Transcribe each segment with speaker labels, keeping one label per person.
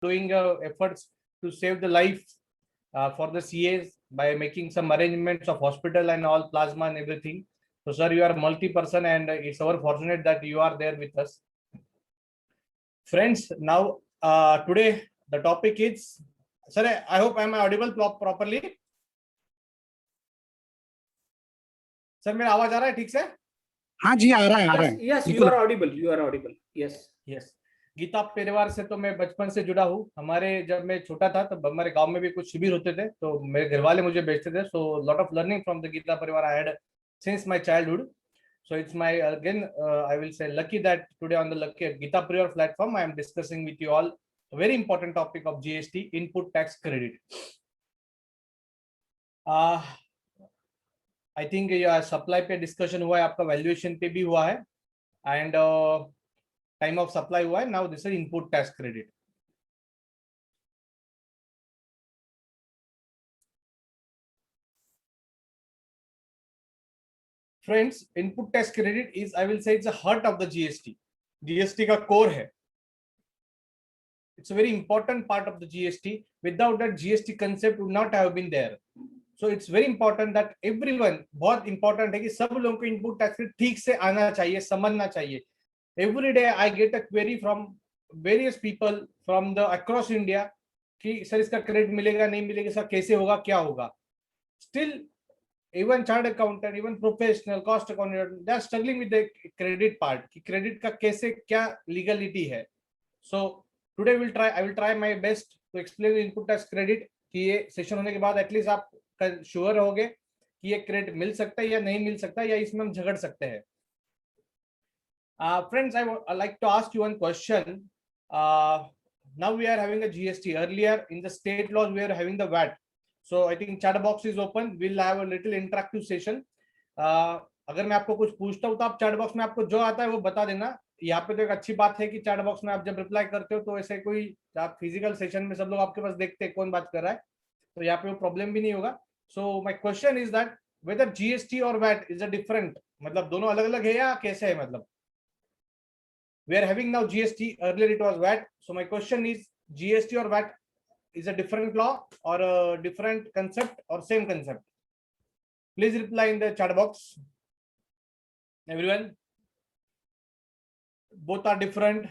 Speaker 1: doing efforts to save the life for the CAs by making some arrangements of hospital and all, plasma and everything. So sir, you are multi-person and it's our fortunate that you are there with us. Friends, now today the topic is, sir, I hope I am audible properly. Sir मेरा आवाज आ रहा है ठीक से?
Speaker 2: हाँ जी, आ रहा है।
Speaker 3: Yes, you are audible. You are audible. Yes.
Speaker 1: Gita परिवार से तो मैं बचपन से जुड़ा हूँ। हमारे जब मैं छोटा था तब हमारे गांव में भी कुछ शिविर होते थे, तो मेरे घर वाले मुझे भेजते थे। So lot of learning from the Gita Parivar I had since my childhood. So it's my again I will say lucky that today on the lucky Gita Parivar platform I am discussing with you all a very important topic of GST, input tax credit. I think supply पे discussion हुआ है, आपका valuation पे भी हुआ है and time of supply हुआ है. Now this is input tax credit. Friends, input tax credit is I will say it's a heart of the GST. GST का कोर है. It's a very important part of the GST. Without that, GST concept would not have been there. So it's very important that everyone, बहुत important है कि सब लोगों को input tax ठीक से आना चाहिए, समझना चाहिए. Every day I get a query from various people from the across India कि सर इसका क्रेडिट मिलेगा नहीं मिलेगा, सर कैसे होगा, क्या होगा. Still, even chartered accountant, even professional, cost accountant, they are struggling with the credit part. कि क्रेडिट का कैसे क्या लीगलिटी है. So today I will try my best to explain the input tax credit कि ये सेशन होने के बाद एटलीस्ट आप श्योर होगे कि ये क्रेडिट मिल सकता है या नहीं मिल सकता है या इसमें हम झगड़ सकते हैं. Friends, I like to ask you one question. Now we are having a GST. Earlier in the state laws we are having the VAT. So I think chat box is open. We'll have a little interactive session. अगर मैं आपको कुछ पूछता हूँ तो आप chat box में आपको जो आता है वो बता देना. यहाँ पे तो एक अच्छी बात है कि चैट बॉक्स में आप जब रिप्लाई करते हो तो ऐसे कोई आप फिजिकल सेशन में सब लोग आपके पास देखते हैं कौन बात कर रहा है, तो यहाँ पे वो प्रॉब्लम भी नहीं होगा. So my question is that whether GST और वैट इज अ डिफरेंट, मतलब दोनों अलग अलग है या कैसे है. मतलब we are having now GST, earlier it was VAT. So my question is, GST or VAT is a different law or a different concept or same concept? Please reply in the chat box. Everyone, both are different.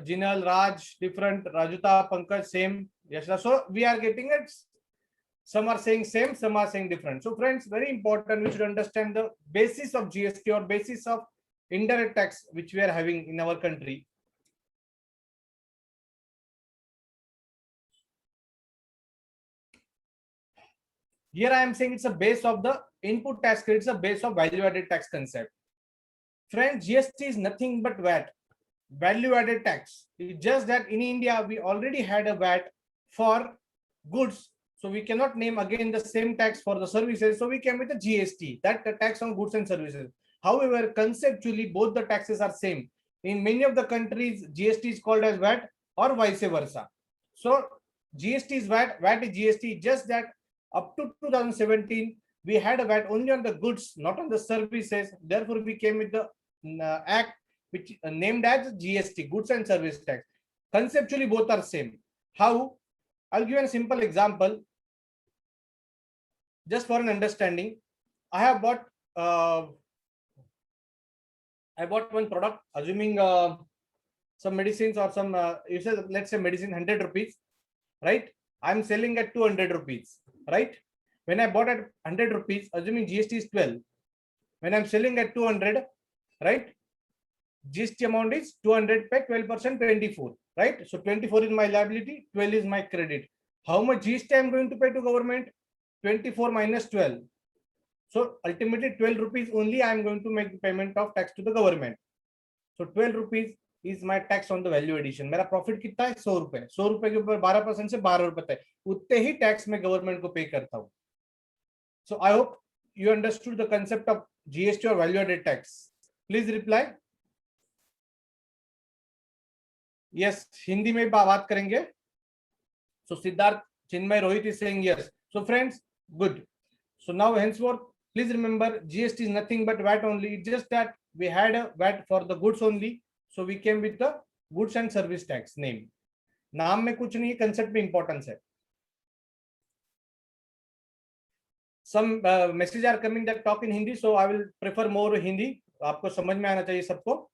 Speaker 1: Jinal, Raj, different. Rajuta, Pankaj, same. Yes, so we are getting it. Some are saying same, some are saying different. So friends, very important, we should understand the basis of GST or basis of indirect tax which we are having in our country. Here I am saying it's a base of the input tax credit, it's a base of value added tax concept. Friends, GST is nothing but VAT, value added tax. It's just that in India we already had a VAT for goods, so we cannot name again the same tax for the services, so we came with the GST, that the tax on goods and services. However, conceptually both the taxes are same. In many of the countries GST is called as VAT or vice versa. So GST is VAT, VAT is GST, just that up to 2017 we had a VAT only on the goods, not on the services. Therefore we came with the act which named as GST, goods and service tax. Conceptually both are same. How? I'll give you a simple example just for an understanding. I have bought one product, assuming some medicines or some you say let's say medicine 100 rupees, right? I'm selling at 200 rupees, right? When I bought at 100 rupees, assuming GST is 12, when I'm selling at 200, right, GST amount is 200 by 12%, 24, right? So 24 is my liability, 12 is my credit. How much GST I'm going to pay to government? 24 minus 12. So ultimately 12 rupees only I am going to make the payment of tax to the government. So 12 rupees is my tax on the value addition. मेरा profit कितना है? 100 रुपए. 100 रुपए के ऊपर 12% से 12 रुपए तक उतने ही टैक्स में गवर्नमेंट को पे करता हूँ. So I hope you understood the concept of GST or value added tax. Please reply. Yes, Hindi में बात करेंगे. So Siddharth, Chinmay, Rohit is saying yes. So friends, good. So now henceforth, please remember GST is nothing but VAT only. It's just that we had a VAT for the goods only. So we came with the goods and service tax name. नाम में कुछ नहीं, concept में importance है. Some messages are coming that talk in Hindi, so I will prefer more Hindi. आपको समझ में आना चाहिए सबको.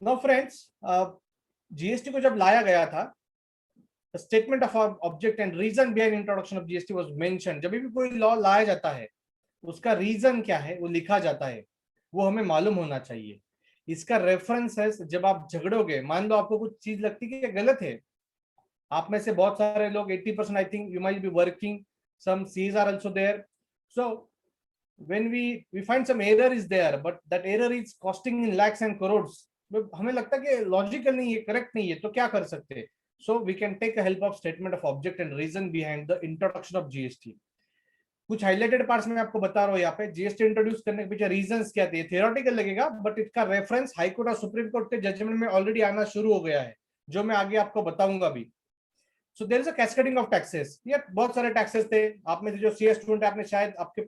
Speaker 1: Now friends, GST को जब लाया गया था, the statement of object and reason behind introduction of GST was mentioned. जब भी कोई लॉ लाया जाता है, उसका रीजन क्या है वो लिखा जाता है, वो हमें मालूम होना चाहिए. इसका रेफरेंस है जब आप झगड़ोगे, मान लो आपको कुछ चीज लगती है कि गलत है, आप में से बहुत सारे लोग 80% I think you might be working, some C's are also there. So when we find some error is there, but that error is costing in lakhs and crores, हमें लगता है कि लॉजिकल नहीं है, करेक्ट नहीं है, तो क्या कर सकते हैं? So we can take a help of statement of object and reason behind the introduction of GST. कुछ हाइलाइटेड पार्ट्स में आपको बता रहा हूँ यहाँ पे. जीएसटी इंट्रोड्यूस करने के पीछे रीजंस क्या थे, थियोरेटिकल लगेगा, बट इसका रेफरेंस हाई कोर्ट और सुप्रीम कोर्ट के जजमेंट में ऑलरेडी आना शुरू हो गया है, जो मैं आगे आपको बताऊंगा भी. So there is a cascading of taxes. ये बहुत सारे टैक्सेस थे. आप में से जो सीएस स्टूडेंट है, आपने शायद आपके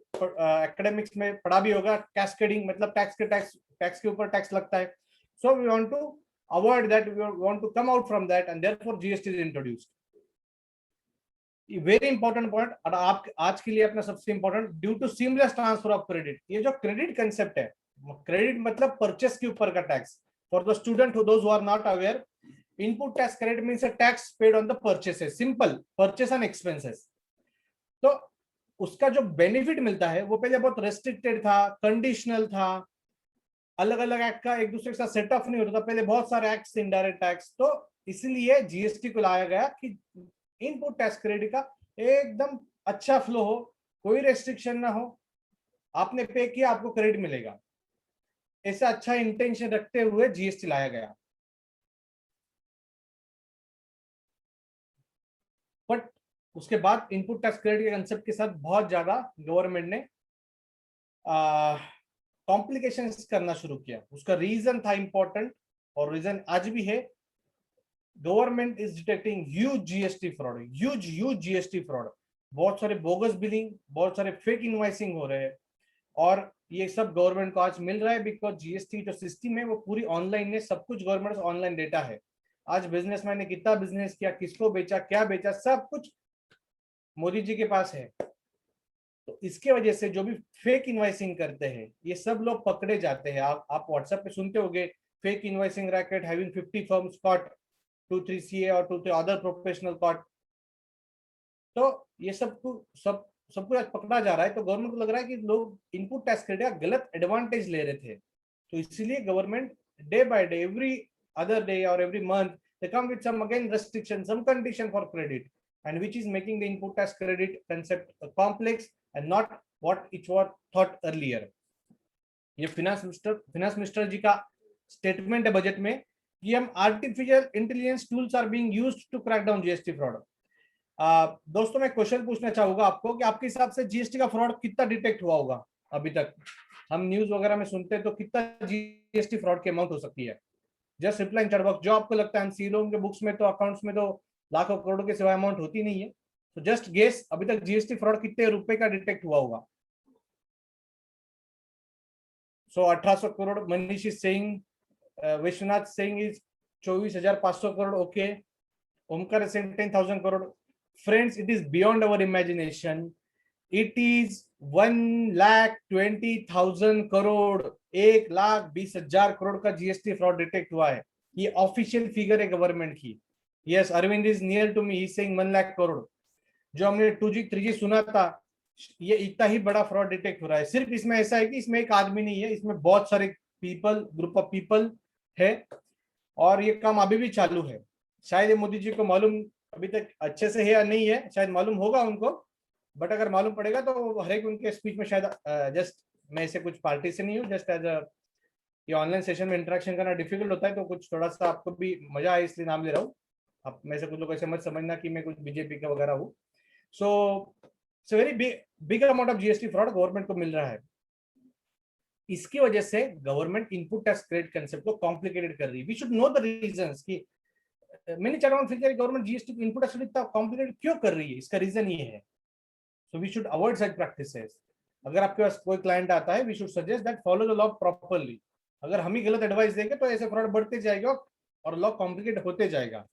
Speaker 1: एकेडमिक्स में पढ़ा भी होगा. कैस्केडिंग मतलब टैक्स के ऊपर टैक्स लगता है. So we want to avoid that. We want to come out from that, and therefore GST is introduced. Very important point, और आप आज के लिए अपना सबसे important, due to seamless transfer of credit. ये जो क्रेडिट कंसेप्ट है, क्रेडिट मतलब परचेस के ऊपर का tax. For the student those who are not aware, input tax credit means a tax paid on the purchases, simple purchase and expenses. तो उसका जो बेनिफिट मिलता है वो पहले बहुत रेस्ट्रिक्टेड था, कंडीशनल था, अलग अलग एक्ट का एक दूसरे के साथ सेट ऑफ नहीं होता था. पहले बहुत सारे एक्ट्स, इनडायरेक्ट टैक्स. तो इसलिए जीएसटी को लाया गया कि इनपुट टैक्स क्रेडिट का एकदम अच्छा फ्लो हो, कोई रेस्ट्रिक्शन ना हो, आपने पे किया आपको क्रेडिट मिलेगा, ऐसा अच्छा इंटेंशन रखते हुए जीएसटी लाया गया. बट उसके बाद इनपुट टैक्स क्रेडिट के कंसेप्ट के साथ बहुत ज्यादा गवर्नमेंट ने कॉम्प्लिकेशंस करना शुरू किया. उसका रीजन था इंपॉर्टेंट, और रीजन आज भी है. Government is detecting huge GST fraud, huge GST fraud. बहुत सारे बोगस बिलिंग, बहुत सारे फेक इनवॉइसिंग हो रहे हैं, और ये सब गवर्नमेंट को आज मिल रहा है बिकॉज जीएसटी जो सिस्टम है वो पूरी ऑनलाइन है. सब कुछ गवर्नमेंट ऑनलाइन डेटा है. आज बिजनेसमैन ने कितना बिजनेस किया, किसको बेचा, क्या बेचा, सब कुछ मोदी जी के पास है. तो इसके वजह से जो भी फेक इनवॉइसिंग करते हैं, ये सब लोग पकड़े जाते हैं. आप व्हाट्सएप पे सुनते होंगे, fake invoicing racket having 50 firms caught, 2-3 CA और 2-3 अदर प्रोफेशनल कॉट. तो ये सब कुछ आज पकड़ा जा रहा है. तो गवर्नमेंट को लग रहा है कि लोग इनपुट टैक्स क्रेडिट का गलत एडवांटेज ले रहे थे. तो इसीलिए government day by day, every other day or every month, they come with some again restriction, some condition for credit, and which is making the input tax credit concept complex and not what it was thought earlier. ये finance minister ji का statement है budget में कि हम artificial intelligence tools are being used to crack down GST fraud. दोस्तों मैं question पूछना चाहूंगा आपको कि आपके हिसाब से जीएसटी का फ्रॉड कितना डिटेक्ट हुआ होगा अभी तक? हम न्यूज वगैरह में सुनते हैं, तो कितना जीएसटी फ्रॉड की अमाउंट हो सकती है? Just reply in chat box. जो आपको लगता है, हम सी लोगों के बुक्स में तो अकाउंट्स में तो लाखों करोड़ों के सिवाय अमाउंट होती नहीं है. तो जस्ट गेस, अभी तक जीएसटी फ्रॉड कितने रुपए का डिटेक्ट हुआ होगा? So 1800 crore. Manish is saying, Vishwanath saying is 24,500 crore. Okay. Omkar is saying 10,000 crore. Friends, it is beyond our imagination. It is 1,20,000 crore, 1,20,000 crore का जीएसटी फ्रॉड डिटेक्ट हुआ है. ये ऑफिशियल फिगर है गवर्नमेंट की. Yes, Arvind is near to me, he is saying 1 lakh crore. जो हमने 2G 3G सुना था, ये इतना ही बड़ा फ्रॉड डिटेक्ट हो रहा है. सिर्फ इसमें ऐसा है कि इसमें एक आदमी नहीं है, इसमें बहुत सारे पीपल, ग्रुप ऑफ पीपल है, और ये काम अभी भी चालू है. शायद मोदी जी को मालूम अभी तक अच्छे से है या नहीं है, शायद मालूम होगा उनको, बट अगर मालूम पड़ेगा तो हर एक उनके स्पीच में शायद, जस्ट मैं ऐसे कुछ पार्टी से नहीं हूँ, जस्ट एज अ, ये ऑनलाइन सेशन में इंटरेक्शन करना डिफिकल्ट होता है, तो कुछ थोड़ा सा आपको भी मजा आए इसलिए नाम ले रहा हूँ. आप में से कुछ लोग ऐसे मत समझना कि मैं कुछ बीजेपी का वगैरह हूँ. So very big amount of GST fraud government को मिल रहा है. इसकी वजह से government input tax credit concept को कॉम्प्लिकेटेड कर रही है. We should know the reasons कि मैंने चारों फिर गवर्नमेंट जीएसटी को इनपुट टैक्स इतना कॉम्प्लिकेटेड क्यों कर रही है. इसका रीजन ये है. So we should avoid such practices. अगर आपके पास कोई क्लाइंट आता है, we should suggest that follow the law properly. अगर हम ही गलत एडवाइस देंगे तो ऐसे फ्रॉड बढ़ते जाएगा और लॉ कॉम्प्लिकेट होते जाएगा.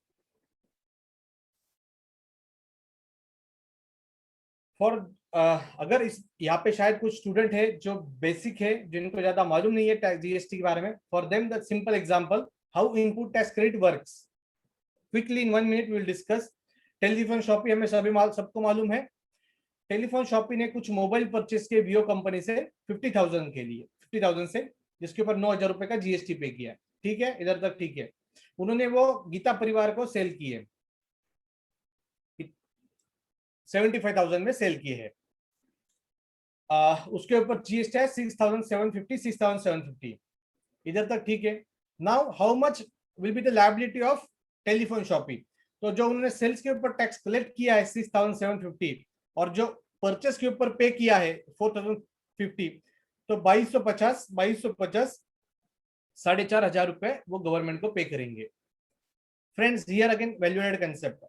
Speaker 1: फॉर अगर इस यहाँ पे शायद कुछ स्टूडेंट है जो बेसिक है, जिनको ज्यादा मालूम नहीं है जीएसटी के बारे में, for them the simple example how input tax credit works, quickly in 1 minute we will discuss. Telephone shoppe हमें सबको मालूम है। टेलीफोन शॉपी ने कुछ मोबाइल परचेस के वियो कंपनी से 50,000 के लिए 50,000 से, जिसके ऊपर 9,000 रुपए का जीएसटी पे किया। ठीक है, इधर तक ठीक है। उन्होंने वो गीता परिवार को सेल किए, 75,000 में सेल किए हैं। उसके ऊपर जीएसटी है 6,750 इधर तक ठीक है। Now how much will be the liability of telephone shoppe? तो जो उन्होंने सेल्स के ऊपर टैक्स कलेक्ट किया है 6,750 और जो परचेस के ऊपर पे किया है 4,050, तो 2250 4,500 रुपए वो गवर्नमेंट को पे करेंगे। Friends, here again value added concept.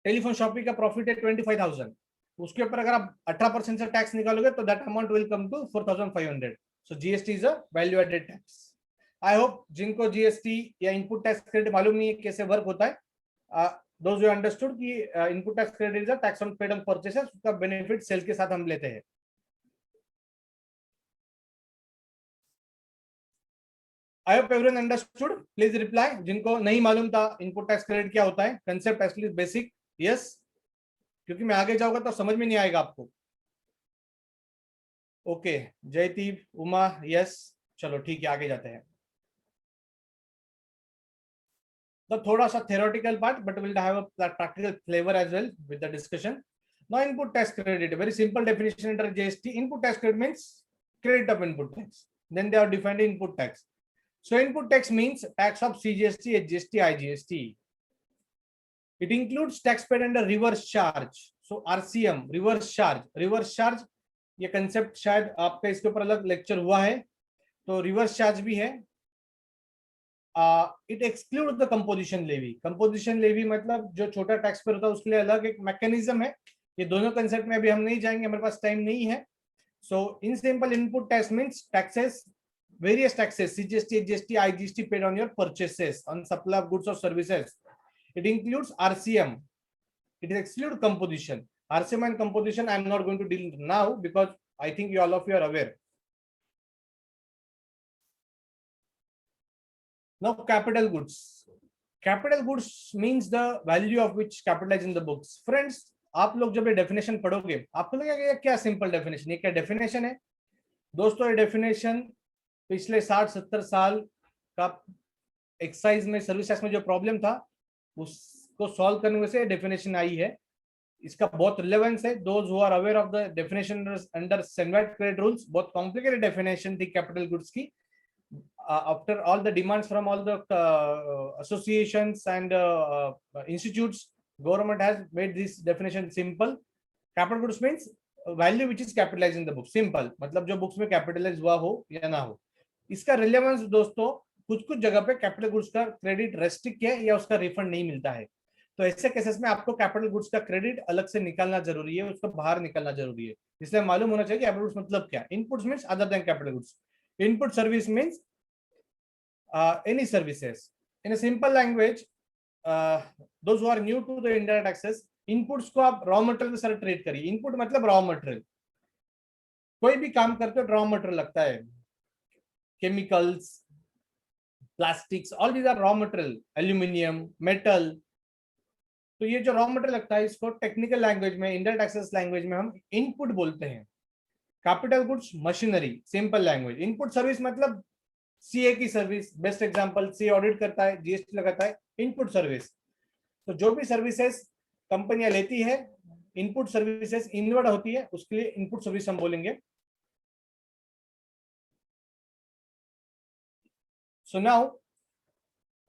Speaker 1: Telephone shoppe का प्रॉफिट है 25,000, उसके ऊपर अगर आप 18% से टैक्स निकालोगे तो that amount will come to 4,500। So GST is a value added tax. I hope जिनको जीएसटी या इनपुट टैक्स क्रेडिट मालूम नहीं है कैसे वर्क होता है, दोज हु अंडरस्टूड कि input tax credit is a tax on paid on purchases, उसका बेनिफिट सेल के साथ हम लेते हैं। I hope everyone understood, please reply जिनको नहीं मालूम था इनपुट टैक्स क्रेडिट क्या होता है, कंसेप्ट एटलीस्ट बेसिक। यस, क्योंकि मैं आगे जाऊंगा तो समझ में नहीं आएगा आपको। ओके, जयदीप, उमा, यस, चलो ठीक है, आगे जाते हैं। तो थोड़ा सा theoretical part, but we'll have a practical flavor as well with the discussion. Now, input tax credit, very simple definition under GST. Input tax credit means credit of input tax. Then they are defined input tax. So input tax means tax of CGST, HGST, IGST. It includes tax paid under reverse charge. So RCM, reverse charge. Reverse charge ये concept शायद आपका इसके ऊपर अलग lecture हुआ है, तो reverse charge भी है। It exclude the composition levy. Composition levy मतलब जो छोटा टैक्स पेयर होता है उसके लिए अलग एक मैकेनिज्म है। ये दोनों कंसेप्ट में अभी हम नहीं जाएंगे, हमारे पास टाइम नहीं है। So in simple, input tax means taxes, various taxes, CGST, HGST, IGST paid on your purchases, on supply of goods or services. It includes RCM. It excludes composition. RCM and composition I am not going to deal now because I think you all of you are aware. Now, capital goods. Capital goods means the value of which capitalized in the books. Friends, आप लोग जब ये definition पढ़ोगे आपको लगेगा क्या simple definition, ये क्या डेफिनेशन है? दोस्तों, ये डेफिनेशन पिछले 60-70 साल का एक्साइज में, सर्विस टैक्स में जो प्रॉब्लम था उसको सॉल्व करने में से डेफिनेशन आई है। इसका बहुत रिलेवेंस है। Those who are aware of the definition under CENVAT credit rules, बहुत कॉम्प्लिकेटेड डेफिनेशन थी कैपिटल गुड्स की। After all the demands from all the associations and institutes, government has made this definition simple. Capital goods means value which is capitalized in the book. Simple, मतलब जो books में capitalise हुआ हो या ना हो। इसका रिलेवेंस दोस्तों, कुछ कुछ जगह पे कैपिटल गुड्स का क्रेडिट रेस्ट्रिक्ट है या उसका रिफंड नहीं मिलता है, तो ऐसे केसेस में आपको कैपिटल गुड्स का क्रेडिट अलग से निकालना जरूरी है, उसको बाहर निकालना जरूरी है। इसलिए मालूम होना चाहिए कि कैपिटल गुड्स मतलब क्या। Inputs means other than capital goods. Input service means any services. In a simple language, those who are new to the indirect taxes, inputs को आप रॉ मटेरियल के साथ ट्रीट करिए। इनपुट मतलब रॉ मटेरियल, कोई भी काम करते हो रॉ मटेरियल लगता है। Chemicals, plastics, all these are raw material, aluminium, metal. तो ये जो रॉ मटेरियल लगता है इसको टेक्निकल लैंग्वेज में, इंडायरेक्ट टैक्सेस लैंग्वेज में हम इनपुट बोलते हैं। Capital goods machinery, simple language. Input service मतलब सीए की service, best example, CA audit करता है, जीएसटी लगाता है, इनपुट सर्विस। तो जो भी सर्विसेज कंपनियां लेती है, इनपुट सर्विसेज इनवर्ड होती है, उसके लिए इनपुट सर्विस हम बोलेंगे। So now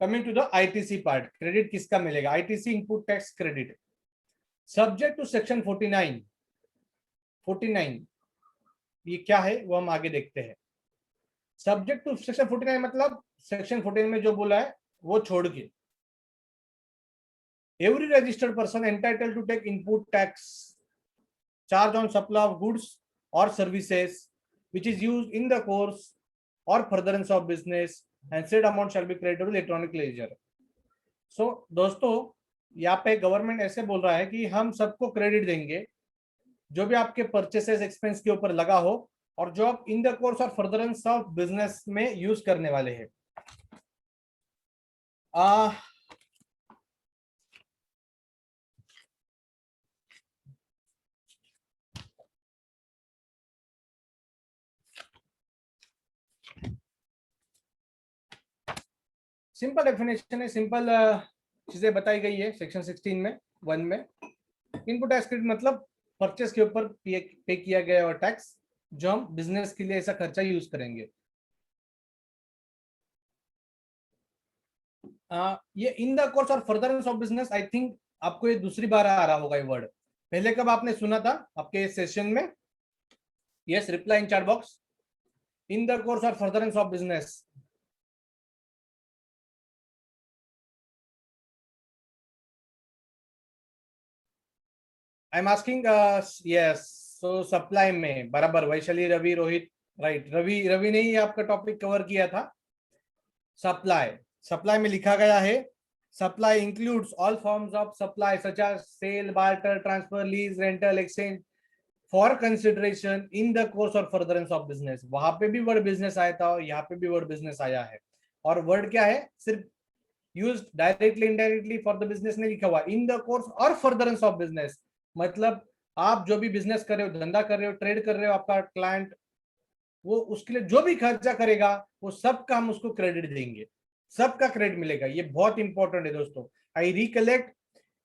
Speaker 1: coming to the ITC part, credit किसका मिलेगा? ITC input tax credit subject to section 49 ये क्या है वो हम आगे देखते हैं। सब्जेक्ट टू सेक्शन 49 मतलब सेक्शन 14 में जो बोला है वो छोड़ के, every registered person entitled to take input tax charge on supply of goods or services which is used in the course or furtherance of business and said amount shall be credited to electronic ledger. So दोस्तों, यहाँ पे government ऐसे बोल रहा है कि हम सबको क्रेडिट देंगे जो भी आपके परचेसेस एक्सपेंस के ऊपर लगा हो और जो आप इन द कोर्स और फर्दरेंस ऑफ बिजनेस में यूज करने वाले हैं। सिंपल डेफिनेशन है, सिंपल चीजें बताई गई है सेक्शन 16 में 1 में। इनपुट टैक्स क्रेडिट मतलब परचेस के ऊपर पे किया गया और टैक्स जो हम बिजनेस के लिए ऐसा खर्चा यूज करेंगे। ये इन द कोर्स और furtherance of business, I think आपको ये दूसरी बार आ रहा होगा ये वर्ड। पहले कब आपने सुना था आपके सेशन में? Yes, reply in chat box. In the course और furtherance of business. I am asking yes. So supply में बराबर वैशाली, रवि, रोहित, राइट। रवि ने ही आपका टॉपिक कवर किया था। सप्लाई में लिखा गया है supply includes all forms of supply such as sale, barter, transfer, lease, rental, exchange for consideration in the course और फर्दरेंस ऑफ बिजनेस। वहां पे भी वर्ड बिजनेस आया था और यहाँ पे भी वर्ड बिजनेस आया है। और वर्ड क्या है? सिर्फ used directly indirectly for the business नहीं लिखा हुआ, इन द कोर्स और फर्दरेंस ऑफ बिजनेस। मतलब आप जो भी बिजनेस कर रहे हो, धंधा कर रहे हो, ट्रेड कर रहे हो, आपका क्लाइंट वो उसके लिए जो भी खर्चा करेगा वो सब का हम उसको क्रेडिट देंगे, सबका क्रेडिट मिलेगा। ये बहुत इंपॉर्टेंट है दोस्तों। आई recollect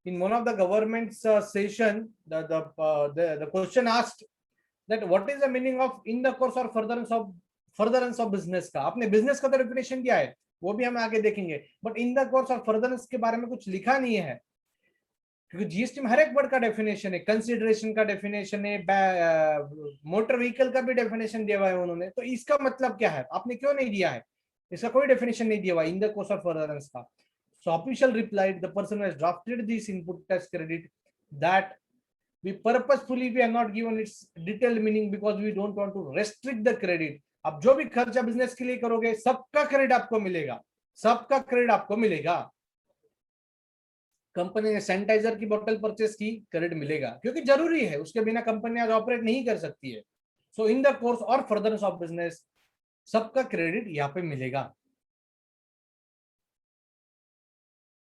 Speaker 1: in one of the government's session, the question asked that what is the meaning of in the course or furtherance of business का। आपने बिजनेस का तो डेफिनेशन दिया है, वो भी हम आगे देखेंगे, बट इन द कोर्स और फर्दरेंस के बारे में कुछ लिखा नहीं है, क्योंकि जीएसटी में हर एक वर्ड का डेफिनेशन है, कंसिडरेशन का डेफिनेशन है, मोटर व्हीकल का भी डेफिनेशन दिया हुआ है उन्होंने। तो इसका मतलब क्या है? आपने क्यों नहीं दिया है? इसका कोई डेफिनेशन नहीं दिया हुआ इन द कोर्स और फर्दरेंस का। So official replied, the person who has drafted this input tax credit, that we purposefully we are not given its detailed meaning because we don't want to restrict the credit. अब जो भी खर्चा business के लिए करोगे सबका credit आपको मिलेगा, सबका क्रेडिट आपको मिलेगा। कंपनी ने सैनिटाइजर की बोतल परचेस की, क्रेडिट मिलेगा, क्योंकि जरूरी है, उसके बिना कंपनी आज ऑपरेट नहीं कर सकती है। सो इन द कोर्स और फर्दरेंस ऑफ बिजनेस सबका क्रेडिट यहाँ पे मिलेगा।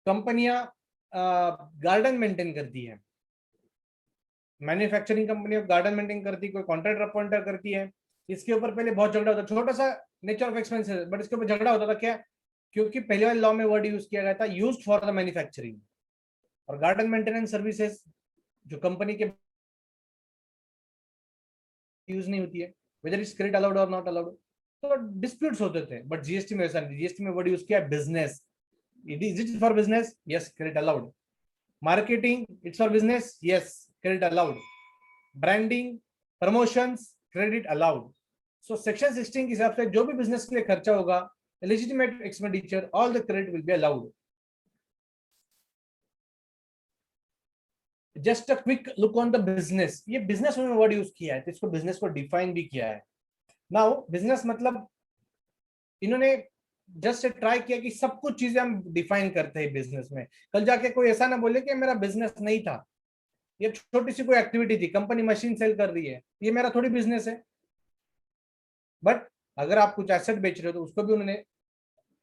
Speaker 1: कंपनियां गार्डन मेंटेन करती है, मैन्युफैक्चरिंग कंपनी गार्डन मेंटेन करती है, कोई कॉन्ट्रैक्टर अपॉइंटर करती है। इसके ऊपर पहले बहुत झगड़ा होता, छोटा सा नेचर ऑफ एक्सपेंस है, बट इसके ऊपर झगड़ा होता था। क्या? क्योंकि पहले वाले लॉ में वर्ड यूज किया गया था यूज्ड फॉर द मैन्युफैक्चरिंग, और गार्डन मेंटेनेंस सर्विसेज जो कंपनी के यूज नहीं होती है, वेदर इज क्रेडिट अलाउड और नॉट अलाउड, तो डिस्प्यूट्स होते थे। बट जीएसटी में ऐसा नहीं, जीएसटी में वर्ड यूज किया business. Is it for business? Yes, credit allowed. Marketing, it's for business? Yes, credit allowed. Branding, promotions, credit allowed. So section 16 के हिसाब से जो भी बिजनेस के लिए खर्चा होगा, legitimate expenditure, all the credit will be allowed. Just a quick look on the business. ये business में वर्ड यूज किया है, तो इसको बिजनेस को डिफाइन भी किया है। Now बिजनेस मतलब इन्होंने जस्ट ट्राई किया कि सब कुछ चीजें हम डिफाइन करते हैं बिजनेस में। कल जाके कोई ऐसा ना बोले कि मेरा बिजनेस नहीं था, ये छोटी सी कोई एक्टिविटी थी, कंपनी मशीन सेल कर रही है, ये मेरा थोड़ी बिजनेस है। बट अगर आप कुछ एसेट बेच रहे हो तो उसको भी उन्होंने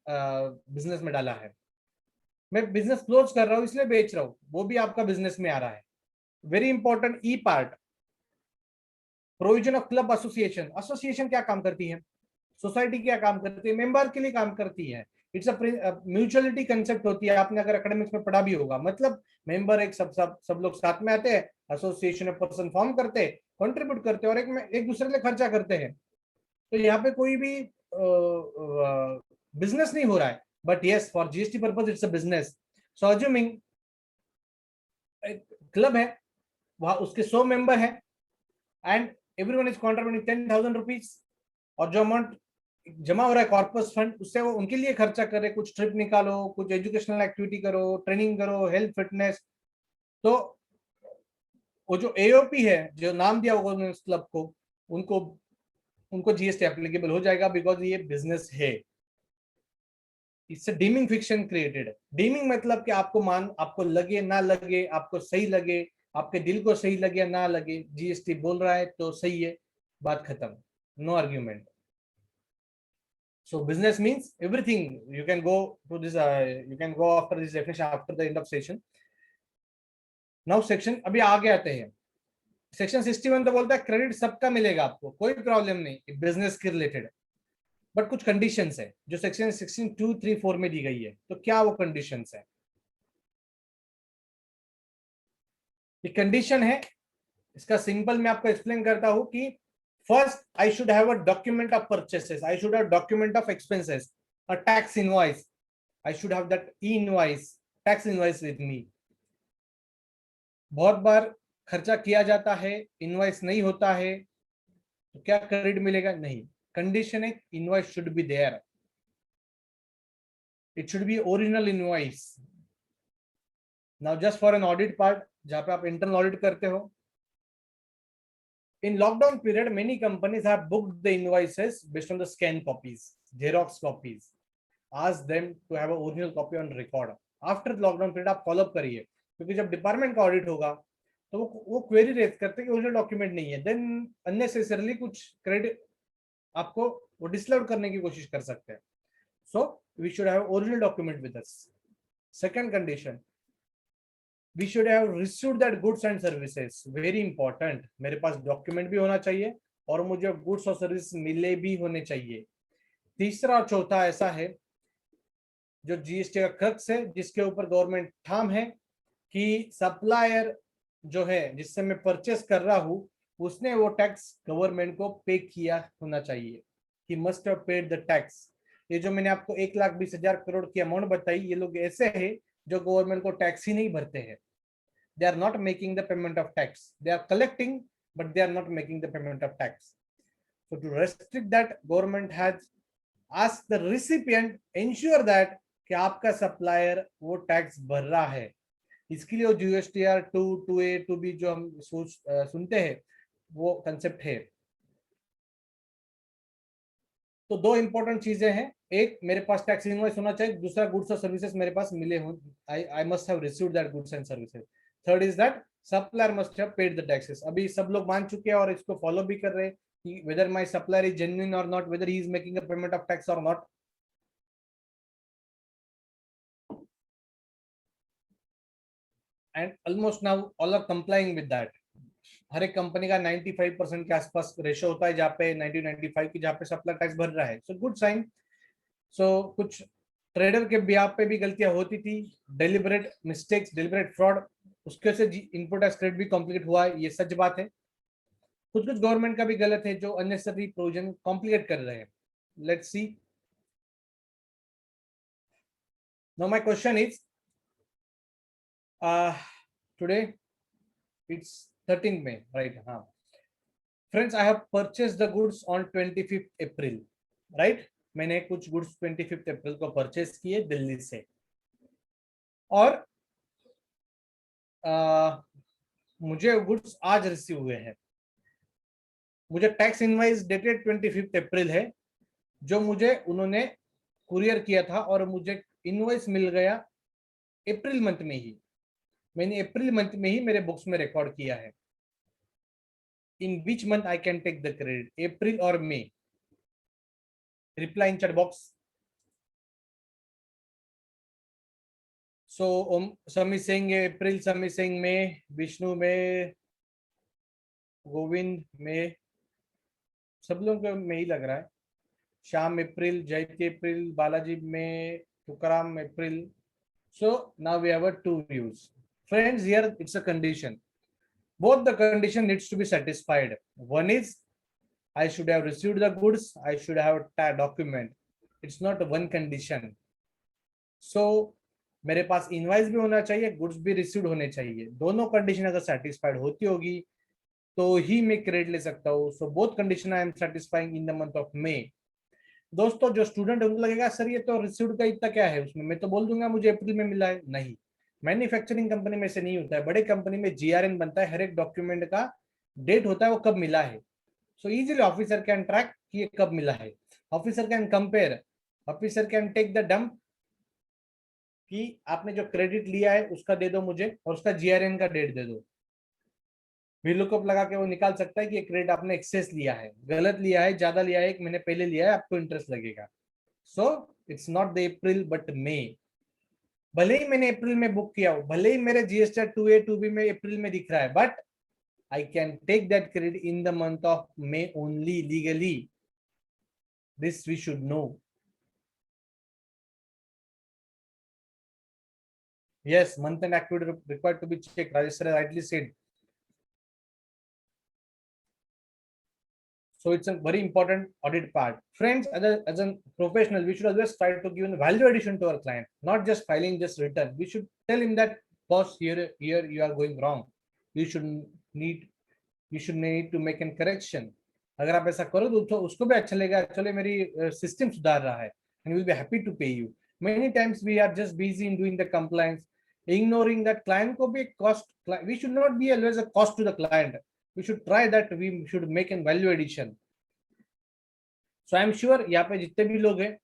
Speaker 1: बिजनेस में डाला है। मैं बिजनेस क्लोज कर रहा हूँ इसलिए बेच रहा हूँ, वो भी आपका बिजनेस में आ रहा है। Very important E part, provision of club association. Association क्या काम करती है? सोसाइटी क्या काम करती है? मेंबर के लिए काम करती है। इट्स अ म्यूचुअलिटी कंसेप्ट होती है, आपने अगर एकेडमिक्स में पढ़ा भी होगा। मतलब मेंबर एक सब लोग साथ में आते हैं, एसोसिएशन में पर्सन फॉर्म करते हैं, कंट्रीब्यूट करते हैं और एक दूसरे के लिए खर्चा करते हैं। तो यहाँ पे कोई भी बिजनेस नहीं हो रहा है, but yes for GST purpose it's a business. So assuming club है, वहां उसके 100 मेंबर है and everyone is contributing 10,000 rupees, और जो अमाउंट जमा हो रहा है कॉर्पस फंड, उससे वो उनके लिए खर्चा करे, कुछ ट्रिप निकालो, कुछ एजुकेशनल एक्टिविटी करो, ट्रेनिंग करो, हेल्थ फिटनेस। तो वो जो एओपी है, जो नाम दिया होगा उस क्लब को, उनको जीएसटी एप्लीकेबल हो जाएगा, बिकॉज ये बिजनेस है। इससे डीमिंग फिक्शन क्रिएटेड है। डीमिंग मतलब कि आपको लगे ना लगे, आपको सही लगे, आपके दिल को सही लगे या ना लगे, जीएसटी बोल रहा है तो सही है, बात खत्म, no argument. So business means everything. You can go to this. You can go after this definition after the end of session. Now section अभी आगे आते हैं. सेक्शन 61 तो बोलता है क्रेडिट सबका मिलेगा, आपको कोई प्रॉब्लम नहीं बिजनेस के रिलेटेड, बट कुछ कंडीशंस है जो सेक्शन 16 2 3 4 में दी गई है. तो क्या वो कंडीशंस है? ये कंडीशन है, इसका सिंपल मैं आपको एक्सप्लेन करता हूं कि first I should have a document of purchases, I should have document of expenses, a tax invoice, I should have that e-invoice, tax invoice with me. बहुत बार खर्चा किया जाता है, इनवॉइस नहीं होता है, तो क्या क्रेडिट मिलेगा? नहीं. कंडीशन है invoice should be there, it should be original invoice. Now just for an audit part, जहां पे आप इंटरनल ऑडिट करते हो, in lockdown period many companies have booked the invoices based on the scan copies, xerox copies, ask them to have a original copy on record. After lockdown period आप follow up करिए, क्योंकि जब department का audit होगा तो वो query raise करते हैं कि ओरिजिनल डॉक्यूमेंट नहीं है, देन अननेसेसरली कुछ क्रेडिट आपको वो डिसअलाउड करने की कोशिश कर सकते हैं. So we should have original document with us. Second condition, we should have received that goods and services. Very important, मेरे पास डॉक्यूमेंट भी होना चाहिए और मुझे गुड्स और सर्विस मिले भी होने चाहिए. तीसरा और चौथा ऐसा है जो जीएसटी का क्रक्स है, जिसके ऊपर गवर्नमेंट ठाम है कि सप्लायर जो है जिससे मैं परचेस कर रहा हूं, उसने वो टैक्स गवर्नमेंट को पे किया होना चाहिए. He must have paid the tax. ये जो मैंने आपको 1,20,000 करोड़ की अमाउंट बताई, ये लोग ऐसे हैं जो गवर्नमेंट को टैक्स ही नहीं भरते हैं. They are not making the payment of tax. They are collecting, but they are not making the payment of tax. So to restrict that, government has asked the recipient ensure that कि आपका supplier वो tax भर रहा है. इसके लिए GSTR 2, 2A, 2B जो हम सुनते हैं, वो कंसेप्ट है. तो दो इंपॉर्टेंट चीजें हैं, एक मेरे पास टैक्स इनवॉइस होना चाहिए, दूसरा गुड्स और सर्विसेज मेरे पास मिले हो, I must have received that goods and services. Third is that supplier must have paid the taxes. अभी सब लोग मान चुके हैं और इसको फॉलो भी कर रहे हैं कि whether my supplier is genuine or not, whether he is making a payment of tax or not. And almost now all are complying with that. हर एक कंपनी का 95% के आसपास रेशो होता है, जहाँ पे 90-95 की, जहाँ पे सप्लायर टैक्स भर रहा है. So good sign. सो कुछ ट्रेडर के बिहाफ पे भी गलतियां होती थी, डेलिबरेट मिस्टेक्स, डेलिबरेट फ्रॉड, उसके से इनपुट टैक्स क्रेडिट भी कॉम्प्लिकेट हुआ है, ये सच बात है. कुछ कुछ गवर्नमेंट का भी गलत है जो अननेसेसरी प्रोविजन कॉम्प्लिकेट कर रहे हैं. Let's see. Now my question is today it's 13th May, right? हाँ. Friends, I have purchased the goods on 25th April, right? मैंने कुछ गुड्स 25th अप्रैल को परचेस किए दिल्ली से, और मुझे गुड्स आज रिसीव हुए हैं. मुझे टैक्स इनवॉइस डेटेड 25th अप्रैल है, जो मुझे उन्होंने कुरियर किया था, और मुझे इनवॉइस मिल गया अप्रैल मंथ में ही. मैंने अप्रैल मंथ में ही मेरे बुक्स में रिकॉर्ड किया है. In which month I can take the credit, April or May? Reply in chat box. So some is saying April, some is saying May, Vishnu में, गोविंद में, सब लोगों को में ही लग रहा है. श्याम अप्रैल, जयती अप्रैल, बालाजी में, तुकाराम अप्रैल. So now we have 2 views. Friends, here it's a condition. Both the condition needs to be satisfied. One is I should have received the goods, I should have a document. It's not one condition. So मेरे पास invoice भी होना चाहिए, goods भी received होने चाहिए. दोनों condition अगर satisfied होती होगी तो ही मैं क्रेडिट ले सकता हूँ. So both condition I am satisfying in the month of May. दोस्तों जो स्टूडेंट उनको लगेगा सर ये तो रिसीव्ड का इतना क्या है उसमें, मैं तो बोल दूंगा मुझे अप्रैल में मिला है. नहीं, मैन्युफैक्चरिंग कंपनी में से नहीं होता है. बड़े कंपनी में GRN बनता है, हर एक डॉक्यूमेंट का डेट होता है वो कब मिला है. So easily officer can track कि ये कब मिला है. Officer can compare, officer can take the dump कि आपने जो क्रेडिट लिया है उसका दे दो मुझे और उसका GRN का डेट दे दो. VLOOKUP लगा के वो निकाल सकता है कि ये क्रेडिट आपने एक्सेस लिया है, गलत लिया है, ज्यादा लिया है, 1 महीने पहले लिया है, आपको इंटरेस्ट लगेगा. So it's not the April but May. भले ही मैंने अप्रैल में बुक किया हो, भले ही मेरे GST 2A 2B में अप्रैल में दिख रहा है, but I can take that credit in the month of May only legally. This we should know. Yes, month and activity required to be checked. Rajesh sir rightly said. So it's a very important audit part. Friends, as a professional, we should always try to give a value addition to our client, not just filing just return. We should tell him that, boss, here you are going wrong. You should need to make a correction. अगर आप ऐसा करो तो उसको भी अच्छा लगेगा, चलो मेरी सिस्टम सुधार रहा है, and we'll be happy to pay you. Many times we are just busy in doing the compliance, ignoring that client को भी cost. We should not be always a cost to the client. We should try that we should make a value addition. So I am sure यहाँ पे जितने भी लोग हैं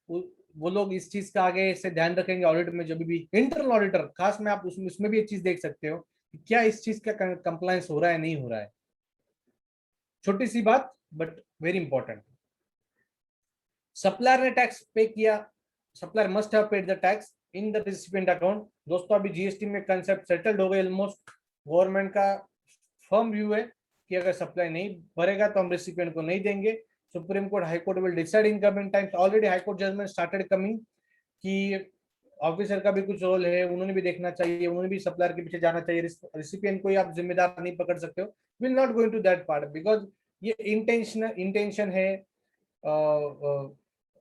Speaker 1: वो लोग इस चीज का आगे से ध्यान रखेंगे ऑडिट में. जब भी इंटरनल ऑडिटर खास में आप उसमें भी एक चीज देख सकते हो कि क्या इस चीज का कंप्लायंस हो रहा है, नहीं हो रहा है. छोटी सी बात बट वेरी इंपॉर्टेंट. सप्लायर ने टैक्स पे किया, supplier must have paid the tax in the recipient account. दोस्तों अभी जीएसटी में कंसेप्ट सेटल्ड हो गए ऑलमोस्ट. गवर्नमेंट का फर्म व्यू है कि अगर सप्लाई नहीं भरेगा तो हम रिसिपिएंट को नहीं देंगे. Supreme Court, High Court will decide in coming times. Already High Court judgement started coming कि ऑफिसर का भी कुछ रोल है, उन्होंने भी देखना चाहिए, उन्होंने भी सप्लायर के पीछे जाना चाहिए. रिसिपिएंट को ही आप जिम्मेदार नहीं पकड़ सकते हो. Will not go into that part because ये इंटेंशन है.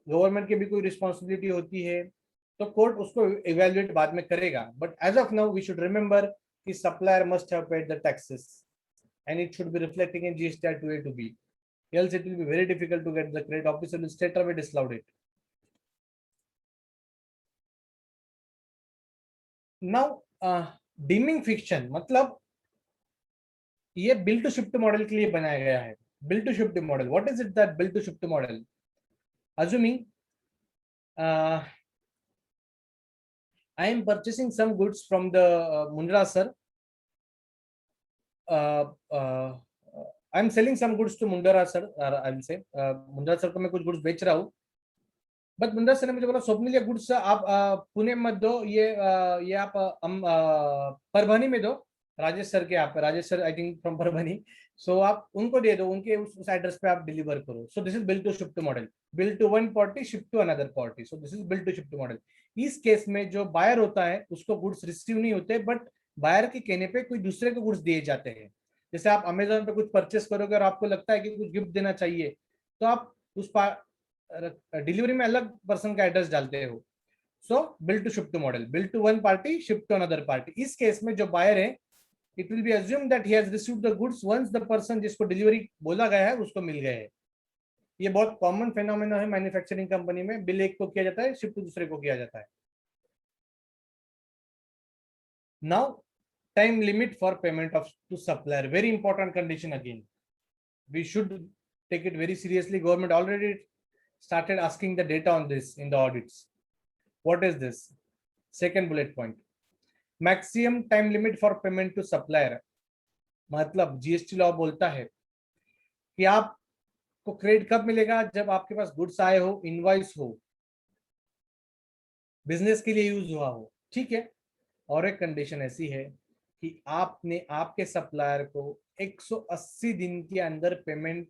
Speaker 1: गवर्नमेंट की भी कोई रिस्पॉन्सिबिलिटी होती है तो कोर्ट उसको इवेल्युएट बाद में करेगा. But as of now we should remember कि supplier must have paid the taxes and it should be reflecting in GST 2A to B. Else it will be very difficult to get the credit. Officer will straight away disallow it. Now deeming fiction मतलब ये bill to shift model के लिए बनाया गया है. Bill to shift model, what is it that bill to shift model? Assuming I am purchasing some goods from the Mundra sir. I am selling some goods to Mundra sir. I will say Mundra sir को मैं कुछ goods बेच रहा हूँ. But Munda sir ने मुझे बोला स्वप्निल ये गुड्स आप पुणे मत दो, ये आप परभनी में दो. राजेश सर के आप, Rajesh sir I think from Parbhani. So आप उनको दे दो, उनके उस एड्रेस पे आप डिलीवर करो. So this is bill to shift model. Bill to one party shift to another party. So this is bill to shift model. इस केस में जो बायर होता है उसको गुड्स रिसीव नहीं होते, बट बायर के कहने पे कोई दूसरे को गुड्स दिए जाते हैं. जैसे आप अमेजोन पे कुछ परचेस करोगे और आपको लगता है कि कुछ गिफ्ट देना चाहिए तो आप उस डिलीवरी में अलग पर्सन का एड्रेस डालते हो. So bill to shift model, bill to one party shift to another party. इस केस में जो बायर है it will be assume that he has received the goods once the person जिसको डिलीवरी बोला गया है उसको मिल गए हैं. ये बहुत कॉमन फेनोमेना है मैन्युफैक्चरिंग कंपनी में. बिल एक को किया जाता है, शिफ्ट दूसरे को किया जाता है. Now time limit for payment of to supplier, very important condition. Again we should take it very seriously. Government already started asking the data on this in the audits. What is this? Second bullet point, maximum time limit for payment to supplier. मतलब GST law बोलता है कि आपको credit कब मिलेगा? जब आपके पास goods आए हो, इनवॉइस हो, बिजनेस के लिए यूज हुआ हो. ठीक है. और एक कंडीशन ऐसी है कि आपने आपके सप्लायर को 180 दिन के अंदर पेमेंट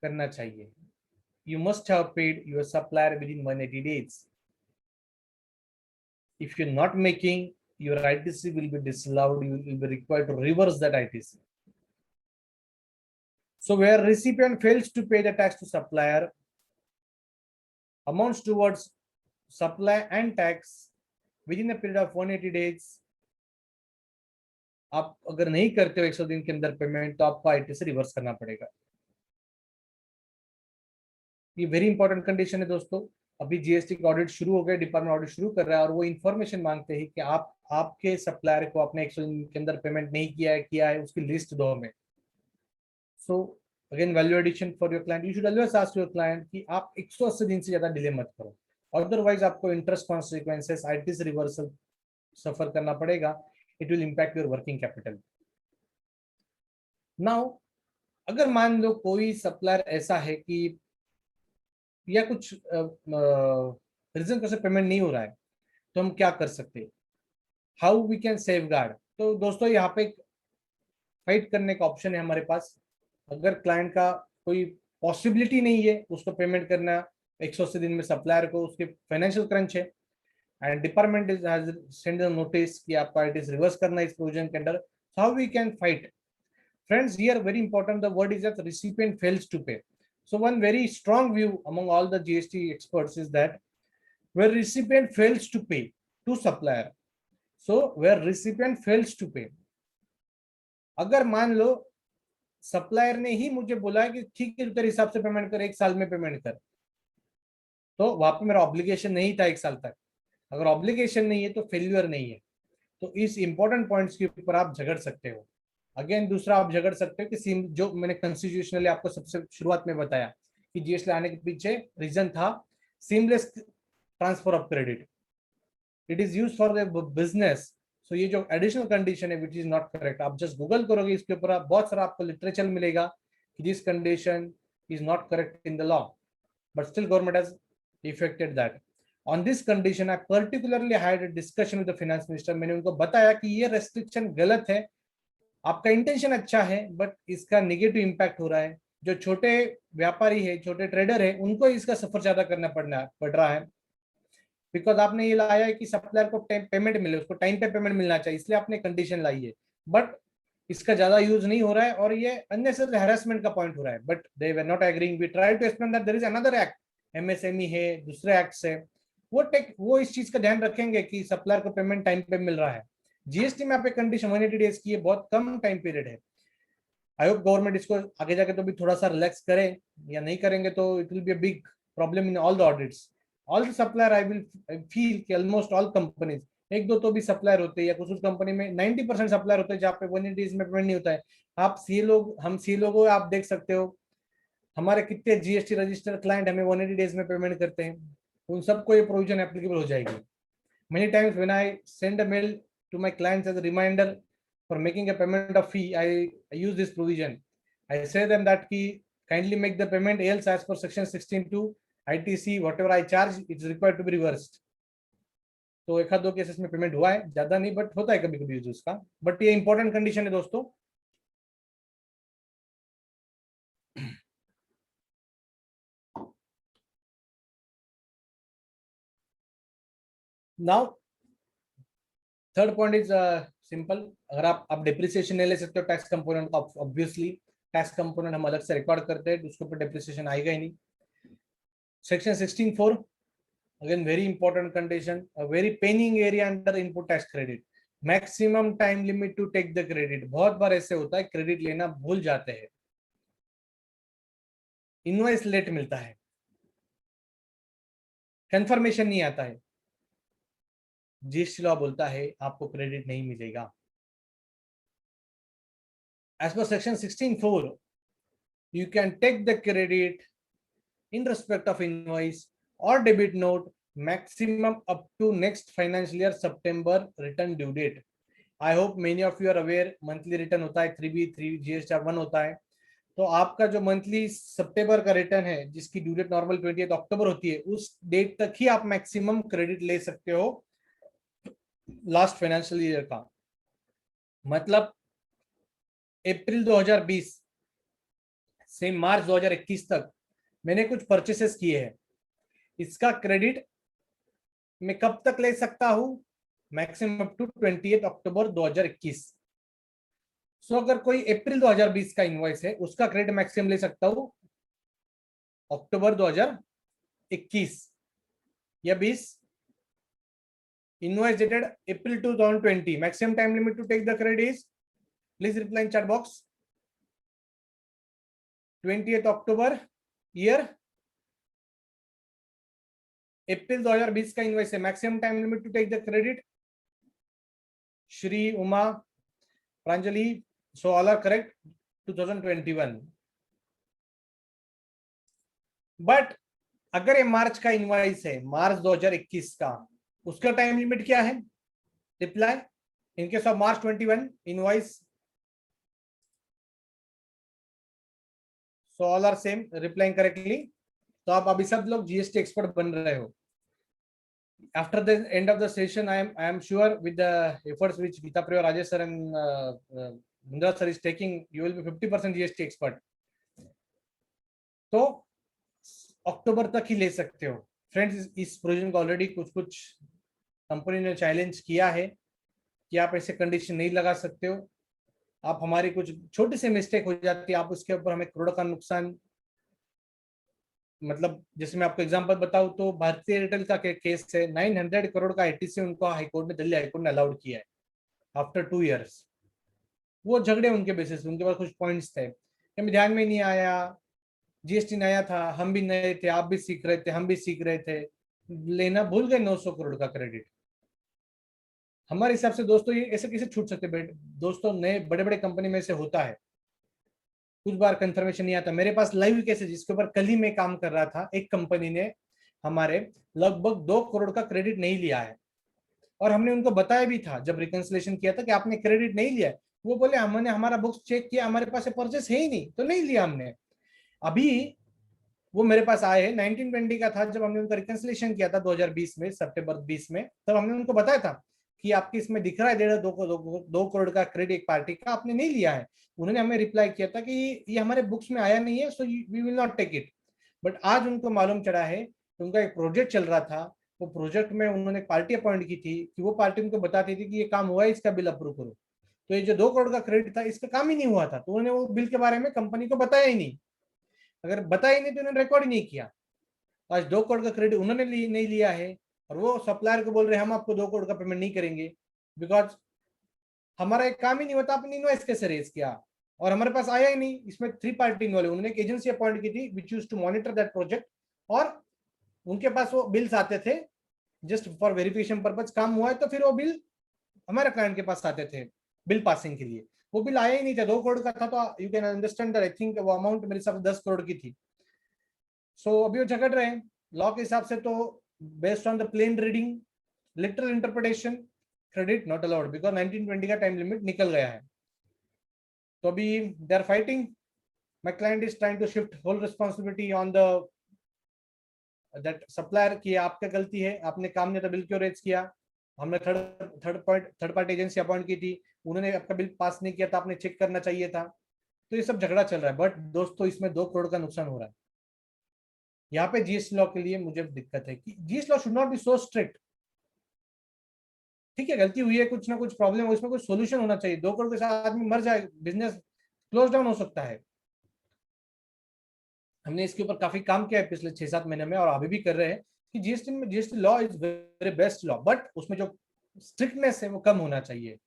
Speaker 1: करना चाहिए. You must have paid your supplier within 180 days. If you're not making, your ITC will be disallowed. You will be required to reverse that ITC. So where recipient fails to pay the tax to supplier, amounts towards supply and tax within a period of 180 days. आप अगर नहीं करते हो 100 दिन के अंदर payment तो आपको ITC रिवर्स करना पड़ेगा. ये वेरी इंपॉर्टेंट कंडीशन है दोस्तों. अभी जीएसटी का ऑडिट शुरू हो गया, डिपार्टमेंट ऑडिट शुरू कर रहा है और वो इन्फॉर्मेशन मांगते हैं कि आप आपके सप्लायर को आपने 100 दिन के अंदर पेमेंट नहीं किया है उसकी लिस्ट दो हमें. So again value addition for your client. You should always ask your client कि आप 180 दिन से ज्यादा डिले मत करो, अदरवाइज आपको इंटरेस्ट कॉन्सिक्वेंसेस, आईटीसी रिवर्सल सफर करना पड़ेगा. It will impact your working capital. Now अगर मान लो कोई सप्लायर ऐसा है कि या कुछ रीजन से पेमेंट नहीं हो रहा है, तो हम क्या कर सकते हैं, how we can safeguard. तो दोस्तों यहाँ पे फाइट करने का ऑप्शन है हमारे पास। अगर क्लाइंट का कोई पॉसिबिलिटी नहीं है उसको पेमेंट करना 180 दिन में, सप्लायर को उसके फाइनेंशियल क्रंच है and department is has send a notice कि आपका इट इज रिवर्स करना इस प्रोविजन के अंडर, how we can fight. Friends, here very important, the word is that recipient fails to pay. So one very strong view among all the GST experts is that where recipient fails to pay to supplier, so where recipient fails to pay, अगर मान लो supplier ने ही मुझे बोला है कि ठीक है तेरे हिसाब से पेमेंट कर, 1 साल में पेमेंट कर, तो वहां पे मेरा ऑब्लिगेशन नहीं था 1 साल तक। अगर ऑब्लिगेशन नहीं है तो फेल्यूर नहीं है। तो इस इंपॉर्टेंट पॉइंट्स के ऊपर आप झगड़ सकते हो। अगेन दूसरा आप झगड़ सकते हो कि जो मैंने कॉन्स्टिट्यूशनली आपको सबसे शुरुआत में बताया कि जीएसटी आने के पीछे रीजन था seamless transfer of credit, it is use for the business. So ये जो एडिशनल कंडीशन है विच इज नॉट करेक्ट, आप जस्ट गूगल करोगे इसके ऊपर आप बहुत सारा आपको लिटरेचर मिलेगा कि this condition is not correct in the law, but still government has affected that. On this condition I particularly had a discussion with the finance minister. मैंने उनको बताया कि ये रेस्ट्रिक्शन गलत है, आपका इंटेंशन अच्छा है बट इसका नेगेटिव इंपैक्ट हो रहा है। जो छोटे व्यापारी है, छोटे ट्रेडर है, उनको इसका सफर ज्यादा करना पड़ रहा है, बिकॉज आपने ये लाया है कि सप्लायर को पेमेंट मिले, उसको टाइम पे पेमेंट मिलना चाहिए, इसलिए आपने कंडीशन लाई है, बट इसका ज्यादा यूज नहीं हो रहा है और ये अननेसेसरी हैरेसमेंट का पॉइंट हो रहा है। But they were not agreeing, we try to explain that there is another act, MSME है, दूसरे एक्ट है, वो इस चीज का ध्यान रखेंगे कि सप्लायर को पेमेंट टाइम पे मिल रहा है। जीएसटी में आप एक कंडीशन 180 डेज की है, बहुत कम टाइम पीरियड है। आई होप गवर्नमेंट इसको आगे जाके तो भी थोड़ा सा रिलैक्स करे, या नहीं करेंगे तो it will be a big problem in all the audits. All the supplier I will feel कि ऑलमोस्ट ऑल कंपनीज, एक दो तो भी सप्लायर होते हैं या कुछ कंपनी में 90% सप्लायर होते हैं जहाँ पे 180 डेज में पेमेंट नहीं होता है। आप सी लोग, हम सी लोगों, आप देख सकते हो हमारे कितने जीएसटी रजिस्टर्ड क्लाइंट हमें 180 डेज में पेमेंट करते हैं, उन सबको ये प्रोविजन एप्लीकेबल हो जाएगी। Many times when I send a mail to my clients as a reminder for making a payment of fee, I use this provision. I say them that ki kindly make the payment, else as per section 16(2) ITC whatever I charge it's required to be reversed. तो एक आध दो cases में payment हुआ है, ज्यादा नहीं but होता है कभी कभी यूज उसका, बट ये इंपॉर्टेंट कंडीशन है दोस्तों। Now third point is simple, अगर आप डिप्रिसिएशन नहीं ले सकते हो टैक्स कंपोनेंट का, ऑब्वियसली टैक्स कंपोनेंट हम अलग से रिकॉर्ड करते हैं, उसके ऊपर डिप्रिसिएशन आएगा ही नहीं। Section 16(4) again very important condition, a very paining area under input tax credit, maximum time limit to take the credit। बहुत बार ऐसे होता है क्रेडिट लेना भूल जाते हैं, इनवॉइस लेट मिलता है, कंफर्मेशन नहीं आता है, जीएसटी लॉ बोलता है आपको क्रेडिट नहीं मिलेगा। as per section 16(4) you can take the credit in respect of invoice or debit note maximum up to next financial year September return due date। I hope many of you are aware monthly return होता है 3B 3 GST 1 होता है, तो आपका जो monthly सितंबर का return है जिसकी ड्यू डेट नॉर्मल 28 अक्टूबर होती है, उस डेट तक ही आप मैक्सिमम क्रेडिट ले सकते हो लास्ट फाइनेंशियल ईयर का। मतलब अप्रैल 2020 से मार्च 2021 तक मैंने कुछ परचेसेस किए हैं, इसका क्रेडिट मैं कब तक ले सकता हूं, मैक्सिमम अप टू 28 अक्टूबर 2021। सो अगर कोई अप्रैल 2020 का इनवॉइस है उसका क्रेडिट मैक्सिमम ले सकता हूं अक्टूबर 2021 या 20। Invoice dated April 2020, maximum time limit to take the credit is, please reply in chat box, 28 October year, April 2020 का इनवॉइस है, maximum time limit to take the credit, Shri Uma Pranjali, so all are correct, 2021। But अगर ये मार्च का invoice है, मार्च 2021 का, उसका time limit क्या है, reply in case of March 21 invoice, so all are same, replying correctly. तो आप अभी सब लोग जीएसटी एक्सपर्ट बन रहे हो। After the end of the session, I am sure with the efforts which Gita Priya, Rajesh sir and Mundra sir is taking, you will be 50% GST expert. तो अक्टूबर तक ही ले सकते हो फ्रेंड्स। इस प्रोविजन को ऑलरेडी कुछ कुछ कंपनी ने चैलेंज किया है कि आप ऐसे कंडीशन नहीं लगा सकते हो। आप हमारी कुछ छोटी सी मिस्टेक हो जाती है, आप उसके ऊपर हमें करोड़ का नुकसान, मतलब जैसे मैं आपको एग्जांपल बताऊं तो भारतीय एयरटेल का केस है, 900 करोड़ का आईटीसी उनको हाईकोर्ट ने, दिल्ली हाईकोर्ट ने अलाउड किया है आफ्टर 2 इयर्स। वो झगड़े उनके बेसिस, उनके पास कुछ पॉइंट्स थे, हमें ध्यान में नहीं आया, जीएसटी नया था, हम भी नए थे, आप भी सीख रहे थे, हम भी सीख रहे थे, लेना भूल गए 900 करोड़ का क्रेडिट। हमारे हिसाब से दोस्तों ये ऐसे कैसे छूट सकते दोस्तों, नए बड़े बड़े कंपनी में से होता है, कुछ बार कंफर्मेशन नहीं आता। मेरे पास लाइव केस है जिसके ऊपर कल ही मैं काम कर रहा था, एक कंपनी ने हमारे लगभग 2 करोड़ का क्रेडिट नहीं लिया है, और हमने उनको बताया भी था जब रिकंसिलेशन किया था कि आपने क्रेडिट नहीं लिया है। वो बोले हमने हमारा बुक्स चेक किया, हमारे पास परचेस है ही नहीं, तो नहीं लिया हमने। अभी वो मेरे पास आए हैं, 1920 का था जब हमने उनका रिकंसिलेशन किया था 2020 में, सितंबर 20 में, तब हमने उनको बताया था कि आपके इसमें दिख रहा है 2 करोड़ का क्रेडिट एक पार्टी का, आपने नहीं लिया है। उन्होंने हमें रिप्लाई किया था कि ये हमारे बुक्स में आया नहीं है, so we will not take it. But आज उनको मालूम चढ़ा है कि उनका एक प्रोजेक्ट चल रहा था, वो प्रोजेक्ट में उन्होंने पार्टी अपॉइंट की थी कि वो पार्टी उनको बताती थी कि ये काम हुआ है, इसका बिल अप्रूव करो। तो ये जो 2 करोड़ का क्रेडिट था इसका काम ही नहीं हुआ था, तो उन्होंने वो बिल के बारे में कंपनी को बताया ही नहीं। अगर बताया ही नहीं तो उन्होंने रिकॉर्ड ही नहीं किया। आज 2 करोड़ का क्रेडिट उन्होंने नहीं लिया है, और वो सप्लायर को बोल रहे हैं हम आपको 2 करोड़ का पेमेंट नहीं करेंगे, बिकॉज हमारा एक काम ही नहीं होता, आपने इनवॉइस कैसे रेज किया, और हमारे पास आया ही नहीं। इसमें 3 पार्टी इन्वॉल्व, उन्होंने एक एजेंसी अपॉइंट की थी which used to monitor that project, और उनके पास वो बिल्स आते थे जस्ट फॉर वेरिफिकेशन पर्पज, काम हुआ है तो फिर वो बिल हमारे क्लाइंट के पास आते थे बिल पासिंग के लिए। वो बिल आया ही नहीं था, 2 करोड़ का था, तो you can understand that. I think वो अमाउंट मेरे हिसाब से 10 करोड़ की थी। सो अभी वो झगड़ रहे हैं लॉ के हिसाब से, तो based on the plain reading, literal interpretation, credit not allowed, because 1920 का टाइम लिमिट निकल गया है। तो अभी they are fighting, my client is trying to shift whole responsibility on the that supplier की आपका गलती है, आपने काम नहीं था, बिल क्यों रेज किया, हमने थर्ड पार्टी एजेंसी अपॉइंट की थी, उन्होंने आपका बिल पास नहीं किया था, आपने चेक करना चाहिए था। तो ये सब झगड़ा चल रहा है, बट दोस्तों इसमें 2 करोड़ का नुकसान हो रहा है। यहाँ पे जीएसटी लॉ के लिए मुझे दिक्कत है कि GST law should not be so strict. ठीक है, गलती हुई है, कुछ ना कुछ प्रॉब्लम है, उसमें कुछ सोल्यूशन होना चाहिए। 2 करोड़ के साथ आदमी मर जाए, बिजनेस क्लोज डाउन हो सकता है। हमने इसके ऊपर काफी काम किया है पिछले 6-7 महीने में, और अभी भी कर रहे हैं कि GST law is very best law, but उसमें जो स्ट्रिक्टनेस है वो कम होना चाहिए।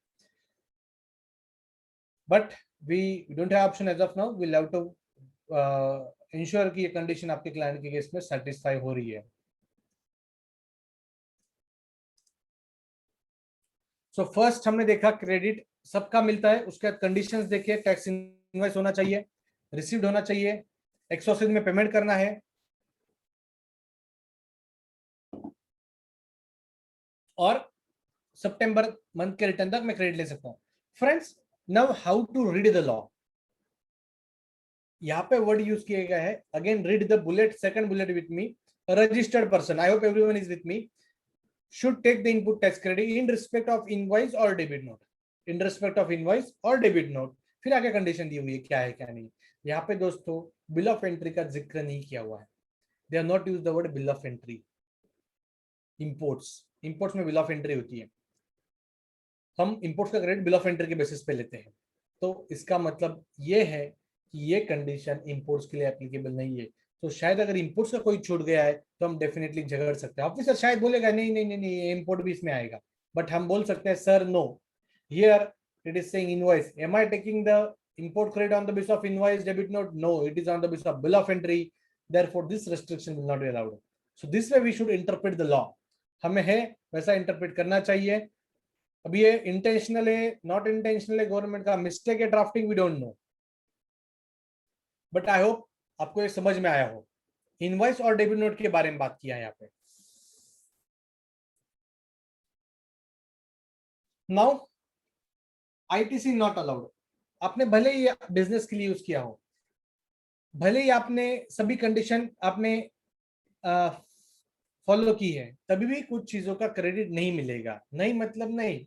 Speaker 1: But we don't have option as of now, we have to ensure कि ये कंडीशन आपके क्लाइंट के केस में सेटिस्फाई हो रही है। सो फर्स्ट हमने देखा क्रेडिट सबका मिलता है, उसके बाद कंडीशंस देखिए, टैक्स इनवॉइस होना चाहिए, रिसीव्ड होना चाहिए, एक्सोसिस में पेमेंट करना है, और सितंबर मंथ के रिटर्न तक मैं क्रेडिट ले सकता हूं। Friends, now how to read the law. यहाँ पे वर्ड यूज किया गया है, again read the bullet, second bullet with me, registered person, I hope everyone is with me, should take the input tax credit in respect of invoice or debit note, in respect of invoice or debit note। फिर आगे condition दी हुई है क्या है क्या नहीं। यहाँ पे दोस्तों बिल ऑफ एंट्री का जिक्र नहीं किया हुआ है, they are not use the word bill of entry. Imports में बिल ऑफ एंट्री होती है, हम इंपोर्ट्स का क्रेडिट बिल ऑफ एंट्री के बेसिस पे लेते हैं। तो इसका मतलब ये है कि ये कंडीशन इंपोर्ट्स के लिए एप्लीकेबल नहीं है। तो शायद अगर इंपोर्ट्स का कोई छूट गया है तो हम डेफिनेटली झगड़ सकते हैं। ऑफिसर शायद बोलेगा नहीं नहीं नहीं नहीं, इंपोर्ट भी इसमें आएगा, बट हम बोल सकते हैं sir no, here it is saying invoice, am I taking the import credit on the basis of invoice debit note? No, it is on the basis of bill of entry, therefore this restriction will not be allowed. So this way we should interpret the law, हमें है वैसा interpret करना चाहिए। अब ये intentional है not intentional है, government का मिस्टेक है drafting, we don't know, but I hope आपको ये समझ में आया हो। इनवॉइस और डेबिट नोट के बारे में बात किया है यहाँ पे। नाउ आईटीसी नॉट अलाउड, आपने भले ही बिजनेस के लिए यूज किया हो, भले ही आपने सभी कंडीशन आपने फॉलो की है, तभी भी कुछ चीजों का क्रेडिट नहीं मिलेगा। नहीं मतलब नहीं,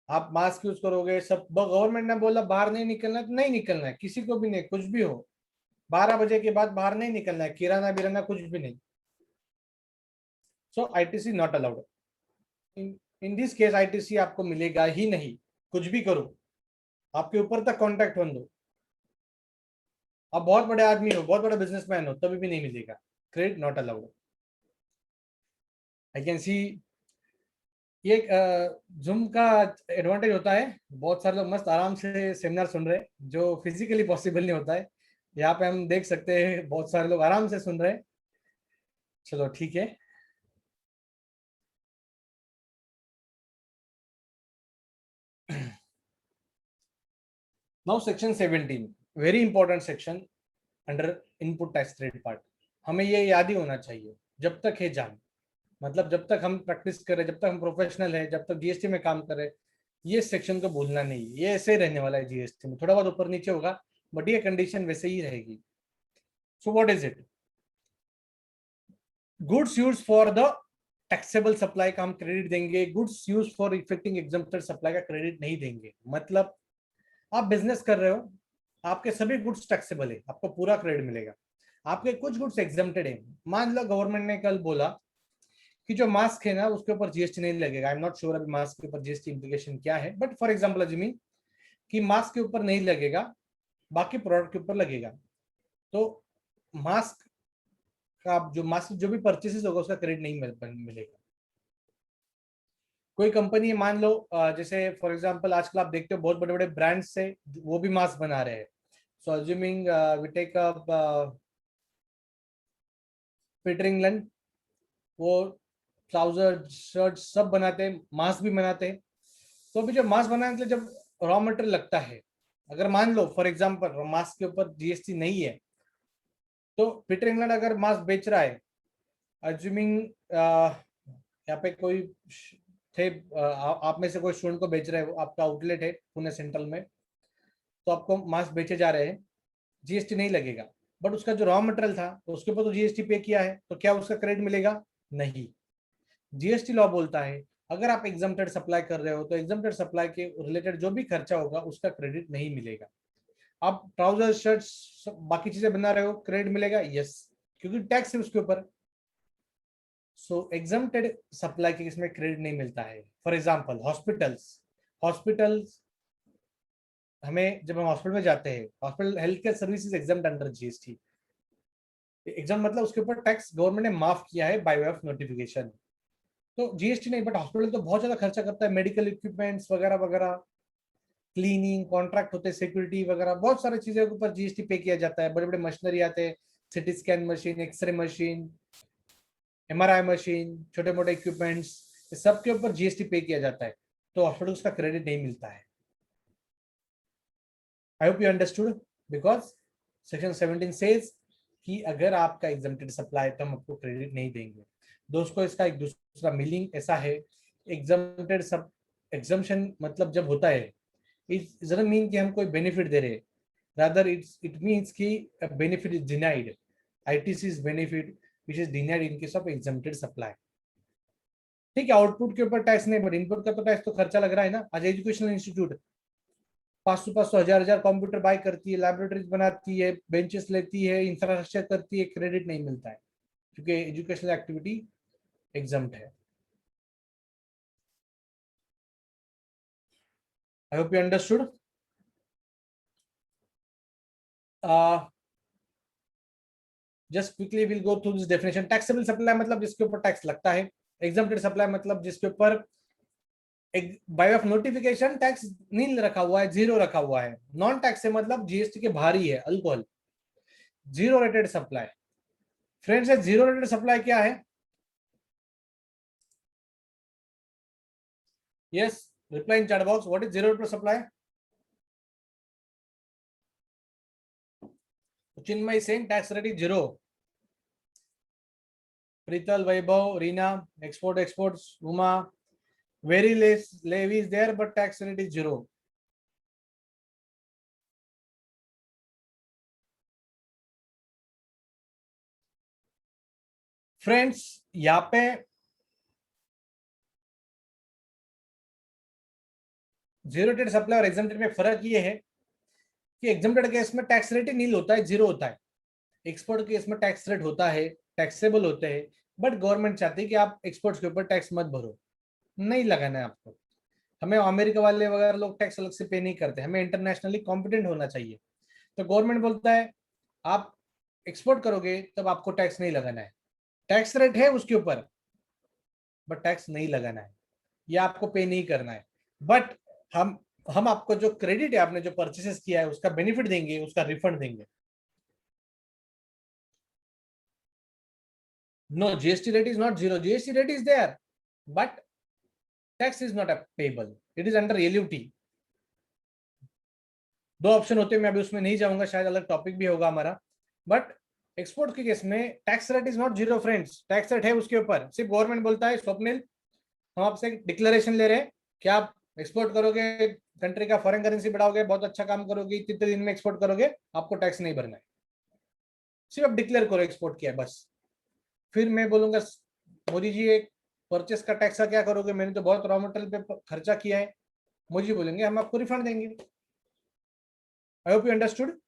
Speaker 1: आप मास्क यूज करोगे, सब गवर्नमेंट ने बोला बाहर नहीं निकलना तो नहीं निकलना है, किसी को भी नहीं, कुछ भी हो, 12 बजे के बाद बाहर नहीं निकलना है, किराना बिराना कुछ भी नहीं। So ITC not allowed. In this case ITC आपको मिलेगा ही नहीं, कुछ भी करो, आपके ऊपर तक कॉन्ट्रैक्ट बंद हो, आप बहुत बड़े आदमी हो, बहुत बड़ा बिजनेसमैन हो, तभी भी नहीं मिलेगा, credit not allowed. I can see ये जूम का एडवांटेज होता है, बहुत सारे लोग मस्त आराम से सेमिनार सुन रहे हैं, जो फिजिकली पॉसिबल नहीं होता है। यहाँ पे हम देख सकते हैं बहुत सारे लोग आराम से सुन रहे हैं। चलो ठीक है। Now section 17, very important section under input tax credit part. हमें ये याद ही होना चाहिए जब तक है जान, मतलब जब तक हम प्रैक्टिस करें, जब तक हम प्रोफेशनल है, जब तक जीएसटी में काम करें, ये सेक्शन को भूलना नहीं। ये ऐसे ही रहने वाला है जीएसटी में, थोड़ा बहुत ऊपर नीचे होगा, बट ये कंडीशन वैसे ही रहेगी। So what is it? Goods use for the taxable supply का हम क्रेडिट देंगे, goods use for effecting exempted supply का क्रेडिट नहीं देंगे। मतलब आप बिजनेस कर रहे हो, आपके सभी गुड्स टैक्सेबल है, आपको पूरा क्रेडिट मिलेगा। आपके कुछ गुड्स एग्जम्प्टेड है, मान लो गवर्नमेंट ने कल बोला कि जो मास्क है ना उसके ऊपर जीएसटी नहीं लगेगा। आई एम नॉट श्योर अभी मास्क के ऊपर जीएसटी इंप्लीकेशन क्या है, बट फॉर एग्जांपल अज्यूमिंग कि मास्क के ऊपर नहीं लगेगा, बाकी प्रोडक्ट के ऊपर लगेगा, तो मास्क का जो भी परचेसेस होगा उसका क्रेडिट नहीं मिलेगा। कोई कंपनी मान लो जैसे फॉर एग्जांपल आजकल आप देखते हो बहुत बड़े बड़े ब्रांड्स से वो भी मास्क बना रहे हैं। So assuming we take up Peter England, वो ट्राउजर शर्ट सब बनाते हैं, मास्क भी बनाते हैं। तो अभी जो मास्क बनाने के लिए जब रॉ मटेरियल लगता है, अगर मान लो फॉर एग्जांपल मास्क के ऊपर जीएसटी नहीं है, तो पीटर इंग्लैंड अगर मास्क बेच रहा है, अज्यूमिंग यहाँ पे कोई थे आप में से कोई स्टूडेंट को बेच रहे हो, आपका आउटलेट है पुणे सेंट्रल में, तो आपको मास्क बेचे जा रहे हैं, जीएसटी नहीं लगेगा, बट उसका जो रॉ मटेरियल था तो उसके ऊपर तो जीएसटी पे किया है, तो क्या उसका क्रेडिट मिलेगा? नहीं। जीएसटी लॉ बोलता है अगर आप एग्जम्प्टेड सप्लाई कर रहे हो तो एग्जम्प्टेड सप्लाई के रिलेटेड जो भी खर्चा होगा उसका क्रेडिट नहीं मिलेगा। आप ट्राउजर शर्ट्स बाकी चीजें बना रहे हो, क्रेडिट मिलेगा? यस, क्योंकि टैक्स है उसके ऊपर। सो एग्जम्प्टेड सप्लाई के इसमें क्रेडिट नहीं मिलता है। फॉर एग्जांपल हॉस्पिटल्स हमें जब हम हॉस्पिटल में जाते हैं, hospital health care services exempt under GST. Exam मतलब उसके ऊपर टैक्स गवर्नमेंट ने माफ किया है बाय वे ऑफ नोटिफिकेशन, तो जीएसटी नहीं। बट हॉस्पिटल तो बहुत ज्यादा खर्चा करता है, मेडिकल इक्विपमेंट्स वगैरह वगैरह, क्लीनिंग कॉन्ट्रैक्ट होते हैं, सिक्योरिटी वगैरह, बहुत सारी चीजों के ऊपर जीएसटी पे किया जाता है। बड़े बड़े मशीनरी आते हैं, CT scan machine, X-ray machine, MRI machine, छोटे मोटे इक्विपमेंट्स, सबके ऊपर जीएसटी पे किया जाता है, तो हॉस्पिटल्स का क्रेडिट नहीं मिलता है। आई hope you understood, because section 17 says कि अगर आपका एग्जम्प्टेड सप्लाई है तो हम आपको क्रेडिट नहीं देंगे। दोस्तों इसका एक दूसरा मीनिंग ऐसा है, एग्जम्प्टेड सब एग्जम्पशन मतलब जब होता है, इट डजंट मीन कि हम कोई बेनिफिट दे रहे हैं, रादर इट मीन्स कि benefit is denied, ITC benefit which is denied in case of exempted supply. ठीक है, आउटपुट के ऊपर टैक्स नहीं, बट इनपुट का तो टैक्स तो खर्चा लग रहा है ना। आज एजुकेशनल इंस्टीट्यूट 500 हजार कंप्यूटर बाय करती है, लैबोरेटरीज बनाती है, बेंचेस लेती है, इंफ्रास्ट्रक्चर करती है, क्रेडिट नहीं मिलता है क्योंकि एजुकेशनल एक्टिविटी एग्जम्प्ट है। आई hope you understood. Just quickly will go through this definition. Taxable supply मतलब जिसके ऊपर टैक्स लगता है, एग्जम्प्टेड सप्लाई मतलब जिसके ऊपर बाय ऑफ नोटिफिकेशन टैक्स नहीं रखा हुआ है, जीरो रखा हुआ है। नॉन टैक्स से मतलब जीएसटी के बाहर ही है, alcohol. Zero rated supply, friends zero rated supply क्या है? Yes, reply in chat box, what is zero rated supply? Chinmay Singh, tax rate is zero. Prital, Vaibhav, Reena, exports, Uma, very less levy is there but tax rate is zero. Friends यहाँ पे zero rated supply और exempted में फर्क ये है कि exempted case में tax rate ही नील होता है, जीरो होता है। एक्सपोर्ट केस में टैक्स रेट होता है, टैक्सेबल होते हैं, बट गवर्नमेंट चाहती है कि आप एक्सपोर्ट्स के ऊपर टैक्स मत भरो, नहीं लगाना है आपको। हमें अमेरिका वाले वगैरह लोग टैक्स अलग से पे नहीं करते, हमें इंटरनेशनली कॉम्पिटेंट होना चाहिए। तो गवर्नमेंट बोलता है आप एक्सपोर्ट करोगे तब आपको टैक्स नहीं लगाना है, टैक्स रेट है उसके ऊपर बट टैक्स नहीं लगाना है, या आपको पे नहीं करना है। बट हम आपको जो क्रेडिट है, आपने जो परचेसेस किया है उसका बेनिफिट देंगे, उसका रिफंड देंगे। No, GST rate is not zero. GST rate is there, but tax is not payable. It is under LUT. दो ऑप्शन होते हैं, मैं अभी उसमें नहीं जाऊंगा, शायद अलग टॉपिक भी होगा हमारा। बट एक्सपोर्ट के केस में tax rate is not zero friends, tax rate है उसके ऊपर। सिर्फ गवर्नमेंट बोलता है स्वप्निल हम आपसे डिक्लेरेशन ले रहे हैं कि आप एक्सपोर्ट करोगे, कंट्री का फॉरेन करेंसी बढ़ाओगे, बहुत अच्छा काम करोगे, इतने दिन में एक्सपोर्ट करोगे, आपको टैक्स नहीं भरना है। सिर्फ आप डिक्लेयर करो एक्सपोर्ट किया है बस। फिर मैं बोलूंगा मोदी जी एक परचेस का टैक्स का क्या करोगे, मैंने तो बहुत रॉ मटेरियल पे खर्चा किया है। मोदी जी बोलेंगे हम आपको रिफंड देंगे। आई hope you understood.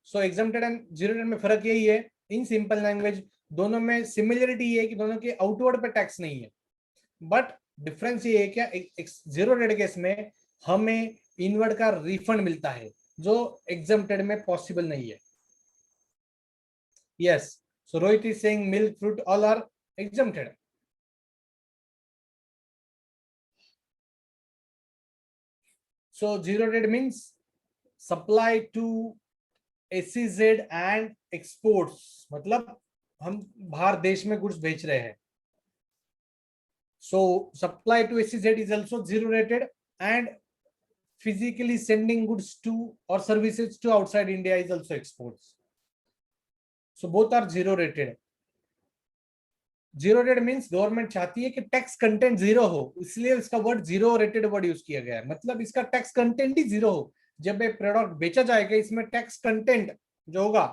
Speaker 1: So exempted and zero rate में फर्क यही है, इन सिंपल लैंग्वेज दोनों में सिमिलरिटी ये है कि दोनों के आउटवर्ड पे टैक्स नहीं है, बट डिफरेंस ये है क्या, जीरो रेट केस में हमें इनवर्ड का रिफंड मिलता है जो एग्जम्प्टेड में पॉसिबल नहीं है। Yes, so Rohit is saying milk fruit all are exempted. So zero rate means supply to SEZ and exports, मतलब हम बाहर देश में गुड्स बेच रहे हैं। So supply to SEZ is also zero rated, and physically sending goods to or services to outside India is also exports. So both are zero rated. Zero rate means government चाहती है कि tax content zero हो, इसलिए इसका word zero rated word use किया गया है। मतलब इसका टैक्स कंटेंट ही जीरो हो। जब एक प्रोडक्ट बेचा जाएगा, इसमें टैक्स कंटेंट जो होगा,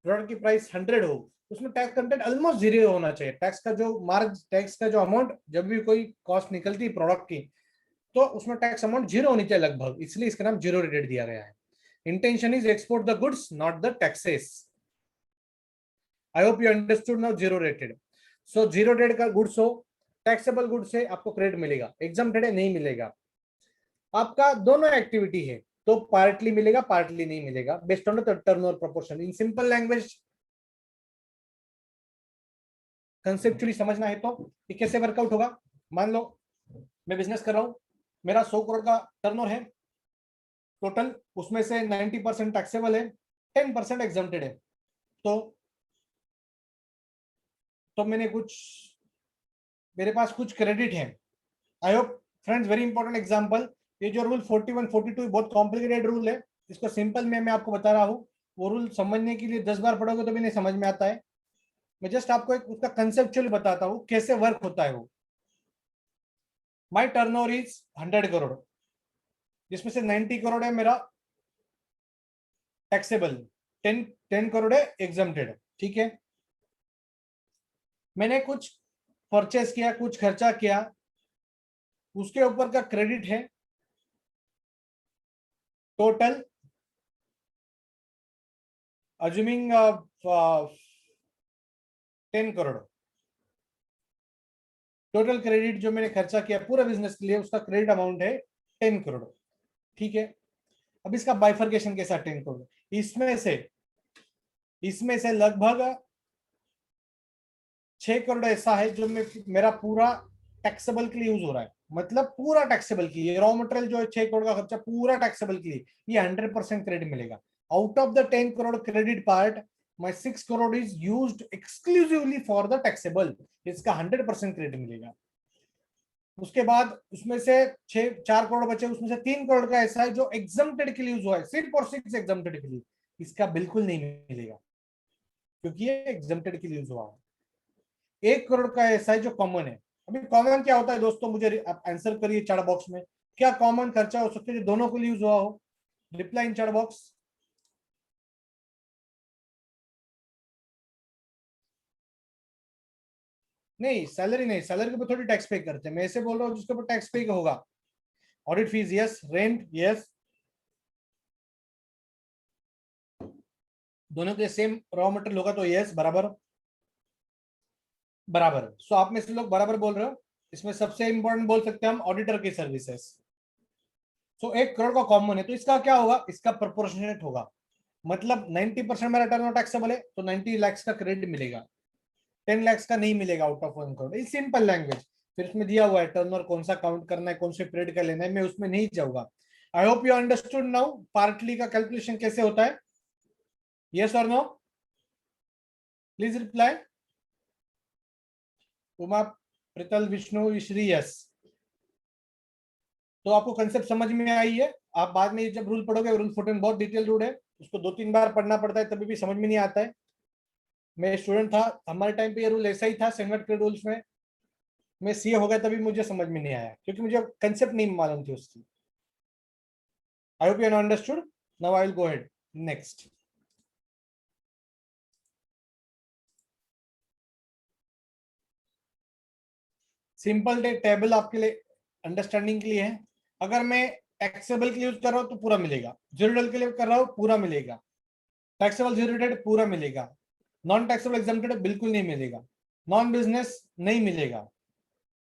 Speaker 1: प्रोडक्ट की प्राइस 100 हो, उसमें टैक्स कंटेंट ऑलमोस्ट जीरो होना चाहिए। टैक्स का जो मार्ज, टैक्स का जो अमाउंट, जब भी कोई कॉस्ट निकलती है प्रोडक्ट की, तो उसमें टैक्स अमाउंट जीरो होनी चाहिए लगभग, इसलिए इसका नाम जीरो रेटेड दिया गया है। Intention is export the goods not the taxes. I hope you understood now zero rated. So zero rate का गुड्स हो, टैक्सेबल गुड्स है, आपको क्रेडिट मिलेगा, एग्जम्प्टेड है नहीं मिलेगा। आपका दोनों एक्टिविटी है तो पार्टली मिलेगा, पार्टली नहीं मिलेगा, based on the turnover proportion. In simple language conceptually समझना है तो ये कैसे वर्कआउट होगा। मान लो मैं बिजनेस कर रहा हूं, मेरा 100 करोड़ का टर्नओवर है टोटल, उसमें से 90% टैक्सेबल है, 10% एग्जम्प्टेड है। तो मैंने कुछ, मेरे पास कुछ क्रेडिट है। I hope friends, very important example, ये जो रूल 41 42 बहुत कॉम्प्लिकेटेड रूल है, इसको सिंपल में मैं आपको बता रहा हूँ। वो रूल समझने के लिए 10 बार पढ़ोगे तो भी नहीं समझ में आता है। मैं जस्ट आपको एक उसका कंसेप्चुअली बताता हूँ कैसे वर्क होता है वो। माय टर्नओवर इज 100 करोड़, जिसमें से 90 करोड़ है मेरा टैक्सेबल, 10 करोड़ है एग्जम्प्टेड। ठीक है, मैंने कुछ परचेस किया, कुछ खर्चा किया, उसके ऊपर का क्रेडिट है total, assuming 10 crore. Total credit जो मैंने खर्चा किया पूरा बिजनेस के लिए, उसका क्रेडिट अमाउंट है 10 करोड़। ठीक है, अब इसका बाइफर्केशन कैसा, 10 करोड़, इसमें से लगभग 6 करोड़ ऐसा है जो मेरा पूरा टैक्सेबल के लिए यूज हो रहा है, मतलब पूरा टैक्सेबल के लिए। रॉ मटेरियल जो है 6 करोड़ का खर्चा पूरा टैक्सेबल के लिए, ये 100% क्रेडिट मिलेगा। Out of the 10 crore credit part, my 6 crore is used exclusively for the taxable, इसका 100% क्रेडिट मिलेगा। उसके बाद उसमें से 4 करोड़ बचे, उसमें से 3 करोड़ का ऐसा है जो एग्जम्प्टेड के लिए यूज हुआ है, सिर्फ और सिर्फ एग्जम्प्टेड के लिए, इसका बिल्कुल नहीं मिलेगा क्योंकि ये एग्जम्प्टेड के लिए यूज हुआ है। 1 करोड़ का ऐसा है जो कॉमन है। अभी कॉमन क्या होता है दोस्तों, मुझे आप आंसर करिए चैट बॉक्स में, क्या कॉमन खर्चा हो सकता है जो दोनों के लिए यूज हुआ हो? Reply in chat box. नहीं सैलरी नहीं, सैलरी के ऊपर थोड़ी टैक्स पे करते हैं, मैं ऐसे बोल रहा हूँ जिसके ऊपर टैक्स पे होगा। Audit fees yes, rent yes, दोनों के सेम रॉ मटेरियल होगा तो यस, बराबर बराबर। सो आप में से लोग बराबर बोल रहे हो। इसमें सबसे इंपॉर्टेंट बोल सकते हैं हम ऑडिटर की सर्विसेज। सो 1 करोड़ का कॉमन है तो इसका क्या होगा, इसका प्रोपोर्शनेट होगा। मतलब 90% मेरा टर्न टैक्सेबल है तो 90 लाख का क्रेडिट मिलेगा, 10 लाख का नहीं मिलेगा आउट ऑफ 1 करोड़। इस सिंपल लैंग्वेज। फिर उसमें दिया हुआ है टर्नओवर कौन सा काउंट करना है, कौन से पीरियड का लेना है, मैं उसमें नहीं जाऊंगा। I hope you understood now partly का कैलकुलेशन कैसे होता है। यस और no, please reply. Uma, Prital, Vishnu, Shri, yes. तो आपको कंसेप्ट समझ में आई है। आप बाद में जब रूल पढ़ोगे, रूल 14 बहुत डिटेल रूल है, उसको 2-3 बार पढ़ना पड़ता है तभी भी समझ में नहीं आता है। मैं स्टूडेंट था, हमारे टाइम पे ये रूल ऐसा ही था सेंगट के रूल्स में। मैं सीए हो गया तभी मुझे समझ में नहीं आया क्योंकि मुझे कंसेप्ट नहीं मालूम थी उसकी। आई hope you understood. Now I will go ahead next. Simple day table आपके लिए अंडरस्टैंडिंग के लिए है। अगर मैं टैक्सेबल के लिए यूज कर रहा हूं तो पूरा मिलेगा, जीरो डेट के लिए कर रहा हूं पूरा मिलेगा, टैक्सेबल जीरो डेट पूरा मिलेगा, नॉन टैक्सेबल एग्जम्प्टेड बिल्कुल नहीं मिलेगा, नॉन बिजनेस नहीं मिलेगा,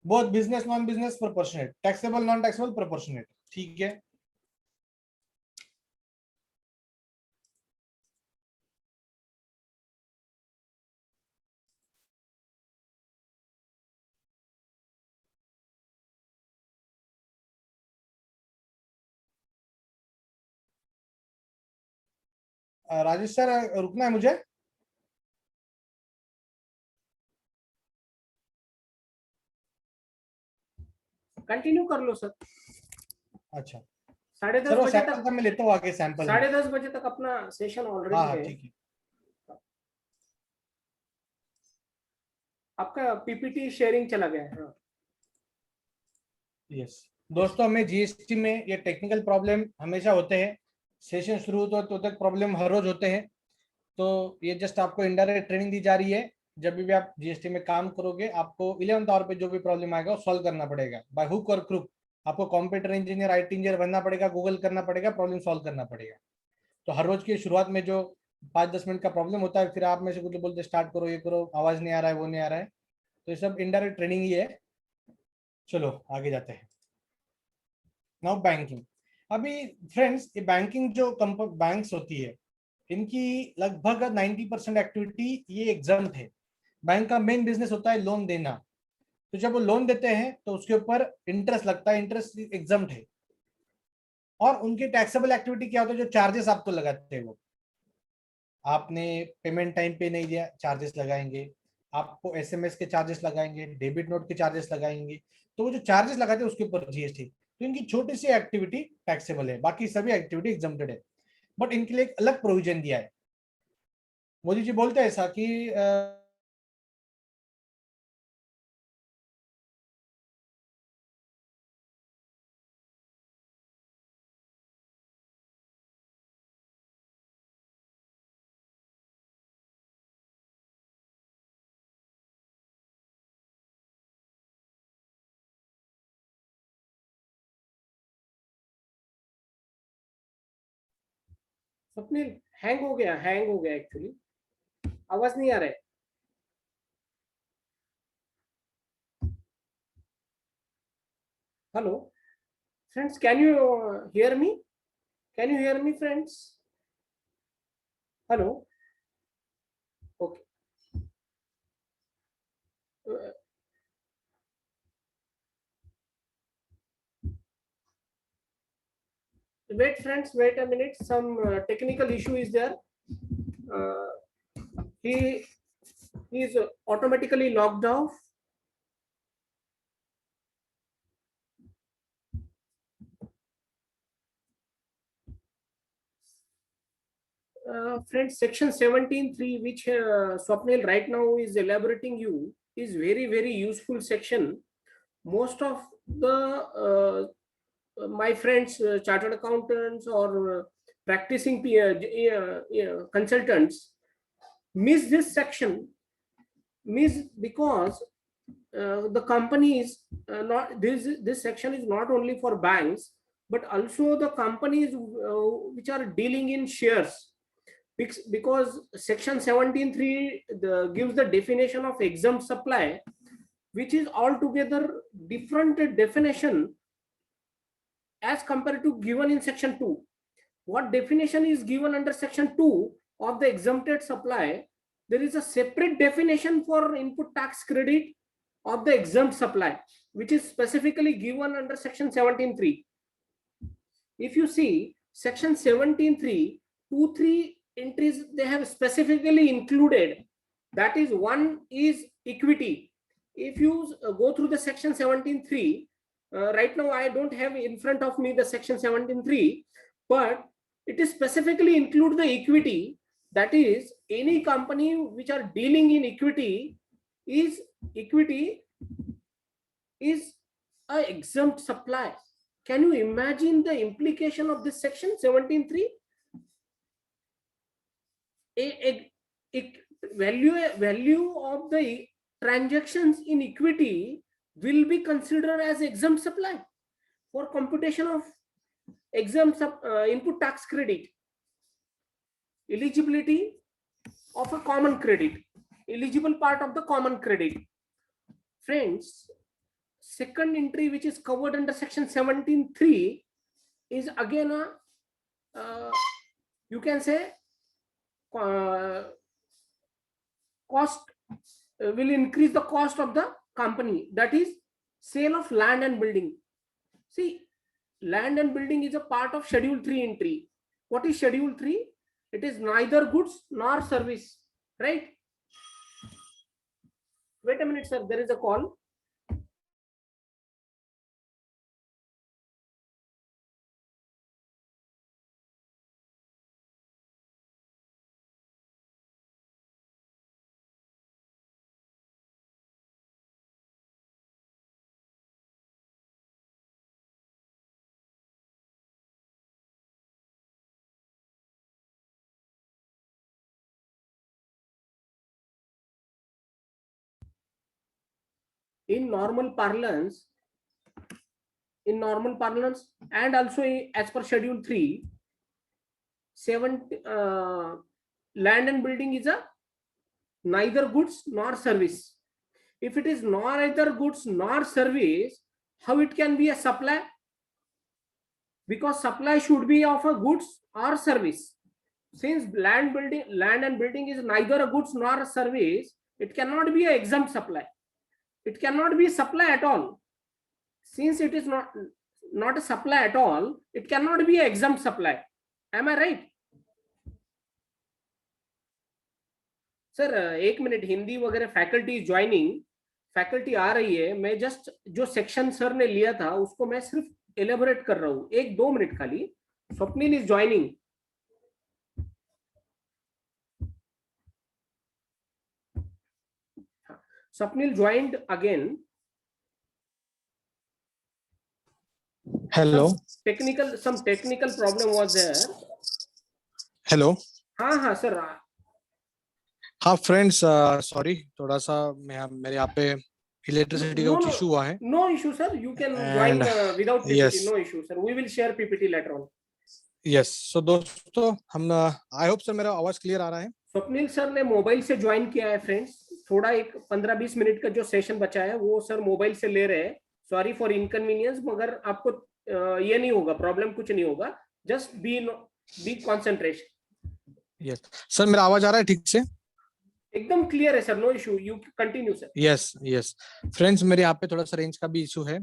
Speaker 1: both business non business proportionate, taxable non taxable proportionate. ठीक है, राजेश सर रुकना है मुझे।
Speaker 3: कंटिन्यू कर लो सर।
Speaker 1: अच्छा
Speaker 3: 10:30
Speaker 1: सर, वो
Speaker 3: बजे
Speaker 1: सैंपल
Speaker 3: तक,
Speaker 1: का मैं लेता हूँ आगे सैंपल में।
Speaker 3: 10:30 बजे तक अपना सेशन
Speaker 1: हाँ
Speaker 3: ऑलरेडी
Speaker 1: हाँ
Speaker 3: है।
Speaker 1: ठीक है।
Speaker 3: आपका पीपीटी शेयरिंग चला गया है। हाँ।
Speaker 1: यस दोस्तों, हमें जीएसटी में ये टेक्निकल प्रॉब्लम हमेशा होते हैं। सेशन शुरू होता है तो तक प्रॉब्लम हर रोज होते हैं। तो ये जस्ट आपको इनडायरेक्ट ट्रेनिंग दी जा रही है। जब भी आप जीएसटी में काम करोगे आपको 11th आवर पे जो भी प्रॉब्लम आएगा वो सॉल्व करना पड़ेगा बाय हुक और क्रुक। आपको कंप्यूटर इंजीनियर, आईटी इंजीनियर बनना पड़ेगा, गूगल करना पड़ेगा, प्रॉब्लम सॉल्व करना पड़ेगा। तो हर रोज की शुरुआत में जो 5-10 मिनट का प्रॉब्लम होता है, फिर आप में से कुछ बोलते स्टार्ट करो, ये करो, आवाज नहीं आ रहा है, वो नहीं आ रहा है, तो ये सब इनडायरेक्ट ट्रेनिंग ही है। चलो आगे जाते हैं। Now banking. अभी फ्रेंड्स, ये बैंकिंग जो बैंक्स होती है इनकी लगभग 90% एक्टिविटी ये एग्जाम्प्ट है। बैंक का मेन बिजनेस होता है लोन देना। तो जब वो लोन देते हैं तो उसके ऊपर इंटरेस्ट लगता है, इंटरेस्ट एग्जाम्प्ट है। और उनकी टैक्सेबल एक्टिविटी क्या होता है, जो चार्जेस आपको लगाते हैं वो आपने पेमेंट टाइम पे नहीं दिया चार्जेस लगाएंगे, आपको एसएमएस के चार्जेस लगाएंगे, डेबिट नोट के चार्जेस लगाएंगे। तो वो जो चार्जेस लगाते हैं उसके ऊपर जीएसटी। तो इनकी छोटी सी एक्टिविटी टैक्सेबल है, बाकी सभी एक्टिविटी एग्जम्प्टेड है। बट इनके लिए एक अलग प्रोविजन दिया है। मोदी जी बोलते हैं ऐसा कि
Speaker 3: स्वप्निल, हैंग हो गया एक्चुअली, आवाज नहीं आ रहा है। Hello friends, can you hear me? Can you hear me friends? Hello, okay. Wait friends, wait a minute, some technical issue is there. uh, he is automatically logged off. Friends, section 17(3), which Swapnil right now is elaborating you, is very useful section. Most of the my friends, chartered accountants or practicing consultants miss this section, miss because the companies, not this section is not only for banks, but also the companies which are dealing in shares, because section 17.3 gives the definition of exempt supply, which is altogether different definition as compared to given in section 2. What definition is given under section 2 of the exempted supply? There is a separate definition for input tax credit of the exempt supply, which is specifically given under section 17.3. If you see section 17.3, 2-3 entries they have specifically included. That is, one is equity. If you go through the section 17.3, right now I don't have in front of me the section 17.3, but it is specifically include the equity. That is, any company which are dealing in equity is a exempt supply. Can you imagine the implication of this section 17.3? A value of the transactions in equity will be considered as exempt supply for computation of exempt input tax credit. Eligibility of a common credit, eligible part of the common credit. Friends, second entry which is covered under section 17.3 is again a you can say cost will increase the cost of the company. That is sale of land and building. See, land and building is a part of schedule 3 entry. What is schedule 3? It is neither goods nor service, right? Wait a minute, sir, there is a call. In normal parlance, and also as per schedule 3, land and building is a neither goods nor service. If it is neither goods nor service, how it can be a supply? Because supply should be of a goods or service. Since land and building is neither a goods nor a service, it cannot be an exempt supply. It cannot be supply at all. Since it is not a supply at all, it cannot be an exempt supply. Am I right? Sir एक minute, Hindi वगैरह faculty joining, faculty आ रही है, मैं just जो section sir ने लिया था उसको मैं सिर्फ एलेबोरेट कर रहा हूँ, 1-2 मिनट खाली. Swapnil is joining. Swapnil joined again.
Speaker 4: Hello.
Speaker 3: Some technical problem was there.
Speaker 4: Hello.
Speaker 3: हाँ सर.
Speaker 4: हाँ फ्रेंड्स, सॉरी थोड़ा सा मेरे यहाँ पे इलेक्ट्रिसिटी का कुछ इशू हुआ है.
Speaker 3: No issue sir, you can join without PPT.
Speaker 4: Yes.
Speaker 3: No issue sir, we will share PPT later on.
Speaker 4: Yes. So दोस्तों हम आई होप सर मेरा आवाज क्लियर आ रहा है.
Speaker 3: स्वप्निल सर ने मोबाइल से ज्वाइन किया है फ्रेंड्स. थोड़ा एक 15-20 मिनट का जो सेशन बचा है वो सर मोबाइल से ले रहे हैं. सॉरी फॉर इनकन्वीनियंस, मगर आपको ये नहीं होगा, प्रॉब्लम कुछ नहीं होगा. Just be concentration.
Speaker 4: Yes sir, मेरा आवाज आ रहा है ठीक से?
Speaker 3: एकदम क्लियर है sir, no issue, you continue sir.
Speaker 4: Yes friends, मेरे यहाँ पे थोड़ा सा रेंज का भी इशू है.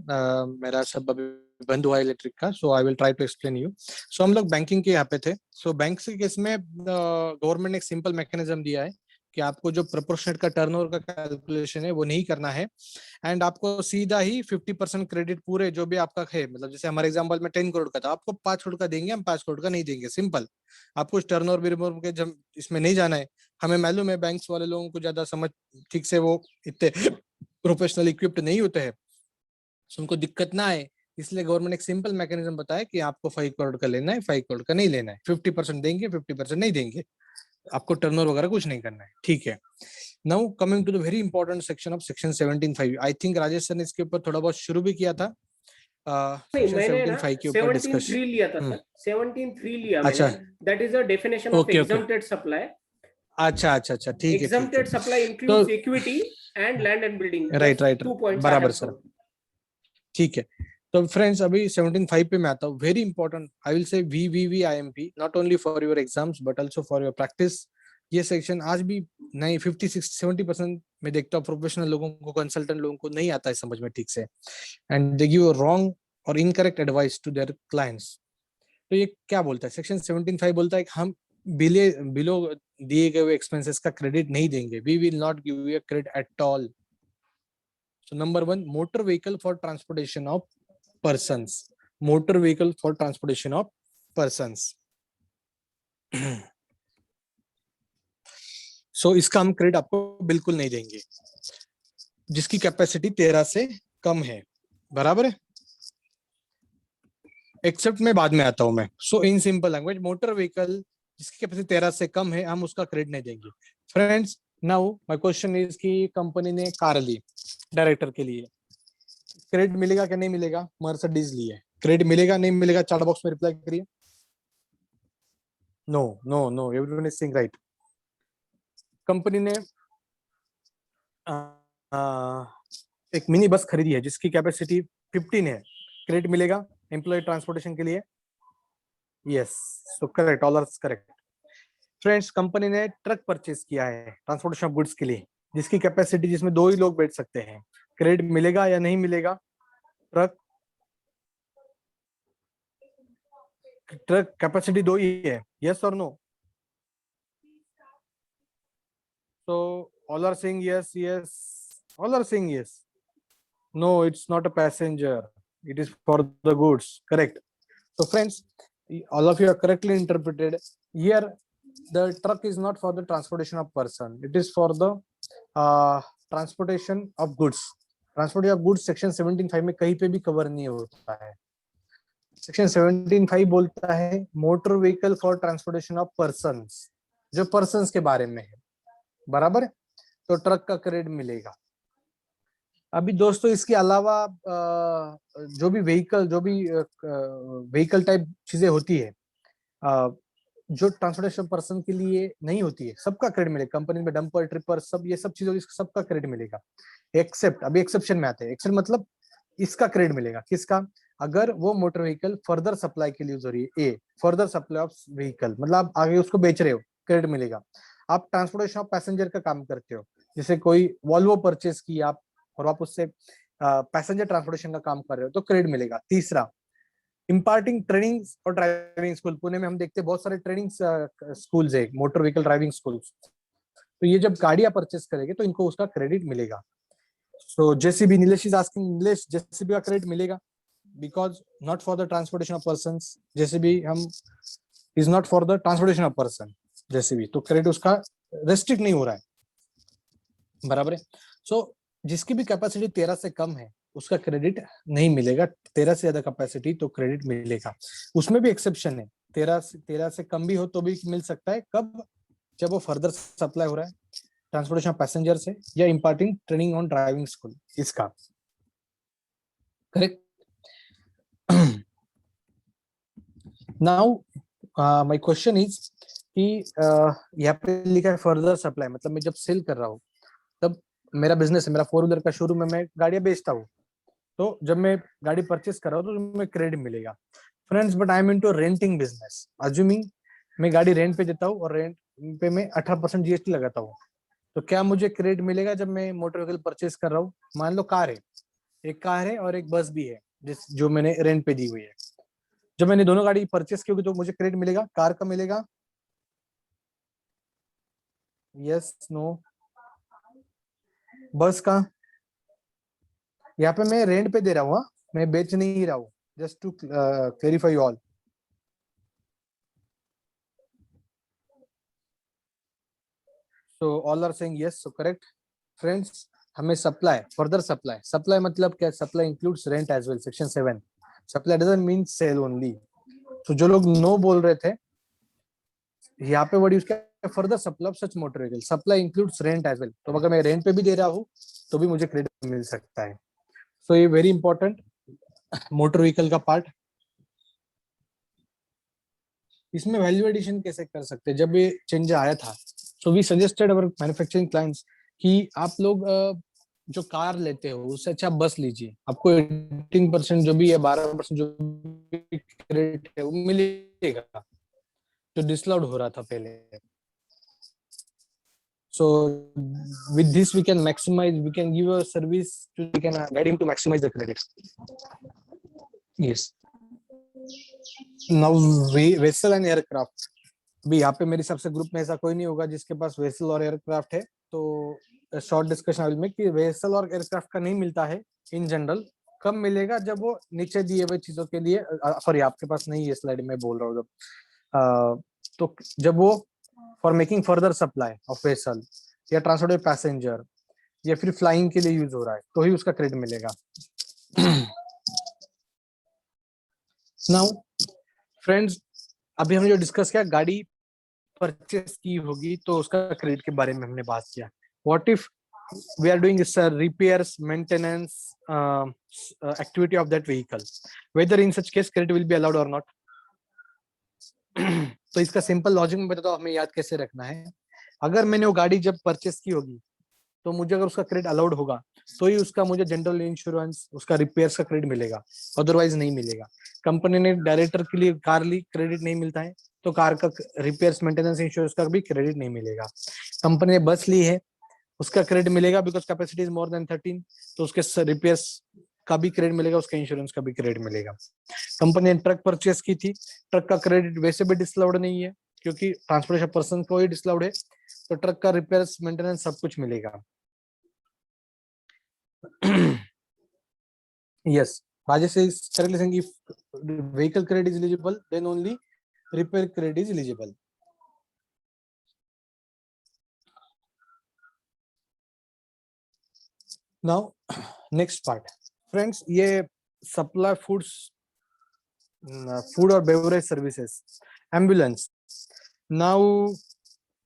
Speaker 4: मेरा सब अभी बंद हुआ इलेक्ट्रिक का. So I will try to explain you. So हम लोग बैंकिंग के यहाँ पे थे. सो बैंक के केस में गवर्नमेंट ने एक सिंपल मैकेनिज्म दिया है कि आपको जो प्रोपोर्शनेट का टर्नओवर का कैलकुलेशन है वो नहीं करना है, एंड आपको सीधा ही 50% क्रेडिट पूरे जो भी आपका है, मतलब जैसे हमारे एग्जांपल में 10 करोड़ का था, आपको 5 करोड़ का देंगे, हम 5 करोड़ का नहीं देंगे. सिंपल. आपको टर्नओवर के जब इसमें नहीं जाना है. हमें मालूम है बैंक्स वाले लोगों को ज्यादा समझ ठीक से वो इतने प्रोफेशनल इक्विप्ड नहीं होते हैं, उनको दिक्कत ना आए, इसलिए गवर्नमेंट एक सिंपल मैकेनिज्म बताया कि आपको 5 करोड़ का लेना है, 5 करोड़ का नहीं लेना है. 50% देंगे, 50% नहीं देंगे, आपको टर्नओवर वगैरह कुछ नहीं करना है. ठीक है. Now coming to the very important section of section 17.5. I think Rajesh sir ने इसके ऊपर थोड़ा बहुत शुरू भी किया था.
Speaker 3: नहीं,
Speaker 4: सेक्शन
Speaker 3: मैंने ना
Speaker 4: 17.5 के ऊपर
Speaker 3: 17.3
Speaker 4: डिस्कशन.
Speaker 3: लिया था सर, 17.3 लिया
Speaker 4: अच्छा.
Speaker 3: मैंने. That is a definition of
Speaker 4: Okay, okay.
Speaker 3: Exempted supply.
Speaker 4: अच्छा अच्छा अच्छा, ठीक है ठीक
Speaker 3: एग्जम्प्टेड
Speaker 4: है.
Speaker 3: सप्लाई
Speaker 4: तो
Speaker 3: includes equity and land and building.
Speaker 4: Right right,
Speaker 3: 2 points I
Speaker 4: बराबर
Speaker 3: have
Speaker 4: सर,
Speaker 3: told.
Speaker 4: ठीक है. तो फ्रेंड्स अभी 17.5 पे मैं आता हूँ. Very important, I will say VVVIMP, not only for your exams but also for your practice. ये सेक्शन आज भी नहीं 50-60-70% में देखता हूँ प्रोफेशनल लोगों को, कंसल्टेंट लोगों को नहीं आता है समझ में ठीक से, एंड दे गिव रॉन्ग और incorrect advice to their clients. तो ये क्या बोलता है सेक्शन 17.5? बोलता है कि हम बिलो दिए गए हुए एक्सपेंसेस का क्रेडिट नहीं देंगे. We will not give you credit at all. So number one, motor vehicle for transportation of persons. Motor vehicle for transportation of persons. So इसका हम क्रेडिट आपको बिल्कुल नहीं देंगे जिसकी कैपेसिटी 13 से कम है. बराबर है. एक्सेप्ट में बाद में आता हूं मैं. So in simple language, motor vehicle जिसकी कैपेसिटी 13 से कम है हम उसका क्रेडिट नहीं देंगे. Friends now my question is कि कंपनी ने कार ली डायरेक्टर के लिए, क्रेडिट मिलेगा क्या नहीं मिलेगा? मर्सिडीज ली है, क्रेडिट मिलेगा नहीं मिलेगा? चैट बॉक्स में रिप्लाई करिए. No no no, everyone is saying right. Company ने एक मिनी बस खरीदी है जिसकी कैपेसिटी 15 है, क्रेडिट मिलेगा एम्प्लॉय ट्रांसपोर्टेशन के लिए? Yes, so correct, all are correct. Friends company ने ट्रक परचेज किया है ट्रांसपोर्टेशन ऑफ गुड्स के लिए जिसकी कैपेसिटी, जिसमें 2 ही लोग बैठ सकते हैं, क्रेडिट मिलेगा या नहीं मिलेगा? ट्रक कैपेसिटी 2 ही है, यस और no? So all are saying yes, yes. All are saying yes. No, it's not a passenger. It is for the goods. Correct. So friends, all of you are correctly interpreted. Here, the truck is not for the transportation of person. It is for the transportation of goods. Transportation of goods section 17.5 में कहीं पे भी cover नहीं होता है. Section 17.5 बोलता है motor vehicle for transportation of persons, जो पर्सन्स के बारे में है. बराबर है. तो ट्रक का क्रेडिट मिलेगा. अभी दोस्तों इसके अलावा जो भी व्हीकल टाइप चीजें होती है जो ट्रांसपोर्टेशन पर्सन के लिए नहीं होती है, सबका क्रेडिट मिलेगा. कंपनी में डंपर, ट्रिपर, सब ये सब चीजों सबका क्रेडिट मिलेगा. एक्सेप्ट, अभी एक्सेप्शन में आते हैं. एक्सेप्ट मतलब इसका क्रेडिट मिलेगा. किसका? अगर वो मोटर व्हीकल फर्दर सप्लाई के लिए यूज हो रही है. ए फर्दर सप्लाई ऑफ व्हीकल मतलब आप आगे उसको बेच रहे हो, क्रेडिट मिलेगा. आप ट्रांसपोर्टेशन ऑफ पैसेंजर का काम करते हो, जैसे कोई वॉल्वो परचेस की आप और आप उससे पैसेंजर ट्रांसपोर्टेशन का काम कर रहे हो तो क्रेडिट मिलेगा. तीसरा, इम्पार्टिंग ट्रेनिंग और ड्राइविंग स्कूल. पुणे में हम देखते हैं बहुत सारे ट्रेनिंग स्कूल्स है, मोटर व्हीकल ड्राइविंग स्कूल्स. तो ये जब गाड़ियां परचेस करेंगे तो इनको उसका क्रेडिट मिलेगा. So JCB, Nilesh is asking, Nilesh JCB का क्रेडिट मिलेगा because not for the transportation of persons. JCB हम is not for the transportation of person JCB, तो क्रेडिट उसका रेस्ट्रिक्ट नहीं हो रहा है. बराबर है. सो जिसकी भी कैपेसिटी 13 से कम है उसका क्रेडिट नहीं मिलेगा. 13 से ज्यादा कैपेसिटी तो क्रेडिट मिलेगा. उसमें भी एक्सेप्शन है, 13 से कम भी हो तो भी मिल सकता है. कब? जब वो फर्दर सप्लाई हो रहा है ट्रांसपोर्टेशन ऑफ पैसेंजर से या imparting training on driving school, इसका. Correct. Now my question is कि यहाँ पे लिखा है फर्दर सप्लाई, मतलब मैं जब सेल कर रहा हूँ तब मेरा बिजनेस है, मेरा 4 व्हीलर का शोरूम है, मैं गाड़ियां बेचता हूँ. तो जब मैं गाड़ी परचेस कर रहा हूँ तो मैं क्रेडिट मिलेगा. Friends but I am into renting business. Assuming मैं गाड़ी रेंट पे देता हूँ और रेंट पे मैं 18% जीएसटी लगाता हूँ, तो क्या मुझे क्रेडिट मिलेगा जब मैं मोटर व्हीकल परचेस कर रहा हूँ? मान लो कार है, एक कार है और एक बस भी है जो मैंने रेंट पे दी हुई है. जब मैंने दोनों गाड़ी परचेस की होगी तो मुझे क्रेडिट मिलेगा. कार का मिलेगा? Yes, no? बस का? यहाँ पे मैं रेंट पे दे रहा हूँ, मैं बेच नहीं रहा हूँ. Just to clarify all. So all are saying yes, so correct. Friends हमें सप्लाई, फर्दर सप्लाई मतलब क्या? Supply includes rent as well. Section 7. Supply doesn't mean sale only. तो जो लोग नो बोल रहे थे, यहाँ पे वर्ड यूज किया further supply of such motor vehicle. Supply includes rent as well. तो अगर मैं रेंट पे भी दे रहा हूँ तो भी मुझे क्रेडिट मिल सकता है. So ये वेरी इंपॉर्टेंट मोटर व्हीकल का पार्ट. इसमें वैल्यू एडिशन कैसे कर सकते हैं? जब ये चेंज आया था, so we suggested our manufacturing clients कि आप लोग जो कार लेते हो उससे अच्छा बस लीजिए, आपको 18% जो भी है, 12% जो भी क्रेडिट है वो मिलेगा, जो डिसअलाउड हो रहा था पहले. So with this we can maximize, we can give a service to, we can guide him to maximize the credit. Yes. Now vessel and aircraft. अभी यहाँ पे मेरे हिसाब से ग्रुप में ऐसा कोई नहीं होगा जिसके पास वेसल और एयरक्राफ्ट है, तो short discussion I will make कि वेसल और एयरक्राफ्ट का नहीं मिलता है इन जनरल. कब मिलेगा? जब वो नीचे दिए हुए चीजों के लिए, सॉरी आपके पास नहीं है स्लाइड में बोल रहा हूँ जब, तो जब वो for making further supply of vessel या ट्रांसपोर्ट पैसेंजर या फिर फ्लाइंग के लिए यूज हो रहा है तो ही उसका क्रेडिट मिलेगा. नाउ फ्रेंड्स, अभी हमने जो डिस्कस किया, गाड़ी परचेस की होगी तो उसका क्रेडिट के बारे में हमने बात किया. What if we are doing repairs, maintenance activity of that vehicle, whether in such case credit will be allowed और नॉट. तो इसका सिंपल लॉजिक में बताता हूँ हमें याद कैसे रखना है. अगर मैंने वो गाड़ी जब परचेस की होगी तो मुझे अगर उसका क्रेडिट अलाउड होगा तो ही उसका मुझे जनरल इंश्योरेंस, उसका रिपेयर्स का क्रेडिट मिलेगा, अदरवाइज नहीं मिलेगा. कंपनी ने डायरेक्टर के लिए कार ली, क्रेडिट नहीं मिलता है, तो कार का रिपेयर्स, मेंटेनेंस, इंश्योरेंस का भी क्रेडिट नहीं मिलेगा. कंपनी ने बस ली है, उसका क्रेडिट मिलेगा because capacity is more than 13, तो उसके रिपेयर्स का भी क्रेडिट मिलेगा, उसका इंश्योरेंस का भी क्रेडिट मिलेगा. कंपनी ने ट्रक परचेस की थी, ट्रक का क्रेडिट वैसे भी डिसअलाउड नहीं है क्योंकि ट्रांसपोर्टेशन पर्सन को ही डिसअलाउड है, तो ट्रक का रिपेयर्स, मेंटेनेंस सब कुछ मिलेगा. Yes, Rajesh is correctly saying if vehicle credit is eligible, then only repair credit is eligible. Now, next part, friends, ये supply foods, food or beverage services, ambulance. Now,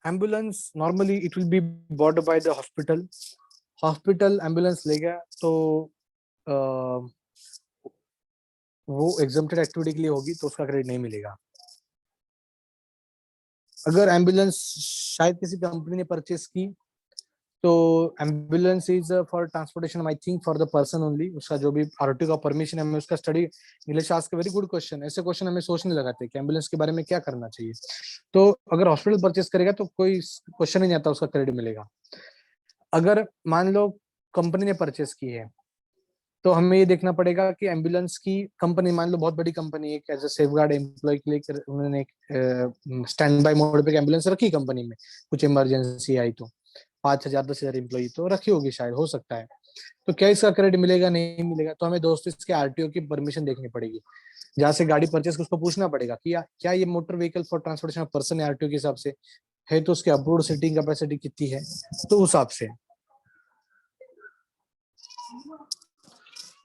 Speaker 4: ambulance normally it will be bought by the hospital. Hospital ambulance लेगा तो वो exempted activity के लिए होगी तो उसका credit नहीं मिलेगा. अगर एम्बुलेंस शायद किसी कंपनी ने परचेस की तो ambulance is for transportation, I think for the person only. उसका जो भी आरटीओ का परमिशन है, हमें उसका study, Nilesh ask very good question. ऐसे क्वेश्चन हमें सोचने लगाते हैं कि एम्बुलेंस के बारे में क्या करना चाहिए. तो अगर हॉस्पिटल परचेस करेगा तो कोई क्वेश्चन ही नहीं आता, उसका क्रेडिट मिलेगा. अगर मान लो कंपनी ने परचेस की है तो हमें ये देखना पड़ेगा कि एम्बुलेंस की कंपनी, मान लो बहुत बड़ी कंपनी है, एज अ सेफगार्ड एम्प्लॉय के लिए उन्होंने एक स्टैंड बाय मोड पे एम्बुलेंस रखी कंपनी में, कुछ इमरजेंसी आई तो 5,000 10,000 एम्प्लॉय तो रखी होगी, शायद हो सकता है. तो क्या इसका क्रेडिट मिलेगा? नहीं मिलेगा. तो हमें दोस्तों इसके आरटीओ की परमिशन देखनी पड़ेगी. जहाँ से गाड़ी परचेस उसको पूछना पड़ेगा कि क्या ये motor vehicle for transportation of person RTO के हिसाब से है, तो उसके अप्रूव्ड सीटिंग कैपेसिटी कितनी है, तो उस हिसाब से.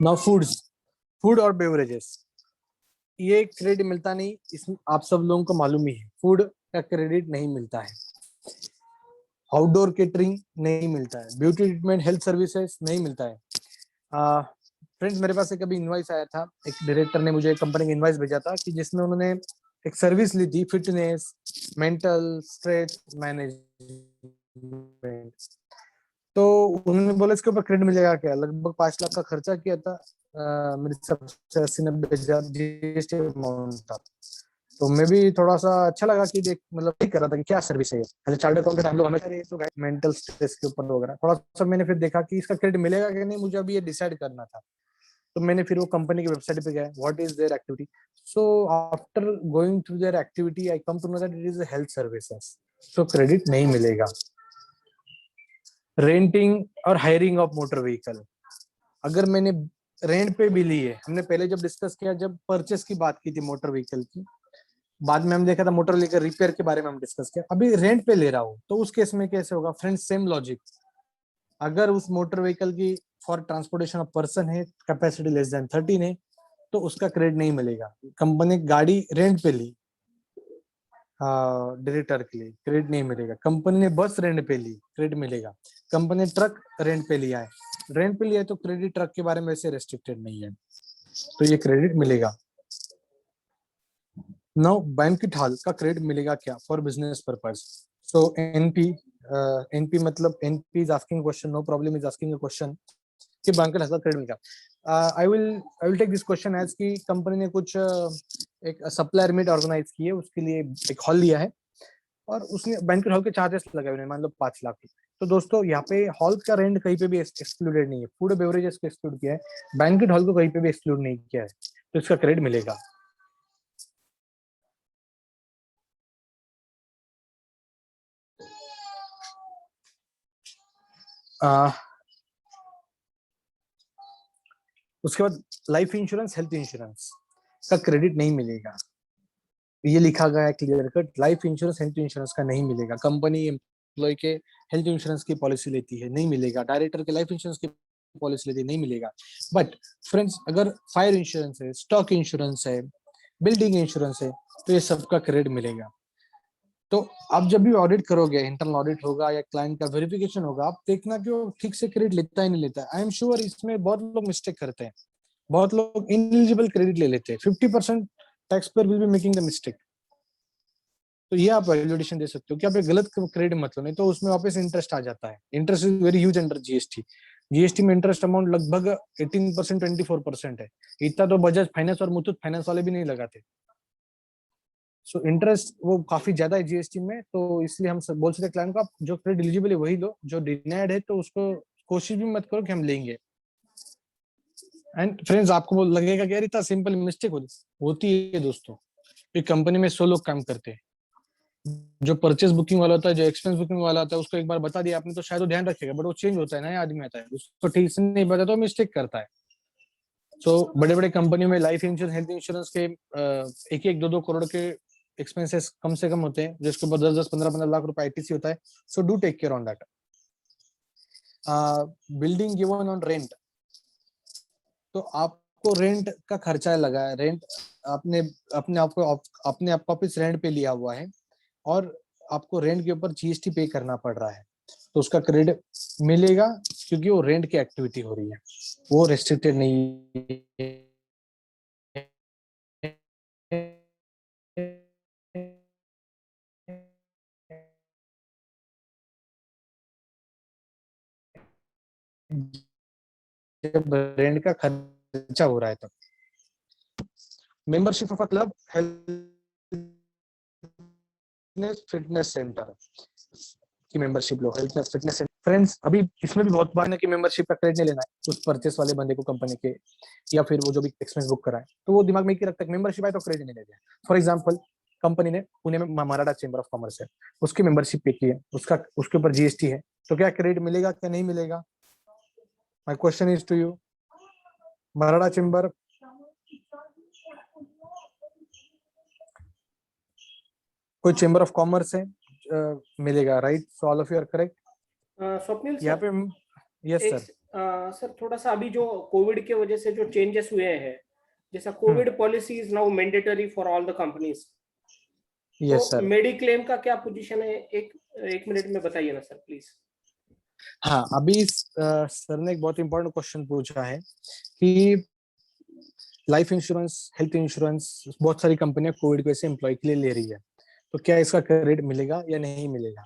Speaker 4: नाउ फूड और बेवरेजेस, ये क्रेडिट मिलता नहीं, इसमें आप सब लोगों को मालूम ही है, फूड का क्रेडिट नहीं मिलता है. आउटडोर केटरिंग नहीं मिलता है, ब्यूटी ट्रीटमेंट, हेल्थ सर्विसेज नहीं मिलता है. फ्रेंड्स, मेरे पास एक अभी इनवाइस आया था, एक डायरेक्टर ने मुझे एक कंपनी का इनवाइस भेजा था कि जिसमें उन्होंने एक सर्विस ली थी, फिटनेस, मेंटल स्ट्रेस मैनेजमेंट. तो उन्होंने बोला इसके ऊपर क्रेडिट मिलेगा क्या? लगभग 5 लाख का खर्चा किया था, मेरे हिसाब से 80-90 हजार जीएसटी अमाउंट था. तो मैं भी थोड़ा सा अच्छा लगा कि देख, मतलब ठीक कर रहा था कि क्या सर्विस है. एज चार्टर्ड अकाउंटेंट हम लोग हमेशा तो मेंटल स्ट्रेस के ऊपर वगैरह थोड़ा सा मैंने फिर देखा कि इसका क्रेडिट मिलेगा कि नहीं, मुझे अभी ये डिसाइड करना था. तो मैंने फिर वो कंपनी की वेबसाइट पे गया, what is their activity. So after going through their activity I come to know that it is health services, so credit नहीं मिलेगा. रेंटिंग और हायरिंग ऑफ मोटर व्हीकल, अगर मैंने रेंट पे भी ली है, हमने पहले जब डिस्कस किया, जब परचेस की बात की थी मोटर व्हीकल की, बाद में हम देखा था मोटर व्हीकल रिपेयर के बारे में हम डिस्कस किया. अभी रेंट पे ले रहा हूँ तो उस केस में कैसे होगा? Friends, same logic. अगर उस मोटर व्हीकल की फॉर ट्रांसपोर्टेशन ऑफ पर्सन है, कैपेसिटी लेस देन 13 है, तो उसका क्रेडिट नहीं मिलेगा. कंपनी गाड़ी रेंट पे ली, डायरेक्टर के लिए क्रेडिट नहीं मिलेगा। कंपनी ने बस रेंट पे ली, क्रेडिट मिलेगा। कंपनी ने ट्रक रेंट पे लिया है, रेंट पे लिया है तो क्रेडिट ट्रक के बारे में वैसे रेस्ट्रिक्टेड नहीं है, तो ये क्रेडिट मिलेगा। नाउ बैंक्वेट हॉल का क्रेडिट मिलेगा क्या? For business purpose. So NP मतलब NP is asking question, no problem is asking a question कि बैंक्वेट हॉल का क्रेडिट मिलेगा। I will take this question as कि कंपनी ने कुछ एक सप्लायर मीट ऑर्गेनाइज की है, उसके लिए एक हॉल लिया है और उसने बैंक्वेट हॉल के चार्जेस लगाए हुए हैं, मान लो 5 लाख रुपए। तो दोस्तों यहाँ पे हॉल का रेंट कहीं पे भी एक्सक्लूडेड नहीं है, फूड बेवरेजेस को एक्सक्लूड किया है, बैंक्वेट हॉल को कहीं पे भी एक्सक्लूड नहीं किया है, तो इसका क्रेडिट मिलेगा। उसके बाद लाइफ इंश्योरेंस, हेल्थ इंश्योरेंस का क्रेडिट नहीं मिलेगा। ये लिखा गया है clear cut, life insurance health insurance का नहीं मिलेगा। कंपनी एम्प्लॉय के हेल्थ इंश्योरेंस की पॉलिसी लेती है, नहीं मिलेगा। डायरेक्टर के लाइफ इंश्योरेंस की पॉलिसी लेती है, नहीं मिलेगा। बट फ्रेंड्स, अगर फायर इंश्योरेंस है, स्टॉक इंश्योरेंस है, बिल्डिंग इंश्योरेंस है, तो ये सबका क्रेडिट मिलेगा। तो आप जब भी ऑडिट करोगे, इंटरनल ऑडिट होगा या क्लाइंट का वेरिफिकेशन होगा, आप देखना कि वो ठीक से क्रेडिट लेता है नहीं लेता है। आई एम श्योर इसमें बहुत लोग मिस्टेक करते हैं, बहुत लोग इनएलिजिबल क्रेडिट ले लेते हैं। 50% tax payer will be making the mistake. तो ये आप वैल्यूएशन दे सकते हो कि आप एक गलत क्रेडिट मत लो, नहीं तो उसमें वापस इंटरेस्ट आ जाता है। Interest is very huge under GST. GST में इंटरेस्ट अमाउंट लगभग 18%, 24% है। इतना तो बजाज फाइनेंस और मुथूट फाइनेंस वाले भी नहीं लगाते। सो इंटरेस्ट वो काफी ज्यादा है जीएसटी में, तो इसलिए हम सब बोल सकते हैं क्लाइंट को आप जो क्रेडिट एलिजिबल है वही लो, जो डिनाइड है तो उसको कोशिश भी मत करो कि हम लेंगे। एंड फ्रेंड्स, आपको लगेगा कि यार इतना सिंपल मिस्टेक होती है दोस्तों। एक कंपनी में 100 लोग काम करते हैं, जो परचेस बुकिंग वाला होता है, जो एक्सपेंस बुकिंग वाला होता है, उसको एक बार बता दिया आपने तो शायद वो ध्यान रखेगा, बट वो चेंज होता है, नया आदमी आता है, उसको ठीक से नहीं पता तो मिस्टेक करता है। सो बड़े बड़े कंपनियों में लाइफ इंश्योरेंस, हेल्थ इंश्योरेंस के 1-1, 2-2 करोड़ के एक्सपेंसेस कम से कम होते हैं, जिसके ऊपर 10-10, 15-15 लाख रुपए आईटीसी होता है। So do take care on that. Building given on rent, तो आपको रेंट का खर्चा लगा है, रेंट आपने अपने आपको ऑफिस रेंट पे लिया हुआ है और आपको रेंट के ऊपर जीएसटी पे करना पड़ रहा है, तो उसका क्रेडिट मिलेगा क्योंकि वो रेंट की एक्टिविटी हो रही है, वो रेस्ट्रिक्टेड नहीं जब रेंट का खर्चा हो रहा है तब। Membership of a club, health fitness centre की मेंबरशिप लो, हेल्थ फिटनेस सेंटर। फ्रेंड्स, अभी इसमें भी बहुत बार है कि मेंबरशिप का क्रेडिट नहीं लेना है उस परचेस वाले बंदे को, कंपनी के या फिर वो जो भी एक्सपेंस बुक कराए, तो वो दिमाग में एक ही रखता है मेंबरशिप आए तो क्रेडिट नहीं लेना है। फॉर एग्जांपल, कंपनी ने पुणे में मराठा चेंबर ऑफ कॉमर्स है, उसकी मेंबरशिप पे की है, उसके ऊपर जीएसटी है, तो क्या क्रेडिट मिलेगा क्या नहीं मिलेगा? My question is to you, Maratha chamber, कोई चेंबर ऑफ कॉमर्स है, मिलेगा, right? So all of you are correct.
Speaker 3: Swapnil
Speaker 4: यहाँ
Speaker 3: सर,
Speaker 4: पे यस
Speaker 3: एक
Speaker 4: सर।
Speaker 3: सर थोड़ा सा अभी जो कोविड के वजह से जो चेंजेस हुए हैं, जैसा Covid policy is now mandatory for all the companies,
Speaker 4: yes
Speaker 3: तो
Speaker 4: सर।
Speaker 3: मेडिक्लेम का क्या पोजीशन है? एक मिनट में बताइए ना सर प्लीज।
Speaker 4: हाँ, अभी सर ने एक बहुत इंपॉर्टेंट क्वेश्चन पूछा है कि लाइफ इंश्योरेंस, हेल्थ इंश्योरेंस बहुत सारी कंपनियां कोविड की वजह से एम्प्लॉय के लिए ले रही है, तो क्या इसका क्रेडिट मिलेगा या नहीं मिलेगा?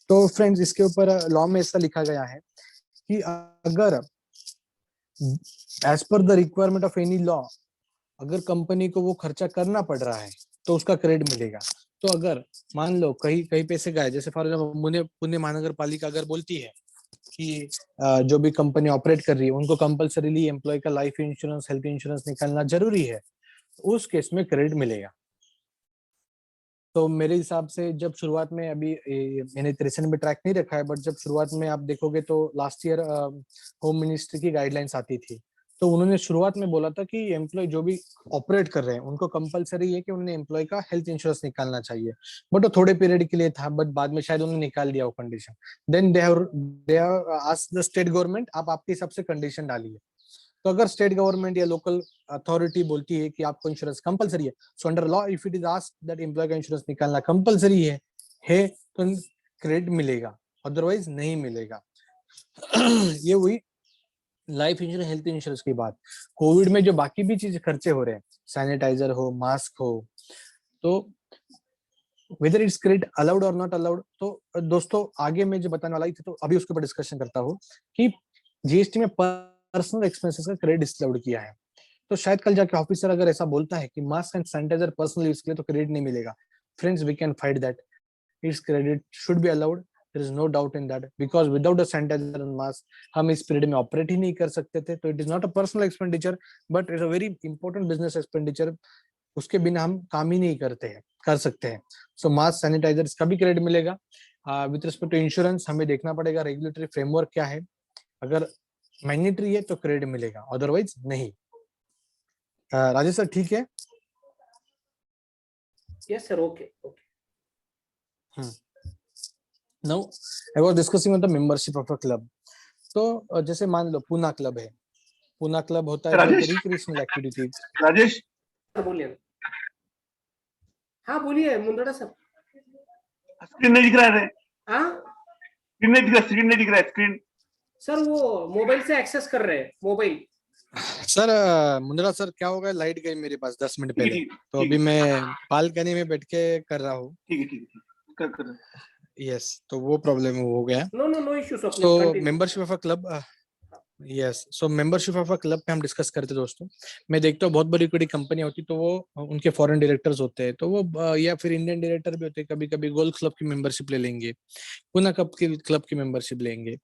Speaker 4: तो फ्रेंड्स, इसके ऊपर लॉ में ऐसा लिखा गया है कि अगर एज पर the requirement of any law, अगर कंपनी को वो खर्चा करना पड़ रहा है तो उसका क्रेडिट मिलेगा। तो अगर मान लो कहीं कहीं पैसे गए, जैसे फॉर एग्जाम्पल पुणे महानगर पालिका अगर बोलती है कि जो भी कंपनी ऑपरेट कर रही है उनको कंपलसरीली एम्प्लॉय का लाइफ इंश्योरेंस, हेल्थ इंश्योरेंस निकालना जरूरी है, उस केस में क्रेडिट मिलेगा। तो मेरे हिसाब से जब शुरुआत में, अभी मैंने रिसेंट में ट्रैक नहीं रखा है, बट जब शुरुआत में आप देखोगे तो लास्ट ईयर होम मिनिस्ट्री की गाइडलाइंस आती थी, तो उन्होंने शुरुआत में बोला था कि एम्प्लॉय जो भी ऑपरेट कर रहे हैं उनको कंपलसरी है कि उन्हें एम्प्लॉय का हेल्थ इंश्योरेंस निकालना चाहिए, बट वो थोड़े पीरियड के लिए था, बट बाद में शायद उन्होंने निकाल दिया वो condition. Then they have asked the state government, आप आपके हिसाब से कंडीशन डालिए। तो अगर स्टेट गवर्नमेंट या लोकल अथॉरिटी बोलती है कि आपको इंश्योरेंस कंपलसरी है, so under law if it is asked that employ का इंश्योरेंस निकालना कंपलसरी है तो क्रेडिट मिलेगा, अदरवाइज नहीं मिलेगा। ये हुई लाइफ इंश्योरेंस, हेल्थ इंश्योरेंस की बात। कोविड में जो बाकी भी चीज खर्चे हो रहे हैं, सैनिटाइजर हो, मास्क हो, तो वेदर इट्स क्रेडिट अलाउड और नॉट अलाउड, तो दोस्तों आगे मैं जो बताने वाला ही था, तो अभी उसके ऊपर डिस्कशन करता हूँ कि जीएसटी में पर्सनल एक्सपेंसेस का क्रेडिट डिसअलाउड किया है। तो शायद कल जाके ऑफिसर अगर ऐसा बोलता है कि mask and sanitizer personal use के लिए तो क्रेडिट नहीं मिलेगा, friends we can fight that, it's credit should be allowed, there is no doubt in that, because without a sanitizer and mask हम इस पीरियड में ऑपरेट ही नहीं कर सकते थे। तो it is not a personal expenditure but it's a very important business expenditure, उसके बिना हम काम ही नहीं कर सकते हैं। सो मास्क सैनिटाइजर इसका भी क्रेडिट मिलेगा। विद रिस्पेक्ट टू इंश्योरेंस हमें देखना पड़ेगा रेगुलेटरी फ्रेमवर्क क्या है, अगर मैंडेटरी है तो क्रेडिट मिलेगा, अदरवाइज नहीं। राजेश सर ठीक है?
Speaker 3: Yes, sir. Okay.
Speaker 4: Now I was discussing on the membership of a club. तो जैसे मान लो पूना क्लब है, पूना क्लब होता है जो
Speaker 5: Rajesh?
Speaker 4: Recreational activity.
Speaker 5: Rajesh,
Speaker 3: sir बोलिए। हाँ बोलिए मुंदड़ा सर।
Speaker 5: स्क्रीन नहीं दिख रहा है,
Speaker 3: हाँ
Speaker 5: स्क्रीन नहीं दिख रहा, स्क्रीन नहीं दिख रहा है, स्क्रीन।
Speaker 3: सर वो मोबाइल से एक्सेस कर रहे हैं, मोबाइल।
Speaker 4: सर मुंदड़ा सर क्या होगा, लाइट गई मेरे पास 10 मिनट पहले, तो अभी मैं बालकनी में बैठ के कर रहा हूँ।
Speaker 5: ठीक है कर।
Speaker 4: यस, तो वो प्रॉब्लम हो गया।
Speaker 3: No issue sir.
Speaker 4: So membership of a club, yes, so membership of a club पे हम डिस्कस करते हैं दोस्तों। मैं देखता हूँ बहुत बड़ी बड़ी कंपनियां होती तो वो उनके फॉरेन डायरेक्टर्स होते हैं, तो वो या फिर इंडियन डायरेक्टर भी होते हैं, कभी कभी गोल्फ क्लब की मेंबरशिप ले लेंगे, पूना क्लब की मेंबरशिप लेंगे,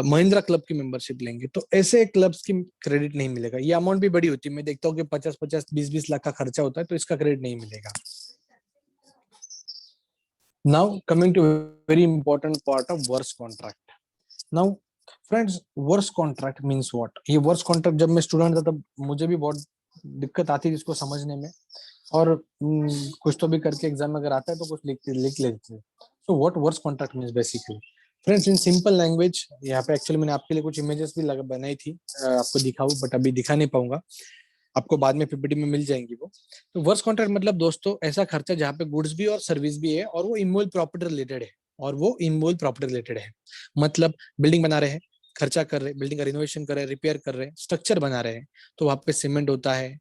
Speaker 4: महिंद्रा क्लब की मेंबरशिप लेंगे। तो ऐसे क्लब्स की क्रेडिट नहीं मिलेगा, ये अमाउंट भी बड़ी होती है, मैं देखता हूँ कि 50-50 20-20 लाख का खर्चा होता है, तो इसका क्रेडिट नहीं मिलेगा। Now coming to very important part of works contract. Now friends, works contract means what? ये वर्क्स कॉन्ट्रैक्ट जब मैं स्टूडेंट था तब मुझे भी बहुत दिक्कत आती थी इसको समझने में, और कुछ तो भी करके एग्जाम अगर आता है तो कुछ लिख लेते थे। So what works contract means basically friends, in simple language, यहाँ पे एक्चुअली मैंने आपके लिए कुछ इमेजेस भी बनाई थी, आपको दिखाऊं, बट अभी दिखा नहीं पाऊंगा, आपको बाद में पीपीटी में मिल जाएंगी वो। तो वर्क्स कॉन्ट्रैक्ट मतलब दोस्तों ऐसा खर्चा जहाँ पे गुड्स भी और सर्विस भी है, और वो इमूवेबल प्रॉपर्टी रिलेटेड है, मतलब बिल्डिंग बना रहे हैं, खर्चा कर रहे हैं, बिल्डिंग का रिनोवेशन कर रहे हैं, रिपेयर कर रहे हैं, स्ट्रक्चर बना रहे हैं, तो वहां पे सीमेंट होता है,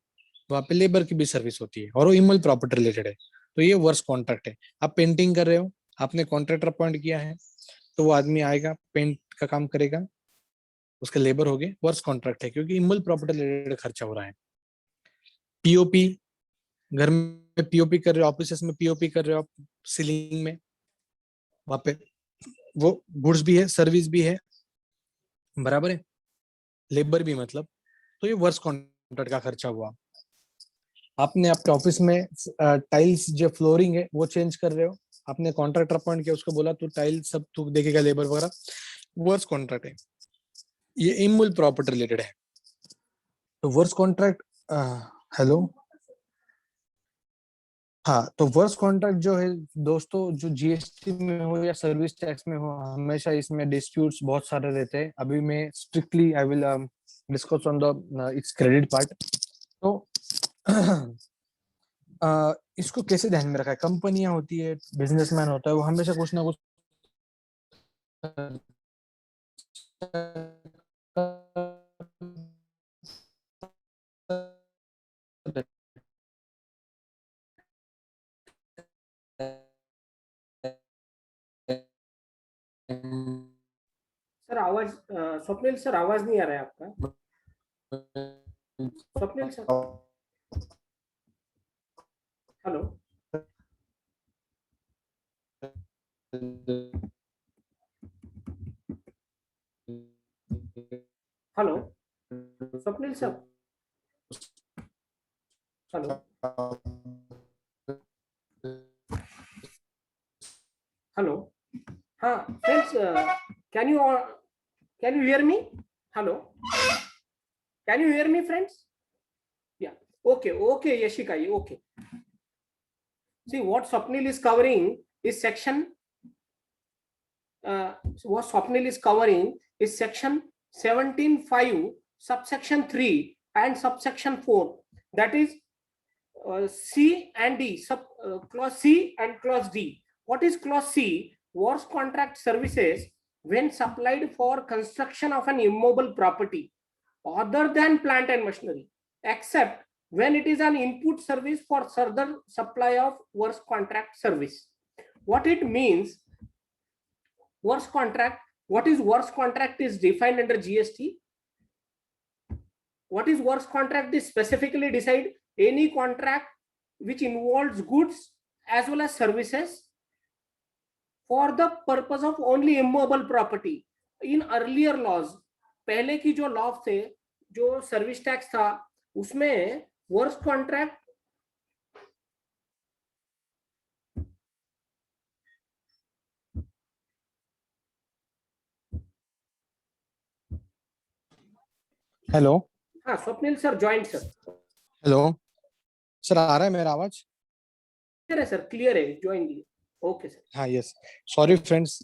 Speaker 4: वहां पे लेबर की भी सर्विस होती है, और वो इमूवेबल प्रॉपर्टी रिलेटेड है। तो ये वर्क्स कॉन्ट्रैक्ट है। आप पेंटिंग कर रहे हो, आपने कॉन्ट्रैक्टर अपॉइंट किया है, तो वो आदमी आएगा, पेंट का काम करेगा, उसके लेबर हो गए, वर्क्स कॉन्ट्रैक्ट है, क्योंकि इमूवेबल प्रॉपर्टी रिलेटेड खर्चा हो रहा है। पीओपी, घर में पीओपी कर रहे हो, ऑफिस में पीओपी कर रहे हो आप, सीलिंग में, वहां पे वो गुड्स भी है, सर्विस भी है, बराबर है, लेबर भी, मतलब तो ये वर्क्स कॉन्ट्रैक्ट का खर्चा हुआ। आपने आपके ऑफिस में टाइल्स जो फ्लोरिंग है वो चेंज कर रहे हो, आपने कॉन्ट्रैक्टर अपॉइंट किया, उसको बोला तू टाइल सब तू देखेगा, लेबर वगैरह, वर्क्स कॉन्ट्रैक्ट है, ये इमूवेबल प्रॉपर्टी रिलेटेड है। तो वर्क्स कॉन्ट्रैक्ट, हेलो, हाँ, तो वर्क्स कॉन्ट्रैक्ट जो है दोस्तों, जो जीएसटी में हो या सर्विस टैक्स में हो, हमेशा इसमें डिस्प्यूट्स बहुत सारे रहते हैं। अभी मैं strictly I will discuss on the it's credit part. तो इसको कैसे ध्यान में रखा है, कंपनियां होती है, बिजनेसमैन होता है, वो हमेशा कुछ ना कुछ
Speaker 3: सर आवाज स्वप्निल सर आवाज नहीं आ रहा है आपका। Swapnil sir, hello hello Swapnil sir, hello hello. हाँ friends, can you hear me? Hello, can you hear me friends? Yeah, okay Yashika, okay. See what Swapnil is covering is section what Swapnil is covering is section 17(5), subsection 3 and subsection 4, that is C and D, clause C and clause D. What is clause C? Works contract services when supplied for construction of an immobile property other than plant and machinery, except when it is an input service for further supply of works contract service. What it means, works contract, what is works contract is defined under GST. What is works contract is specifically decide any contract which involves goods as well as services for the purpose of only immobile property. In earlier laws, पहले की जो law थे, जो service tax था, उसमें works contract
Speaker 4: hello
Speaker 3: हाँ Swapnil sir joint sir
Speaker 4: hello sir, आ रहा है मेरा आवाज?
Speaker 3: क्लियर है सर, क्लियर है, ज्वाइन लिए। Okay sir.
Speaker 4: हाँ yes, sorry friends,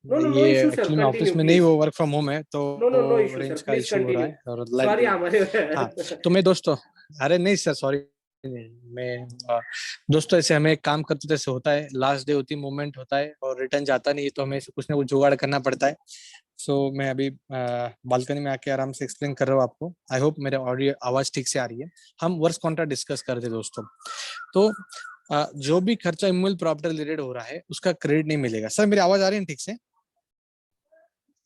Speaker 3: No, no
Speaker 4: ये
Speaker 3: issue, sir.
Speaker 4: एक्चुअली मैं ऑफिस
Speaker 3: Continue,
Speaker 4: में नहीं,
Speaker 3: please.
Speaker 4: वो वर्क फ्रॉम होम है तो
Speaker 3: No issue,
Speaker 4: रेंज
Speaker 3: sir.
Speaker 4: का
Speaker 3: Please
Speaker 4: इशू हो रहा है और
Speaker 3: सॉरी हमारे
Speaker 4: हाँ तो मैं दोस्तों, अरे नहीं सर सॉरी, मैं दोस्तों ऐसे हमें काम करते जैसे होता है, लास्ट डे होती है, मोमेंट होता है और रिटर्न जाता नहीं है, तो हमें कुछ ना कुछ जुगाड़ करना पड़ता है। सो मैं अभी बालकनी में आके आराम से एक्सप्लेन कर रहा हूँ आपको। आई होप मेरा ऑडियो आवाज ठीक से आ रही है। हम वर्क्स कॉन्ट्रैक्ट डिस्कस कर रहे थे दोस्तों। तो जो भी खर्चा इमोबल प्रॉपर्टी रिलेटेड हो रहा है उसका क्रेडिट नहीं मिलेगा। सर मेरी आवाज आ रही है ठीक से?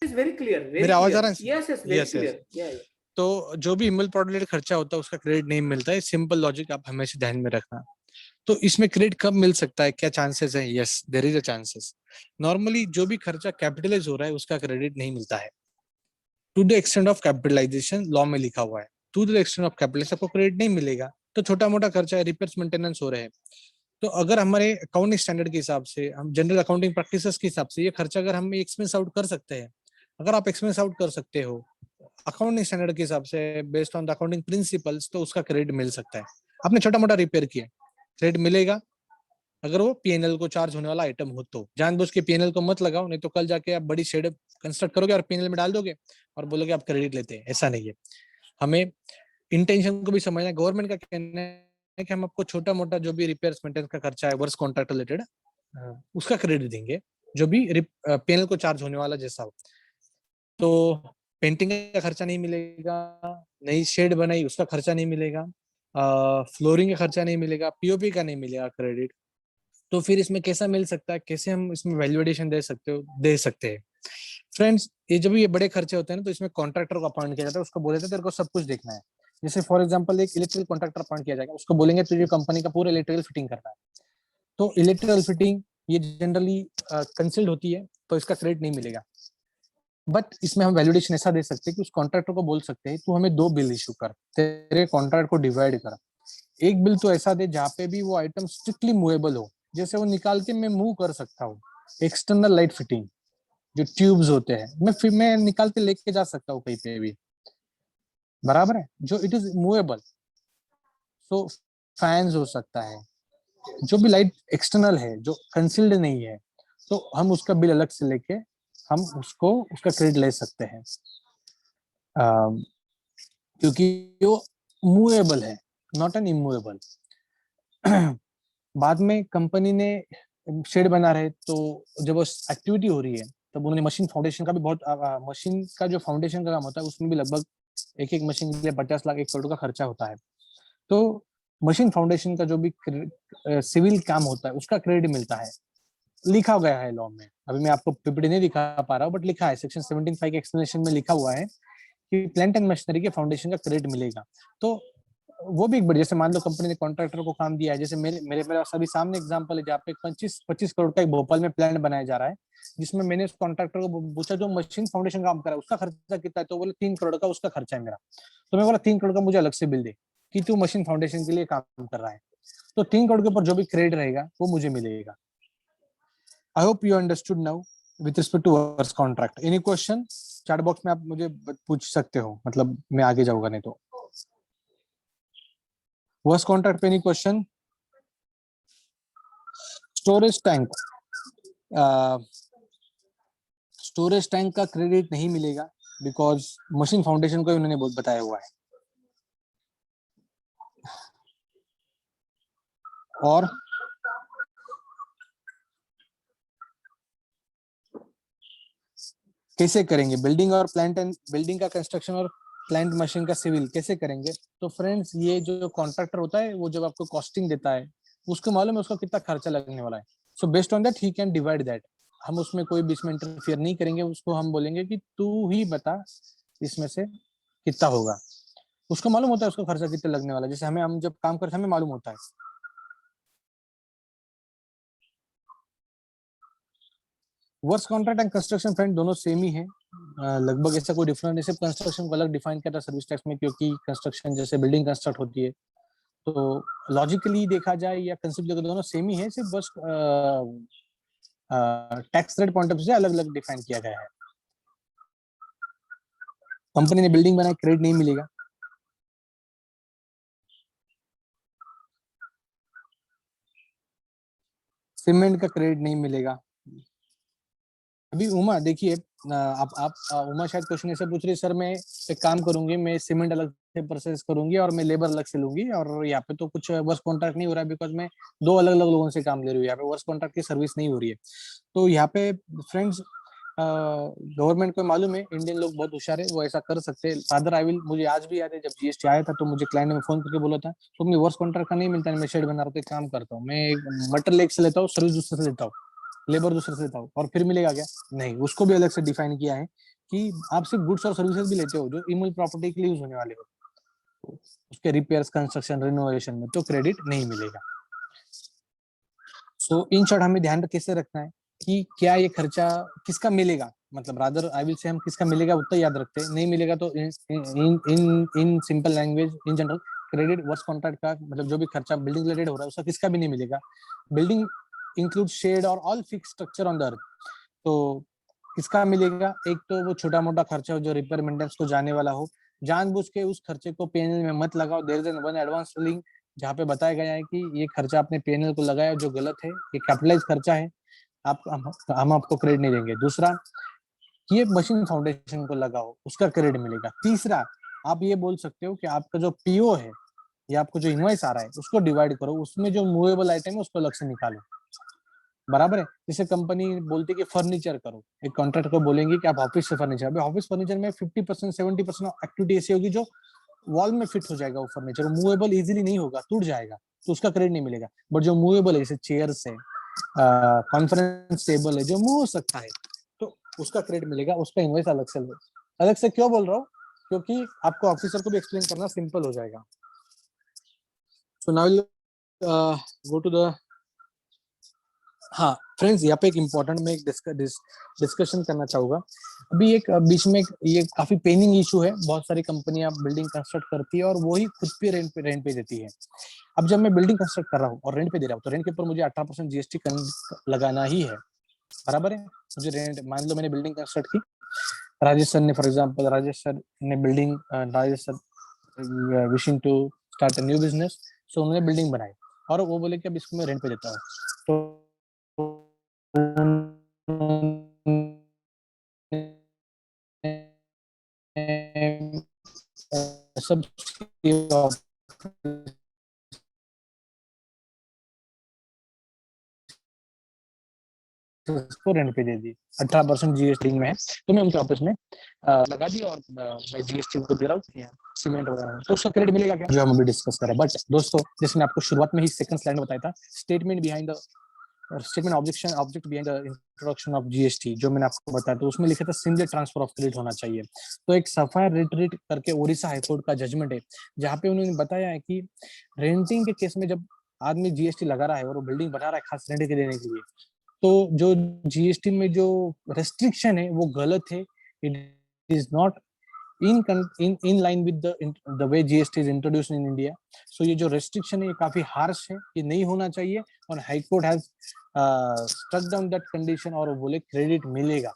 Speaker 3: इज वेरी क्लियर,
Speaker 4: मेरी आवाज आ रहा है?
Speaker 3: Yes yes very clear.
Speaker 4: तो जो भी इमोबल प्रॉपर्टी रिलेटेड खर्चा होता है उसका क्रेडिट नहीं मिलता है। सिंपल लॉजिक आप हमेशा ध्यान में रखना। तो इसमें क्रेडिट कब मिल सकता है, क्या चांसेस है? Yes there is a chances. Normally जो भी खर्चा कैपिटलाइज हो रहा है उसका क्रेडिट नहीं मिलता है। To the extent of capitalization law में लिखा हुआ है, to the extent of capitalization आपको क्रेडिट नहीं मिलेगा। तो छोटा मोटा खर्चा है, रिपेयर्स मेंटेनेंस हो रहे हैं, तो अगर हमारे अकाउंटिंग स्टैंडर्ड के हिसाब से, हम जनरल अकाउंटिंग प्रैक्टिसेस के हिसाब से ये खर्चा अगर हम एक्सपेंस आउट कर सकते हैं, अगर आप एक्सपेंस आउट कर सकते हो अकाउंटिंग स्टैंडर्ड के हिसाब से based on the accounting principles, तो उसका क्रेडिट मिल सकता है। आपने छोटा मोटा रिपेयर किया, क्रेडिट मिलेगा अगर वो पीएनएल को चार्ज होने वाला आइटम हो। तो जानबूझ के पीएनएल को मत लगाओ, नहीं तो कल जाके आप बड़ी शेड कंस्ट्रक्ट करोगे और पीएनएल में डाल दोगे और बोलोगे आप क्रेडिट लेते हैं। ऐसा नहीं है, हमें इंटेंशन को भी समझना है। गवर्नमेंट का कहना है कि हम आपको छोटा मोटा जो भी रिपेयर्स मेंटेनेंस का खर्चा है वर्क्स कॉन्ट्रैक्ट रिलेटेड, उसका क्रेडिट देंगे, जो भी पीएनएल को चार्ज होने वाला जैसा हो। तो पेंटिंग का खर्चा नहीं मिलेगा, नई शेड बनाई उसका खर्चा नहीं मिलेगा, फ्लोरिंग का खर्चा नहीं मिलेगा, पीओपी का नहीं मिलेगा क्रेडिट। तो फिर इसमें कैसा मिल सकता है, कैसे हम इसमें वैल्यू एडिशन दे सकते हैं फ्रेंड्स? ये जब ये बड़े खर्चे होते हैं ना, तो इसमें कॉन्ट्रैक्टर को अपॉइंट किया जाता है। उसको बोले थे तेरे को सब कुछ देखना है। जैसे फॉर एग्जांपल एक इलेक्ट्रिकल कॉन्ट्रैक्टर अपॉइंट किया जाएगा, उसको बोलेंगे तुझे कंपनी का पूरा इलेक्ट्रिकल फिटिंग करना है। तो इलेक्ट्रिकल फिटिंग ये जनरली कंसिल्ड होती है, तो इसका क्रेडिट नहीं मिलेगा। बट इसमें हम वैल्यूडेशन ऐसा दे सकते हैं कि उस कॉन्ट्रैक्टर को बोल सकते हैं तू हमें 2 बिल इशू कर, तेरे कॉन्ट्रैक्ट को डिवाइड कर। एक बिल तो ऐसा दे जहाँ पे भी वो आइटम स्ट्रिक्टली मूवेबल हो, जैसे वो निकाल के मैं मूव कर सकता हूँ। एक्सटर्नल लाइट फिटिंग जो ट्यूब्स होते हैं, मैं निकाल के लेके जा सकता हूँ कहीं पे भी, बराबर है, जो it is movable. So fans हो सकता है, जो भी लाइट एक्सटर्नल है जो कंसील्ड नहीं है, तो हम उसका बिल अलग से लेके हम उसका क्रेडिट ले सकते हैं, क्योंकि वो मूवेबल है, नॉट एन इमूवेबल। बाद में कंपनी ने शेड बना रहे, तो जब वो एक्टिविटी हो रही है तब उन्होंने मशीन फाउंडेशन का भी बहुत, मशीन का जो फाउंडेशन का काम होता है उसमें भी लगभग एक मशीन के लिए 50 लाख 1 करोड़ का खर्चा होता है। तो मशीन फाउंडेशन का जो भी सिविल काम होता है उसका क्रेडिट मिलता है, लिखा गया है लॉ में। अभी मैं आपको पीपीटी नहीं दिखा पा रहा हूँ, बट लिखा है सेक्शन 17(5) के एक्सप्लेनेशन में लिखा हुआ है कि प्लांट एंड मशीनरी के फाउंडेशन का क्रेडिट मिलेगा। तो वो भी एक बड़ी, जैसे मान लो कंपनी ने कॉन्ट्रैक्टर को काम दिया है, जैसे मेरा सभी सामने एग्जांपल है जहाँ पे 25 करोड़ का एक भोपाल में प्लांट बनाया जा रहा है, जिसमें मैंने उस कॉन्ट्रैक्टर को पूछा जो मशीन फाउंडेशन काम कर रहा है उसका खर्चा कितना है, तो बोले 3 करोड़ का उसका खर्चा है मेरा। तो मैं बोला 3 करोड़ का मुझे अलग से बिल दे कि तू मशीन फाउंडेशन के लिए काम कर रहा है, तो 3 करोड़ के ऊपर जो भी क्रेडिट रहेगा वो मुझे मिलेगा। I hope you understood now with respect to works contract. Any question chat box में आप मुझे पूछ सकते हो, मतलब मैं आगे जाऊंगा, नहीं तो वर्क्स कॉन्ट्रैक्ट पे एनी क्वेश्चन? स्टोरेज टैंक का क्रेडिट नहीं मिलेगा, बिकॉज मशीन फाउंडेशन को उन्होंने बहुत बताया हुआ है। और कैसे करेंगे बिल्डिंग और प्लांट एंड बिल्डिंग का कंस्ट्रक्शन और प्लांट मशीन का सिविल कैसे करेंगे? तो फ्रेंड्स ये जो कॉन्ट्रैक्टर होता है वो जब आपको कॉस्टिंग देता है उसको मालूम है उसका कितना खर्चा लगने वाला है। So based on that he can divide that. हम उसमें कोई बीच में इंटरफियर नहीं करेंगे, उसको हम बोलेंगे कि तू ही बता इसमें से कितना होगा। उसको मालूम होता है उसका खर्चा कितना लगने वाला है, जैसे हमें हम जब काम करते हैं हमें मालूम होता है। Works contract and construction friend दोनों सेम ही है, लगभग ऐसा कोई डिफरेंस नहीं, सिर्फ कंस्ट्रक्शन को अलग डिफाइन किया था सर्विस टैक्स में, क्योंकि कंस्ट्रक्शन जैसे बिल्डिंग कंस्ट्रक्ट होती है तो लॉजिकली देखा जाए या कंसेप्ट देखो दोनों सेम ही है, सिर्फ बस tax rate point of view से अलग अलग डिफाइन किया गया है। कंपनी ने बिल्डिंग बनाई क्रेडिट नहीं मिलेगा। सीमेंट का क्रेडिट नहीं मिलेगा। अभी उमा देखिए, आप उमा शायद क्वेश्चन ऐसे पूछ रही है, सर मैं एक काम करूंगी, मैं सीमेंट अलग से प्रोसेस करूंगी और मैं लेबर अलग से लूंगी, और यहाँ पे तो कुछ वर्क कॉन्ट्रैक्ट नहीं हो रहा है बिकॉज मैं दो अलग अलग लोगों से काम ले रही हूँ, यहाँ पे वर्क कॉन्ट्रैक्ट की सर्विस नहीं हो रही है। तो यहाँ पे फ्रेंड्स गवर्नमेंट को मालूम है, इंडियन लोग बहुत होशियार है, वो ऐसा कर सकते हैं। फादर आई विल, मुझे आज भी याद है जब जीएसटी आया था तो मुझे क्लाइंट ने फोन करके बोला था तो मैं वर्क कॉन्ट्रैक्ट का नहीं मिलता, मैं शेड बना रहा हूँ, एक काम करता हूँ, मैं मटेरियल एक से लेता हूँ, सर्विस दूसरे से लेता हूँ, लेबर दूसरे से लेता हूँ, और फिर मिलेगा क्या? नहीं, उसको भी अलग से डिफाइन किया है कि आप सिर्फ गुड्स और सर्विसेज भी लेते हो जो इमूल प्रॉपर्टी के लिए यूज होने वाले हो, तो उसके रिपेयर्स कंस्ट्रक्शन रिनोवेशन में तो क्रेडिट नहीं मिलेगा। सो इन शॉर्ट हमें ध्यान कैसे रखना है कि क्या ये खर्चा किसका मिलेगा, मतलब रादर आई विल से हम किसका मिलेगा उतना याद रखते हैं, नहीं मिलेगा तो इन simple language in general credit works contract का मतलब जो भी खर्चा बिल्डिंग रिलेटेड हो रहा है उसका किसका भी नहीं मिलेगा। बिल्डिंग इंक्लूड शेड और all fix structure on the earth, तो किसका मिलेगा? एक तो वो छोटा मोटा खर्चा हो जो रिपेयर मेंटेनेंस को जाने वाला हो, जानबूझ के उस खर्चे को पीएनएल में मत लगाओ। There is one advance link जहाँ पे बताया गया है कि ये खर्चा आपने पीएनएल को लगाया जो गलत है, ये कैपिटलाइज खर्चा है, आप हम आपको क्रेडिट नहीं देंगे। दूसरा, ये मशीन फाउंडेशन को लगाओ उसका क्रेडिट मिलेगा। तीसरा, आप ये बोल सकते हो कि आपका जो पीओ है या आपको जो इनवॉइस आ रहा है उसको डिवाइड करो, उसमें जो मूवेबल आइटम है उसको अलग से निकालो, बराबर है। जैसे कंपनी बोलती है कि फर्नीचर करो, एक कॉन्ट्रैक्ट को बोलेंगे कि आप ऑफिस से फर्नीचर, अभी ऑफिस फर्नीचर में 50% 70% एक्टिविटी ऐसी होगी जो वॉल में फिट हो जाएगा, वो फर्नीचर मूवेबल इजीली नहीं होगा, टूट जाएगा, तो उसका क्रेडिट नहीं मिलेगा। बट जो मूवेबल है जैसे चेयर्स है, कॉन्फ्रेंस टेबल है जो मूव हो सकता है, तो उसका क्रेडिट मिलेगा, उसका इनवॉइस अलग से लो। अलग से क्यों बोल रहा हूँ? क्योंकि आपको ऑफिसर को भी एक्सप्लेन करना सिंपल हो जाएगा। So now go to the, हाँ फ्रेंड्स यहाँ पे एक इम्पोर्टेंट में एक डिस्कशन करना चाहूंगा। अभी एक बीच में ये काफी पेनिंग इशू है, बहुत सारी कंपनियां बिल्डिंग कंस्ट्रक्ट करती है और वो ही खुद पे रेंट पे देती है। अब जब मैं बिल्डिंग कंस्ट्रक्ट कर रहा हूँ और रेंट पे दे रहा हूँ तो रेंट के ऊपर मुझे 18% जीएसटी लगाना ही है, बराबर है। मुझे रेंट, मान लो मैंने बिल्डिंग कंस्ट्रक्ट की, राजेश सर ने फॉर एग्जाम्पल, राजेश सर ने building, Rajesh sir wishing to start a new business, so उन्होंने बिल्डिंग बनाई और वो बोले कि अब इसको मैं रेंट पे देता हूँ, तो सब उसको रेंट पे दे दी, 18% जीएसटी में है, तो मैं उनके ऑफिस में लगा दी और मैं जीएसटी को दे रहा हूँ सीमेंट वगैरह, तो उसका क्रेडिट मिलेगा क्या, जो हम अभी डिस्कस करें। बट दोस्तों जैसे मैं आपको शुरुआत में ही सेकंड स्लाइड में बताया था, statement behind the statement object behind the introduction of GST, जो मैंने आपको बताया तो उसमें लिखा था सिंगल ट्रांसफर ऑफ क्रेडिट होना चाहिए। तो एक सफायर रिट्रीट करके ओडिशा हाईकोर्ट का जजमेंट है जहाँ पे उन्होंने बताया है कि रेंटिंग के केस में जब आदमी जीएसटी लगा रहा है और वो बिल्डिंग बना रहा है खास रेंट के देने के लिए, तो जो जीएसटी में जो रेस्ट्रिक्शन है वो गलत है, it is not in line with the way GST is introduced in India. So ये जो restriction है ये काफी harsh है, ये नहीं होना चाहिए, और high court has struck down that condition और वो बोले क्रेडिट मिलेगा।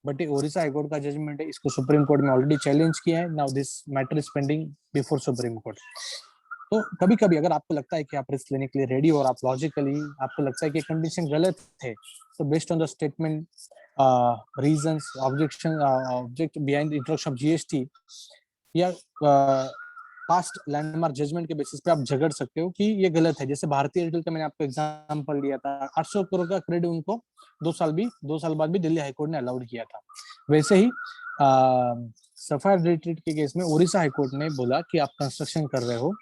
Speaker 4: बट ये ओडिशा हाई कोर्ट का जजमेंट है, इसको सुप्रीम कोर्ट में ऑलरेडी चैलेंज किया है, now this matter is pending before supreme court. तो कभी कभी अगर आपको लगता है कि आप रिस्क लेने के लिए रेडी हो और आप लॉजिकली आपको लगता है कि कंडीशन गलत है, तो based on the statement reasons, objection, object behind the introduction of GST या पास्ट लैंडमार्क जजमेंट के बेसिस पे आप झगड़ सकते हो कि ये गलत है। जैसे भारतीय एयरटेल का मैंने आपको एग्जांपल दिया था, 800 करोड़ का क्रेडिट उनको 2 साल बाद भी दिल्ली हाईकोर्ट ने अलाउड किया था। वैसे ही सफायर रिट्रीट के केस में उड़ीसा हाईकोर्ट ने बोला कि आप कंस्ट्रक्शन कर रहे हो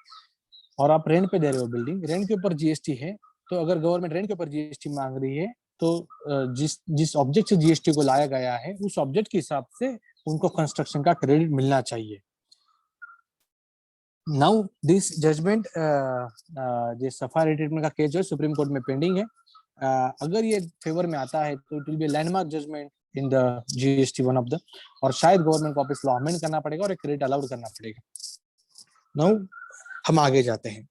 Speaker 4: और आप रेंट पे दे रहे हो बिल्डिंग, रेंट के ऊपर जीएसटी है, तो अगर गवर्नमेंट रेंट के ऊपर जीएसटी मांग रही है तो जिस ऑब्जेक्ट से जीएसटी को लाया गया है उस ऑब्जेक्ट के हिसाब से उनको कंस्ट्रक्शन का क्रेडिट मिलना चाहिए। नाउ दिस जजमेंट जो सफायर ट्रीटमेंट का केस जो है सुप्रीम कोर्ट में पेंडिंग है। अगर ये फेवर में आता है तो it will be landmark judgement in the GST one of the, और शायद गवर्नमेंट को वापस लॉ अमेंड करना पड़ेगा और एक क्रेडिट अलाउड करना पड़ेगा। नाउ हम आगे जाते हैं।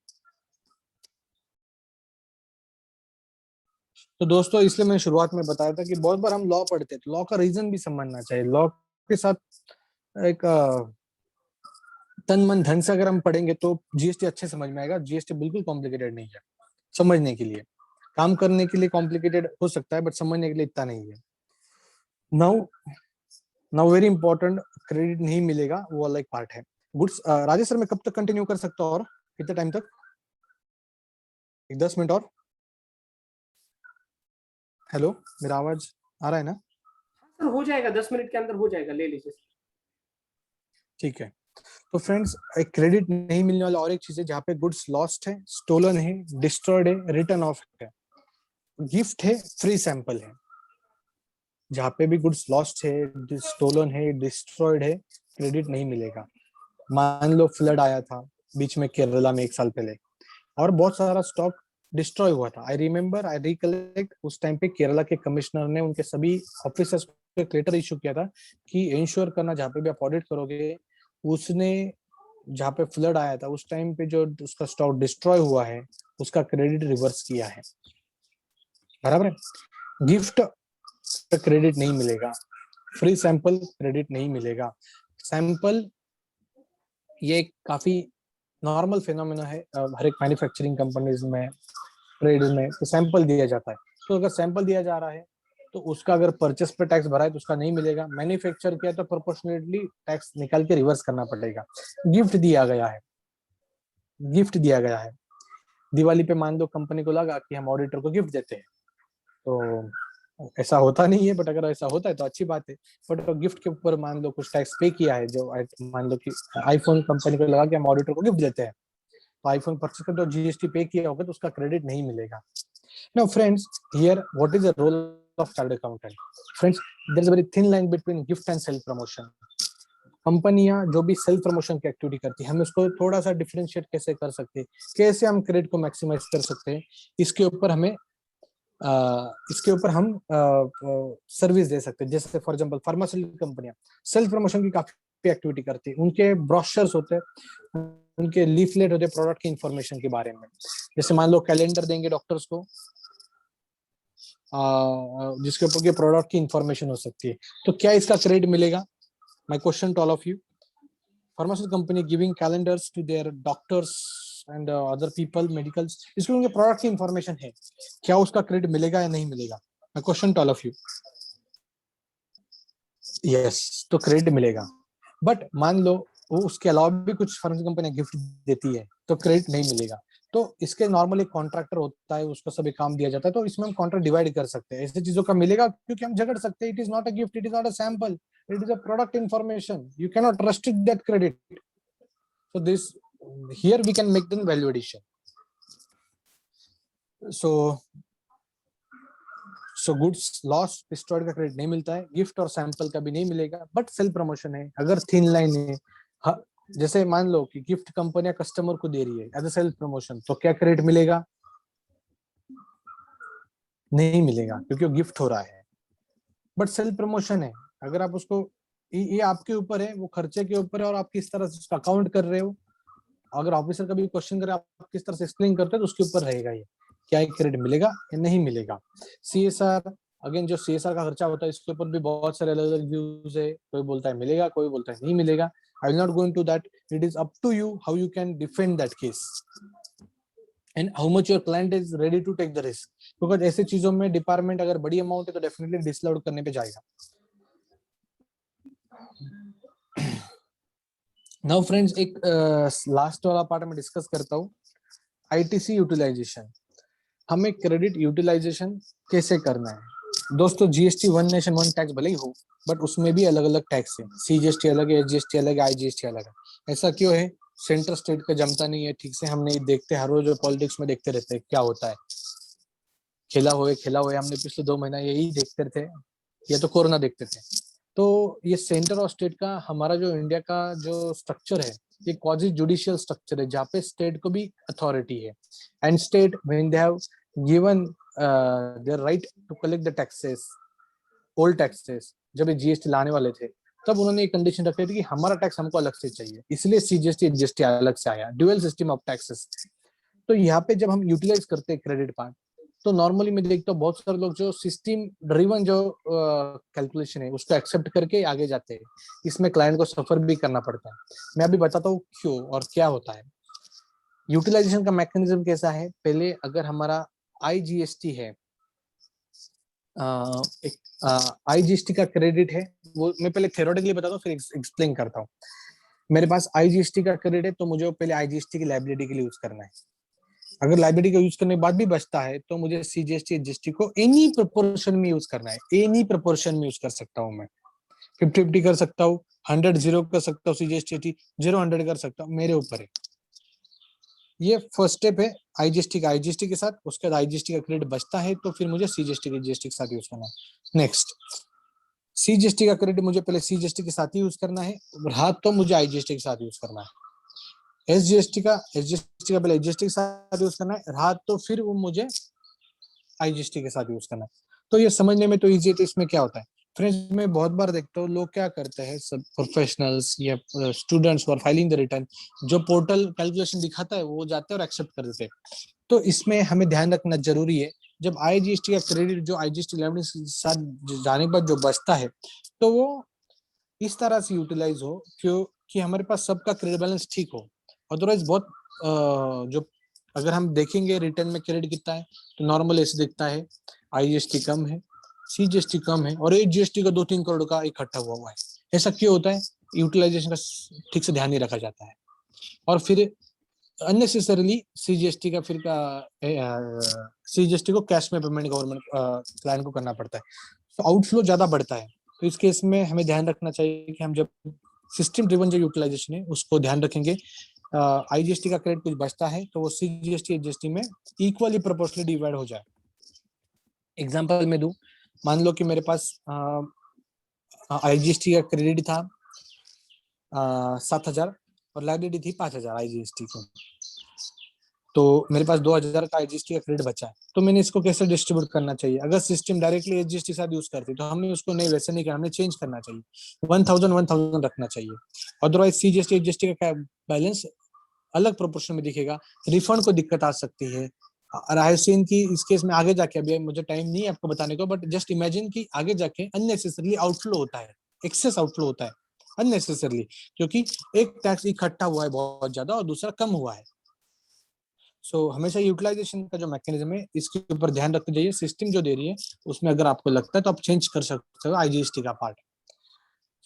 Speaker 4: तो दोस्तों इसलिए मैंने शुरुआत में बताया था कि बहुत बार हम लॉ पढ़ते हैं तो लॉ का रीजन भी समझना चाहिए। लॉ के साथ एक तन मन धन से अगर हम पढ़ेंगे तो जीएसटी अच्छे समझ में आएगा। जीएसटी बिल्कुल कॉम्प्लिकेटेड नहीं है समझने के लिए, काम करने के लिए कॉम्प्लिकेटेड हो सकता है बट समझने के लिए इतना नहीं है। नाउ वेरी इंपॉर्टेंट, क्रेडिट नहीं मिलेगा वो अलग पार्ट है। गुड्स राजेश सर मैं कब तक कंटिन्यू कर सकता हूँ और कितने टाइम तक? 10 मिनट और। हेलो, मेरा आवाज आ रहा है ना?
Speaker 3: सर हो जाएगा, 10 मिनट के अंदर हो जाएगा, ले लीजिए।
Speaker 4: ठीक है। तो फ्रेंड्स एक क्रेडिट नहीं मिलने वाला और एक चीज है जहाँ पे गुड्स लॉस्ट है, स्टोलन है, डिस्ट्रॉयड है, रिटर्न ऑफ है, गिफ्ट है, फ्री सैंपल है। जहाँ पे भी गुड्स लॉस्ट है, स्टोलन है, डिस्ट्रॉयड है, क्रेडिट नहीं मिलेगा। मान लो फ्लड आया था बीच में केरला में 1 साल पहले और बहुत सारा स्टॉक डिस्ट्रॉय हुआ था। आई रिकलेक्ट उस टाइम पे केरला के कमिश्नर ने उनके सभी ऑफिसर्स को एक लेटर इशू किया था कि इंश्योर करना जहाँ पे भी आप ऑडिट करोगे उसने जहाँ पे फ्लड आया था उस टाइम पे जो उसका स्टॉक डिस्ट्रॉय हुआ है उसका क्रेडिट रिवर्स किया है। बराबर है। गिफ्ट का क्रेडिट नहीं मिलेगा, फ्री सैंपल क्रेडिट नहीं मिलेगा। सैंपल ये काफी नॉर्मल फिनोमेना है हर एक मैन्युफैक्चरिंग कंपनीज में, ट्रेड में, तो सैंपल दिया जाता है। तो अगर सैंपल दिया जा रहा है तो उसका अगर परचेस पे टैक्स भरा है तो उसका नहीं मिलेगा। मैन्युफैक्चर किया तो प्रोपोर्शनेटली टैक्स निकाल के रिवर्स करना पड़ेगा। गिफ्ट दिया गया है, गिफ्ट दिया गया है। दिवाली पे मान लो कंपनी को लगा कि हम ऑडिटर को गिफ्ट देते हैं, तो ऐसा होता नहीं है बट अगर ऐसा होता है तो अच्छी बात है। बट गिफ्ट के ऊपर मान लो कुछ टैक्स पे किया है, जो मान लो कि आईफोन कंपनी को लगा कि हम ऑडिटर को गिफ्ट देते हैं तो आईफोन परचेस कर तो जीएसटी पे किया होगा तो उसका क्रेडिट नहीं मिलेगा। Now friends, here what is the role of chartered accountant? Friends, there is a very thin line between gift and self promotion. कंपनियां जो भी सेल्फ प्रमोशन की एक्टिविटी करती है हम उसको थोड़ा सा डिफरेंशिएट कैसे कर सकते हैं, कैसे हम क्रेडिट को मैक्सिमाइज कर सकते हैं, इसके ऊपर हम सर्विस दे सकते हैं। जैसे फॉर एग्जांपल फार्मास्यूटिकल कंपनियां सेल्फ प्रमोशन की काफी एक्टिविटी करती है। उनके ब्रोशर्स होते हैं, उनके लीफलेट होते हैं प्रोडक्ट की इंफॉर्मेशन के बारे में। जैसे मान लो कैलेंडर देंगे डॉक्टर्स को जिसके ऊपर के प्रोडक्ट की इंफॉर्मेशन हो सकती है, तो क्या इसका क्रेडिट मिलेगा? My question to all of you, pharmaceutical company giving calendars to their doctors and other people medicals, इसमें उनके प्रोडक्ट की इंफॉर्मेशन है, क्या उसका क्रेडिट मिलेगा या नहीं मिलेगा? My question to all of you. Yes, तो क्रेडिट मिलेगा। बट मान लो वो उसके अलावा भी कुछ फार्मास्यूटिकल कंपनी गिफ्ट देती है तो क्रेडिट नहीं मिलेगा। तो इसके नॉर्मली कॉन्ट्रैक्टर होता है, उसको सभी काम दिया जाता है, तो इसमें हम कॉन्ट्रैक्ट डिवाइड कर सकते हैं। ऐसी चीजों का मिलेगा क्योंकि हम झगड़ सकते हैं। It is not a gift, it is not a sample, it is a product information, you can not restrict that credit. So this here we can make the value addition. So goods lost destroyed का credit नहीं मिलता है, gift और sample का भी नहीं मिलेगा। But self promotion है, अगर थिन लाइन है, जैसे मान लो कि गिफ्ट कंपनियां कस्टमर को दे रही है एज अ सेल्फ प्रमोशन, तो क्या क्रेडिट मिलेगा? नहीं मिलेगा क्योंकि वो गिफ्ट हो रहा है। बट सेल्फ प्रमोशन है, अगर आप उसको, ये आपके ऊपर है, वो खर्चे के ऊपर है और आप किस तरह से उसका अकाउंट कर रहे हो। अगर ऑफिसर कभी क्वेश्चन करे आप किस तरह से एक्सप्लेन करते हो तो उसके ऊपर रहेगा ये, क्या एक क्रेडिट मिलेगा या नहीं मिलेगा। सीएसआर, अगेन जो सीएसआर का खर्चा होता है इसके ऊपर भी बहुत सारे अलग अलग व्यूज है, कोई बोलता है मिलेगा, कोई बोलता है नहीं मिलेगा। I will not go into that, it is up to you how you can defend that case. And how much your client is ready to take the risk, because ऐसे चीजों में डिपार्टमेंट अगर बड़ी अमाउंट है तो definitely disallowed करने पे जाएगा. नाउ फ्रेंड्स, एक लास्ट वाला पार्ट में डिस्कस करता हूँ, आईटीसी यूटिलाइजेशन. हमें क्रेडिट यूटिलाइजेशन कैसे करना है. दोस्तों, GST one nation one tax भले ही हो, बट उसमें भी अलग अलग टैक्स है. सीजीएसटी अलग है, एसजीएसटी अलग है, आईजीएसटी अलग है. ऐसा क्यों है? सेंटर स्टेट का जमता नहीं है ठीक से. हम नहीं देखते, हर रोज पॉलिटिक्स में देखते रहते हैं क्या होता है. खेला हुए हमने पिछले 2 महीना यही देखते थे, या तो कोरोना देखते थे. तो ये सेंटर और स्टेट का, हमारा जो इंडिया का जो स्ट्रक्चर है, ये क्वाजी जुडिशियल स्ट्रक्चर है, जहाँ पे स्टेट को भी अथॉरिटी है. And state when they have given their right to collect the taxes, old taxes, जब ये जीएसटी लाने वाले थे तब उन्होंने एक कंडीशन रखी थी कि हमारा टैक्स हमको अलग से चाहिए, इसलिए सीजीएसटी जीएसटी अलग से आया, ड्यूअल सिस्टम ऑफ टैक्सेस. तो यहाँ पे जब हम यूटिलाइज करते हैं क्रेडिट पार्ट, तो नॉर्मली मैं देखता हूँ बहुत सारे लोग जो सिस्टम ड्रिवन जो कैलकुलेशन है उसको एक्सेप्ट करके आगे जाते हैं. इसमें क्लाइंट को सफर भी करना पड़ता है. मैं अभी बताता हूँ क्यों और क्या होता है. यूटिलाइजेशन का मैकेनिज्म कैसा है. पहले अगर हमारा आईजीएसटी है, एक आईजीएसटी का क्रेडिट है, वो मैं पहले थ्योरेटिकली बताता हूँ फिर एक्सप्लेन करता हूँ. मेरे पास आईजीएसटी का क्रेडिट है तो मुझे पहले आईजीएसटी की लायबिलिटी के लिए यूज करना है. अगर लाइबिलिटी का यूज करने के बाद भी बचता है तो मुझे सीजीएसटी जीएसटी को एनी प्रोपोर्शन में यूज करना है. एनी प्रोपोर्शन में यूज कर सकता हूँ मैं. 50-50 कर सकता हूँ, 100-0 कर सकता हूँ, सीजीएसटी 0-100 कर सकता हूँ, मेरे ऊपर है. ये फर्स्ट स्टेप है आईजीएसटी का. आईजीएसटी के साथ उसके बाद आईजीएसटी का क्रेडिट बचता है तो फिर मुझे सीजीएसटी के जीएसटी के साथ यूज करना है. नेक्स्ट, सीजीएसटी का क्रेडिट मुझे पहले सीजीएसटी के साथ ही यूज करना है, रहा तो मुझे आईजीएसटी के साथ यूज करना है. एसजीएसटी का पहले एसजीएसटी के साथ यूज करना है, रहा तो फिर वो मुझे आईजीएसटी के साथ यूज करना है. तो ये समझने में तो इजी है. तो इसमें क्या होता है फ्रेंड्स, मैं बहुत बार देखता हूँ लोग क्या करते हैं, सब प्रोफेशनल्स या students for filing the return, जो पोर्टल कैलकुलेशन दिखाता है वो जाते हैं और एक्सेप्ट कर देते हैं. तो इसमें हमें ध्यान रखना जरूरी है, जब आईजीएसटी का क्रेडिट जो आईजीएसटी लायबिलिटी के साथ जाने पर जो बचता है तो वो इस तरह से यूटिलाइज हो क्योंकि हमारे पास सबका क्रेडिट बैलेंस ठीक हो. अदरवाइज बहुत जो अगर हम देखेंगे रिटर्न में क्रेडिट कितना है तो नॉर्मल ऐसे दिखता है, आईजीएसटी कम है, सीजीएसटी कम है और एचजीएसटी का 2-3 करोड़ का इकट्ठा हुआ है. ऐसा क्यों होता है? यूटिलाइजेशन का ठीक से ध्यान नहीं रखा जाता है और फिर अननेसेसरीली सीजीएसटी का फिर सीजीएसटी को कैश में पेमेंट गवर्नमेंट क्लाइंट को करना पड़ता है. तो आउटफ्लो ज्यादा बढ़ता है. तो इस केस में हमें ध्यान रखना चाहिए कि हम जब सिस्टम ड्रिवन जो यूटिलाइजेशन है उसको ध्यान रखेंगे. आईजीएसटी का क्रेडिट कुछ बचता है तो वो सीजीएसटी एचजीएसटी में इक्वली प्रोपोर्शनली डिवाइड हो जाए. एग्जांपल में दूं, मान लो कि मेरे पास आईजीएसटी का क्रेडिट था 7,000 और लायबिलिटी थी 5,000 आईजीएसटी की. तो मेरे पास 2,000 का आईजीएसटी का क्रेडिट बचा है. तो मैंने इसको कैसे डिस्ट्रीब्यूट करना चाहिए? अगर सिस्टम डायरेक्टली एचजीएसटी साथ यूज करती तो हमें उसको नहीं, वैसे नहीं करना, हमें चेंज करना चाहिए. 1,000 रखना चाहिए. अदरवाइज सीजीएसटी एचजीएसटी का बैलेंस अलग प्रोपोर्शन में दिखेगा, रिफंड को दिक्कत आ सकती है. और आई सीन की इस केस में आगे जाके, अभी मुझे टाइम नहीं है आपको बताने को, बट जस्ट इमेजिन कि आगे जाके अननेसेसरली आउटफ्लो होता है, एक्सेस आउटफ्लो होता है अननेसेसरली, क्योंकि एक टैक्स इकट्ठा हुआ है बहुत ज्यादा और दूसरा कम हुआ है. सो हमेशा यूटिलाइजेशन का जो मैकेनिज्म है इसके ऊपर ध्यान रखना चाहिए. सिस्टम जो दे रही है उसमें अगर आपको लगता है तो आप चेंज कर सकते हो आईजीएसटी का part.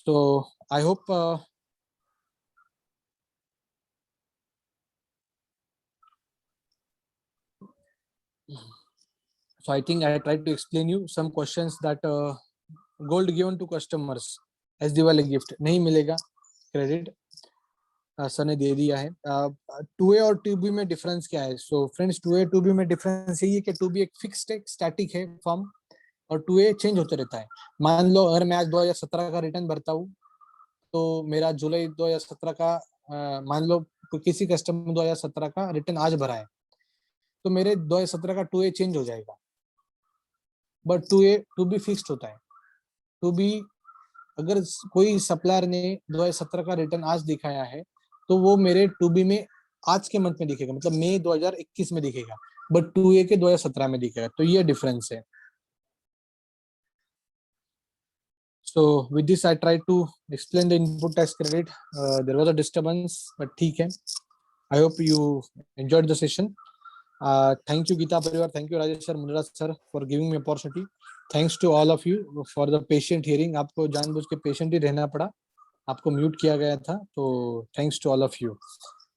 Speaker 4: So I hope so I think I tried to explain you some questions that gold given to customers as Diwali gift नहीं मिलेगा क्रेडिट, सर ने दे दिया है. 2A और 2B में डिफरेंस क्या है? सो फ्रेंड्स, 2A 2B में डिफरेंस यही है कि 2B एक फिक्स्ड है, स्टैटिक है फॉर्म, और 2A चेंज होते रहता है. मान लो अगर मैं आज 2017 का रिटर्न भरता हूँ तो मेरा जुलाई 2017 का मान लो किसी कस्टमर 2017 का रिटर्न आज भरा है तो मेरे 2017 का 2A चेंज हो जाएगा. बट 2B फिक्स्ड होता है. 2B अगर कोई सप्लायर ने 2017 का रिटर्न आज दिखाया है तो वो मेरे 2B में आज के मंथ में दिखेगा, मतलब मई 2021 में दिखेगा, बट 2A के 2017 में दिखेगा. तो ये डिफरेंस है. So with this I tried to explain the input tax credit. There was a disturbance, but ठीक है. I hope you enjoyed the session. Thank you, Gita Parivar. Thank you, Rajesh sir, Muniraj sir, for giving me opportunity. Thanks to all of you for the patient hearing. आपको जानबूझ के patient ही रहना पड़ा, आपको mute किया गया था, तो thanks to all of you.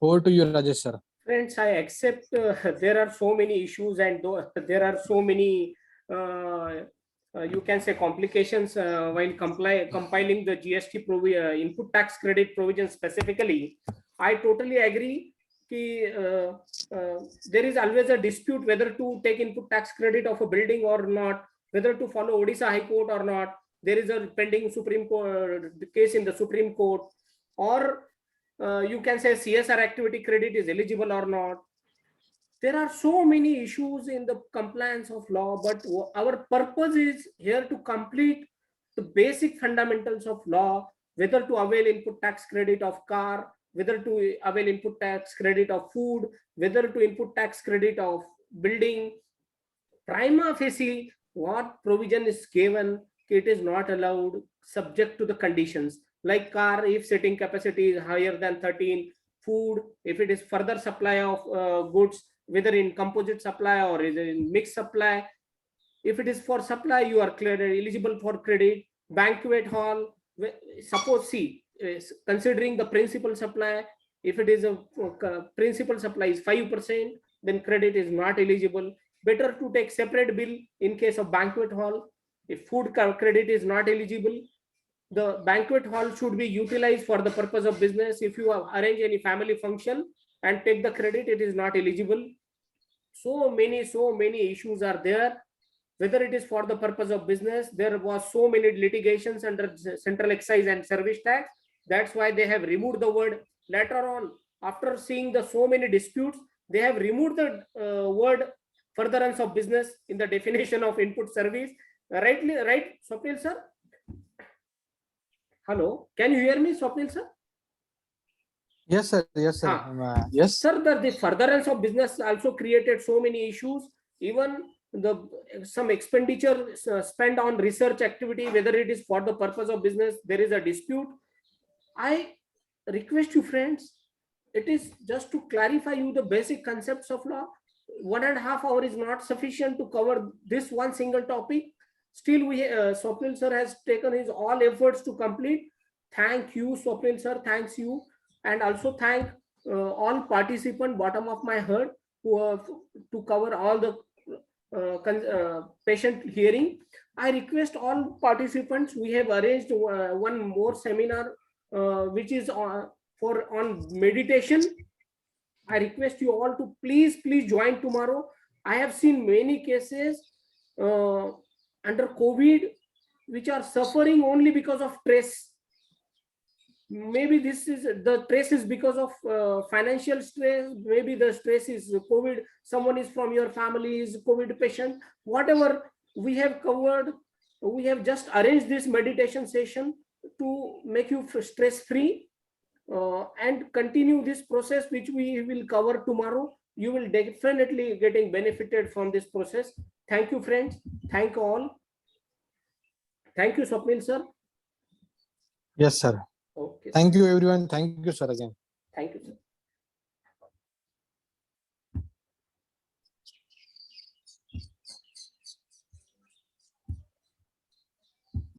Speaker 4: Over to you, Rajesh sir.
Speaker 3: Friends, I accept there are so many issues and there are so many you can say complications while compiling the GST input tax credit provision specifically. I totally agree that there is always a dispute whether to take input tax credit of a building or not, whether to follow Odisha High Court or not. There is a pending Supreme Court case in the Supreme Court, or you can say CSR activity credit is eligible or not. There are so many issues in the compliance of law, but our purpose is here to complete the basic fundamentals of law, whether to avail input tax credit of car, whether to avail input tax credit of food, whether to input tax credit of building. Prima facie, what provision is given, it is not allowed subject to the conditions. Like car, if sitting capacity is higher than 13, food, if it is further supply of goods, whether in composite supply or is in mixed supply. If it is for supply, you are eligible for credit. Banquet hall, suppose see, considering the principal supply, if it is a principal supply is 5%, then credit is not eligible. Better to take separate bill in case of banquet hall. If food credit is not eligible, the banquet hall should be utilized for the purpose of business. If you arrange any family function and take the credit, it is not eligible. So many issues are there. Whether it is for the purpose of business, there was so many litigations under Central Excise and Service Tax. That's why they have removed the word. Later on, after seeing the so many disputes, they have removed the word furtherance of business in the definition of input service. Right, Swapnil sir? Hello, can you hear me, Swapnil sir?
Speaker 4: Yes, sir. Yes, sir. Yes.
Speaker 3: Sir, the furtherance of business also created so many issues. Even some expenditure spent on research activity, whether it is for the purpose of business, there is a dispute. I request you, friends, it is just to clarify you the basic concepts of law. 1.5 hours is not sufficient to cover this one single topic. Still, Swapnil sir has taken his all efforts to complete. Thank you, Swapnil sir. Thanks you. And also thank all participants, bottom of my heart, who to cover all the patient hearing. I request all participants, we have arranged one more seminar which is on meditation. I request you all to please join tomorrow. I have seen many cases under COVID which are suffering only because of stress. Maybe this is the stress is because of financial stress. Maybe the stress is COVID. Someone is from your family is COVID patient. Whatever we have covered, we have just arranged this meditation session to make you stress free and continue this process, which we will cover tomorrow. You will definitely getting benefited from this process. Thank you, friends. Thank you all. Thank you, Swapnil sir.
Speaker 4: Yes, sir.
Speaker 3: Okay.
Speaker 4: Thank you, everyone. Thank you, sir, again.
Speaker 3: Thank you, sir.